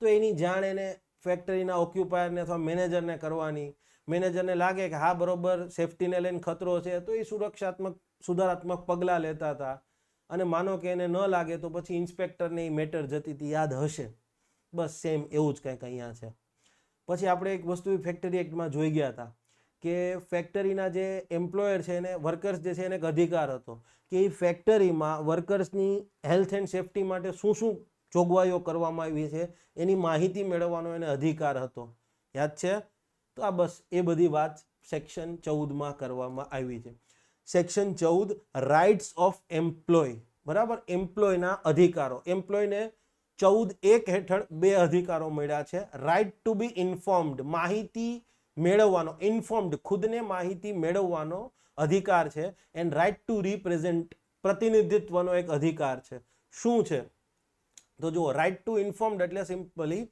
A: તો એની જાણ એને ફેક્ટરીના ઓક્યુપાયરને અથવા મેનેજરને કરવાની. મેનેજરને લાગે કે હા બરોબર સેફટીને લઈને ખતરો છે તો એ સુધારાત્મક પગલાં લેતા હતા. અને માનો કે એને ન લાગે તો પછી ઇન્સ્પેક્ટરને એ મેટર જતી હતી, યાદ હશે. બસ સેમ એવું જ કંઈક અહીંયા છે. પછી આપણે એક વસ્તુ ફેક્ટરી એક્ટમાં જોઈ ગયા હતા કે ફેક્ટરીના જે એમ્પ્લોયર છે એને, વર્કર્સ જે છે એને એક અધિકાર હતો કે એ ફેક્ટરીમાં વર્કર્સની હેલ્થ એન્ડ સેફટી માટે શું શું જોગવાઈઓ કરવામાં આવી છે એની માહિતી મેળવવાનો એને અધિકાર હતો, યાદ છે? તો આ બસ એ બધી વાત સેક્શન 14માં કરવામાં આવી છે. સેક્શન 14 રાઇટ્સ ઓફ એમ્પ્લોય, બરાબર. એમ્પ્લોયના અધિકારો. એમ્પ્લોયને 14(1) હેઠળ 2 અધિકારો મળ્યા છે. રાઇટ ટુ બી ઇન્ફોર્મ્ડ, માહિતી મેળવવાનો, ઇન્ફોર્મ્ડ ખુદને માહિતી મેળવવાનો અધિકાર છે. એન્ડ રાઇટ ટુ રિપ્રેઝેન્ટ, પ્રતિનિધિત્વનો એક અધિકાર છે. શું છે? તો જુઓ, રાઇટ ટુ ઇન્ફોર્મ્ડ એટલે સિમ્પલી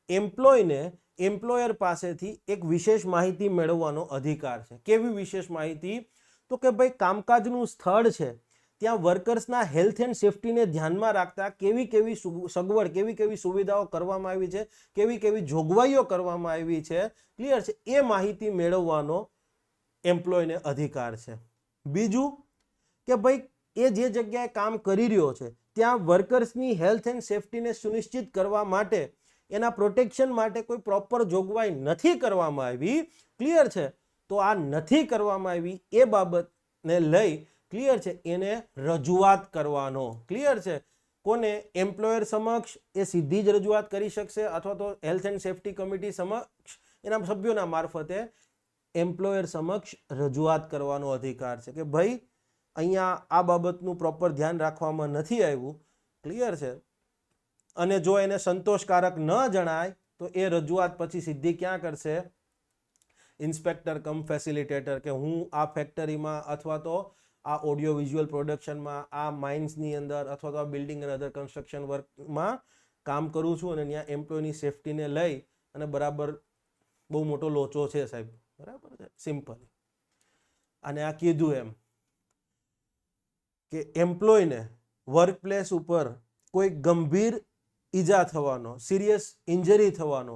A: એમ્પ્લોયને એમ્પ્લોયર પાસેથી એક વિશેષ માહિતી મેળવવાનો અધિકાર છે. કેવી વિશેષ માહિતી? તો કે ભાઈ કામકાજનું સ્થળ છે ત્યાં વર્કર્સના હેલ્થ એન્ડ સેફટીને ધ્યાનમાં રાખતા કેવી કેવી સગવડ, કેવી કેવી સુવિધાઓ કરવામાં આવી છે, કેવી કેવી જોગવાઈઓ કરવામાં આવી છે, ક્લિયર છે, એ માહિતી મેળવવાનો એમ્પ્લોયને અધિકાર છે. બીજું કે ભાઈ એ જે જગ્યાએ કામ કરી રહ્યો છે ત્યાં વર્કર્સની હેલ્થ એન્ડ સેફટીને સુનિશ્ચિત કરવા માટે, એના પ્રોટેક્શન માટે કોઈ પ્રોપર જોગવાઈ નથી કરવામાં આવી, ક્લિયર છે, તો આ નથી કરવામાં આવી એ બાબતને લઈ, ક્લિયર છે, એને રજૂઆત કરવાનો, ક્લિયર છે, કોને? એમ્પ્લોયર સમક્ષ એ સીધી જ રજૂઆત કરી શકશે અથવા તો હેલ્થ એન્ડ સેફટી કમિટી સમક્ષ એના સભ્યોના મારફતે એમ્પ્લોયર સમક્ષ રજૂઆત કરવાનો અધિકાર છે કે ભાઈ અહીંયા આ બાબતનું પ્રોપર ધ્યાન રાખવામાં નથી આવ્યું, ક્લિયર છે, અને જો એને સંતોષકારક ન જણાય તો એ રજૂઆત પછી સીધી ક્યાં કરશે? ઇન્સ્પેક્ટર કમ ફેસિલિટેટર, કે હું આ ફેક્ટરીમાં અથવા તો આ ઓડિયો વિઝ્યુઅલ પ્રોડક્શનમાં, આ માઇન્સની અંદર અથવા તો આ બિલ્ડિંગ અને અધર કન્સ્ટ્રક્શન વર્કમાં કામ કરું છું અને ત્યાં એમ્પ્લોયની સેફટીને લઈ અને બરાબર બહુ મોટો લોચો છે સાહેબ, બરાબર છે, સિમ્પલ. અને આ કીધું એમ કે એમ્પ્લોયને વર્કપ્લેસ ઉપર કોઈ ગંભીર ઈજા થવાનો, સિરિયસ ઇન્જરી થવાનો,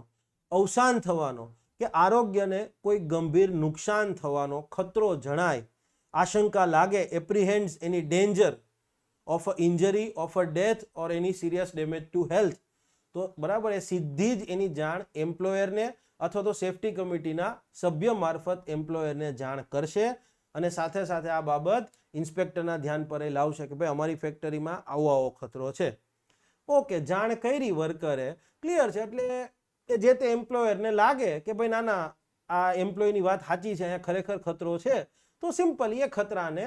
A: અવસાન થવાનો કે આરોગ્યને કોઈ ગંભીર નુકસાન થવાનો ખતરો જણાય, આશંકા લાગે, apprehends any danger of a injury, of a death or any serious damage to health, તો બરાબર એ સીધી જ એની જાણ એમ્પ્લોયરને અથવા તો સેફટી કમિટીના સભ્ય મારફત એમ્પ્લોયરને જાણ કરશે અને સાથે સાથે આ બાબત ઇન્સ્પેક્ટરના ધ્યાન પર લાવશે કે ભાઈ અમારી ફેક્ટરીમાં આવો આવો ખતરો છે. ઓકે, જાણ કરી વર્કરે, ક્લિયર છે, એટલે એ જે તે એમ્પ્લોયરને લાગે કે ભાઈ ના ના આ એમ્પ્લોયની વાત સાચી છે, અહીંયા ખરેખર ખતરો છે, તો સિમ્પલી એ ખતરાને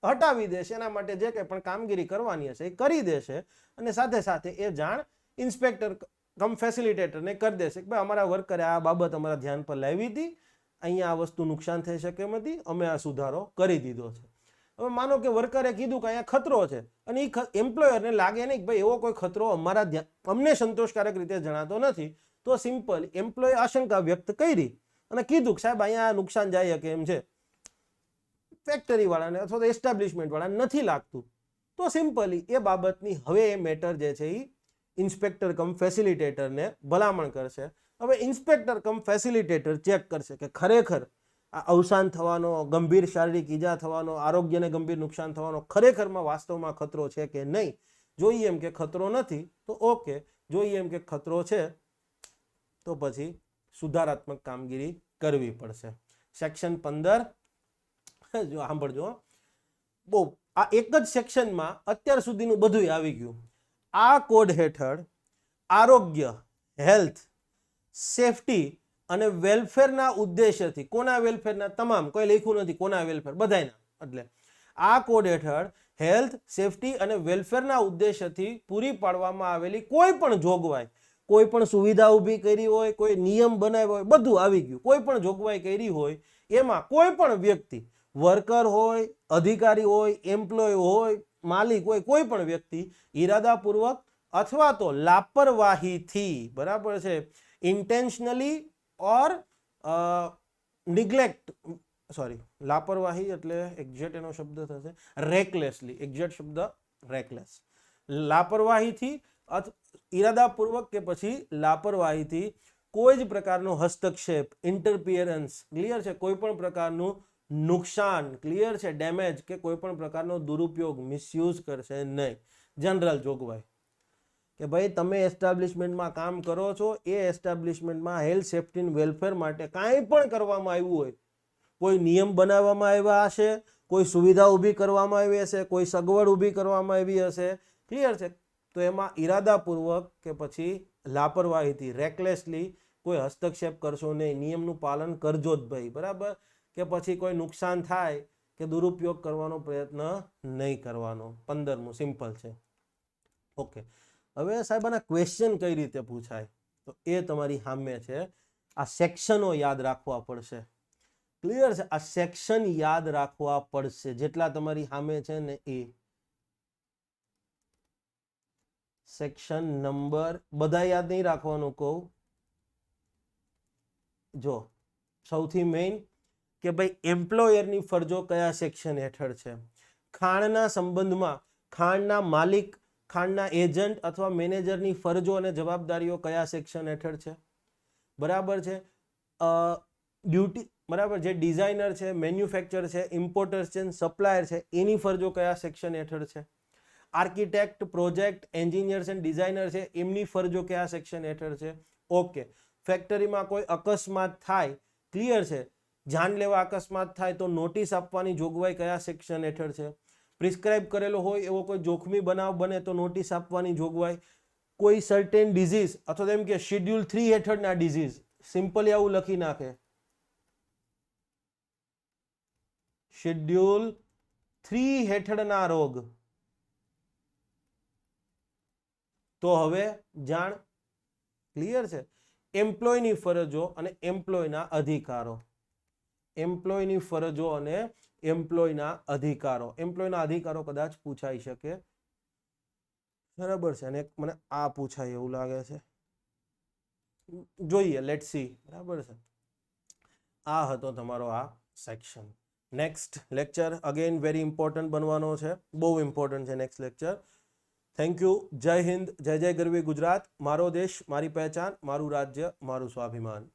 A: હટાવી દેશે. એના માટે જે કંઈ પણ કામગીરી કરવાની હશે એ કરી દેશે અને સાથે સાથે એ જાણ ઇન્સ્પેક્ટર કમ ફેસિલિટેટરને કરી દેશે કે ભાઈ અમારા વર્કરે આ બાબત અમારા ધ્યાન પર લાવી હતી, અહીંયા આ વસ્તુ નુકસાન થઈ શકે એમ હતી, અમે આ સુધારો કરી દીધો છે. હવે માનો કે વર્કરે કીધું કે અહીંયા ખતરો છે અને એ એમ્પ્લોયરને લાગે નહીં કે ભાઈ એવો કોઈ ખતરો અમને સંતોષકારક રીતે જણાતો નથી, તો સિમ્પલ એમ્પ્લોય આશંકા વ્યક્ત કરી અને કીધું કે સાહેબ અહીંયા નુકસાન જાય કે એમ છે, ફેક્ટરી વાળાને અથવા તો એસ્ટાબ્લિશમેન્ટ વાળાને નથી લાગતું, તો સિમ્પલી એ બાબતની હવે એ મેટર જે છે એ ઇન્સ્પેક્ટર કમ ફેસિલિટેટરને ભલામણ કરશે. હવે ઇન્સ્પેક્ટર કમ ફેસિલિટેટર ચેક કરશે કે ખરેખર આ અવસાન થવાનો, ગંભીર શારીરિક ઈજા થવાનો, આરોગ્યને ગંભીર નુકસાન થવાનો ખરેખરમાં વાસ્તવમાં ખતરો છે કે નહીં. જોઈએ એમ કે ખતરો નથી તો ઓકે, જોઈએ એમ કે ખતરો છે તો પછી સુધારાત્મક કામગીરી કરવી પડશે. સેક્શન 15 જો સાંભળજો, બહુ આ એક જ સેક્શનમાં અત્યાર સુધીનું બધું આવી ગયું. આ કોડ હેઠળ આરોગ્ય, હેલ્થ, સેફટી અને વેલફેરના ઉદ્દેશ્યથી, કોના વેલફેરના? તમામ, કોઈ લખ્યું નથી કોના વેલફેર, બધાયના. એટલે આ કોડ હેઠળ હેલ્થ, સેફટી અને વેલફેરના ઉદ્દેશ્યથી પૂરી પાડવામાં આવેલી કોઈ પણ જોગવાઈ, કોઈ પણ સુવિધા ઊભી કરી હોય, કોઈ નિયમ બનાવ્યો હોય, બધું આવી ગયું. કોઈ પણ જોગવાઈ કરી હોય એમાં કોઈ પણ વ્યક્તિ, વર્કર હોય, અધિકારી હોય, એમ્પ્લોય હોય, માલિક હોય, કોઈ પણ વ્યક્તિ ઈરાદાપૂર્વક અથવા તો લાપરવાહીથી, બરાબર છે, ઇન્ટેન્શનલી ઓર નિગ્લેક્ટ, સોરી, લાપરવાહી એટલે એક્ઝેક્ટ એનો શબ્દ થશે રેકલેસલી, એક્ઝેક્ટ શબ્દ રેકલેસ, લાપરવાહીથી ઈરાદાપૂર્વક કે પછી લાપરવાહીથી કોઈ જ પ્રકારનો હસ્તક્ષેપ, ઇન્ટરફિયરન્સ, ક્લિયર છે, કોઈ પણ પ્રકારનું નુકસાન, ક્લિયર છે, ડેમેજ કે કોઈ પણ પ્રકારનો દુરુપયોગ, મિસયુઝ કરશે નહીં. જનરલ જોગવાઈ કે ભાઈ તમે એસ્ટાબ્લિશમેન્ટમાં કામ કરો છો, એ એસ્ટાબ્લિશમેન્ટમાં હેલ્થ, સેફટી અને વેલફેર માટે કાંઈ પણ કરવામાં આવ્યું હોય, કોઈ નિયમ બનાવવામાં આવ્યા હશે, કોઈ સુવિધા ઊભી કરવામાં આવી હશે, કોઈ સગવડ ઊભી કરવામાં આવી હશે, ક્લિયર છે, તો એમાં ઈરાદાપૂર્વક કે પછી લાપરવાહીથી, રેકલેસલી કોઈ હસ્તક્ષેપ કરશો નહીં, નિયમનું પાલન કરજો જ ભાઈ, બરાબર, કે પછી કોઈ નુકસાન થાય કે દુરુપયોગ કરવાનો પ્રયત્ન નહીં કરવાનો. 15મું સિમ્પલ છે. ઓકે, હવે સાહેબ આના ક્વેશ્ચન કઈ રીતે પૂછાય તો એ તમારી સામે છે. આ સેક્શનો યાદ રાખવા પડશે, ક્લિયર છે, આ સેક્શન યાદ રાખવા પડશે જેટલા તમારી સામે છે ને એ. સેક્શન નંબર બધા યાદ નહીં રાખવાનું કહું. જો સૌથી મેઇન કે ભાઈ એમ્પ્લોયરની ફરજો કયા સેક્શન હેઠળ છે. ખાણના સંબંધમાં ખાણના માલિક, ખાણના એજન્ટ અથવા મેનેજરની ફરજો અને જવાબદારીઓ કયા સેક્શન હેઠળ છે. બરાબર છે. ડ્યુટી બરાબર, જે ડિઝાઇનર છે, મેન્યુફેક્ચર છે, ઇમ્પોર્ટર છે, સપ્લાયર છે, એની ફરજો કયા સેક્શન હેઠળ છે. Architect, project, engineers and designer છે, એમની ફરજો કયા સેક્શન હેઠળ છે. ઓકે. ફેક્ટરીમાં કોઈ અકસ્માત થાય, ક્લિયર છે, જાનલેવા અકસ્માત થાય તો નોટિસ આપવાની જોગવાઈ કયા સેક્શન હેઠળ છે. પ્રિસ્ક્રાઇબ કરેલો હોય એવો કોઈ જોખમી બનાવ બને તો નોટિસ આપવાની જોગવાઈ. કોઈ સર્ટેન ડિઝીઝ અથવા એમ કે શેડ્યુલ 3 હેઠળના ડિઝીઝ, સિમ્પલી આવું લખી નાખે, શેડ્યુલ 3 હેઠળના રોગ, તો હવે જાણ. ક્લિયર છે. એમ્પ્લોયની ફરજો અને એમ્પ્લોયના અધિકારો. એમ્પ્લોયની ફરજો અને એમ્પ્લોયના અધિકારો. એમ્પ્લોયના અધિકારો કદાચ પૂછાઈ શકે. બરાબર છે. અને મને આ પૂછાય એવું લાગે છે, જોઈએ, લેટ સી. બરાબર છે. આ હતો તમારો આ section. Next lecture again very important બનવાનો છે, બહુ ઇમ્પોર્ટન્ટ છે નેક્સ્ટ લેક્ચર. Thank you. જય હિન્દ, જય જય ગરવી ગુજરાત. મારો દેશ, મારી પહેચાન, મારું રાજ્ય, મારું સ્વાભિમાન.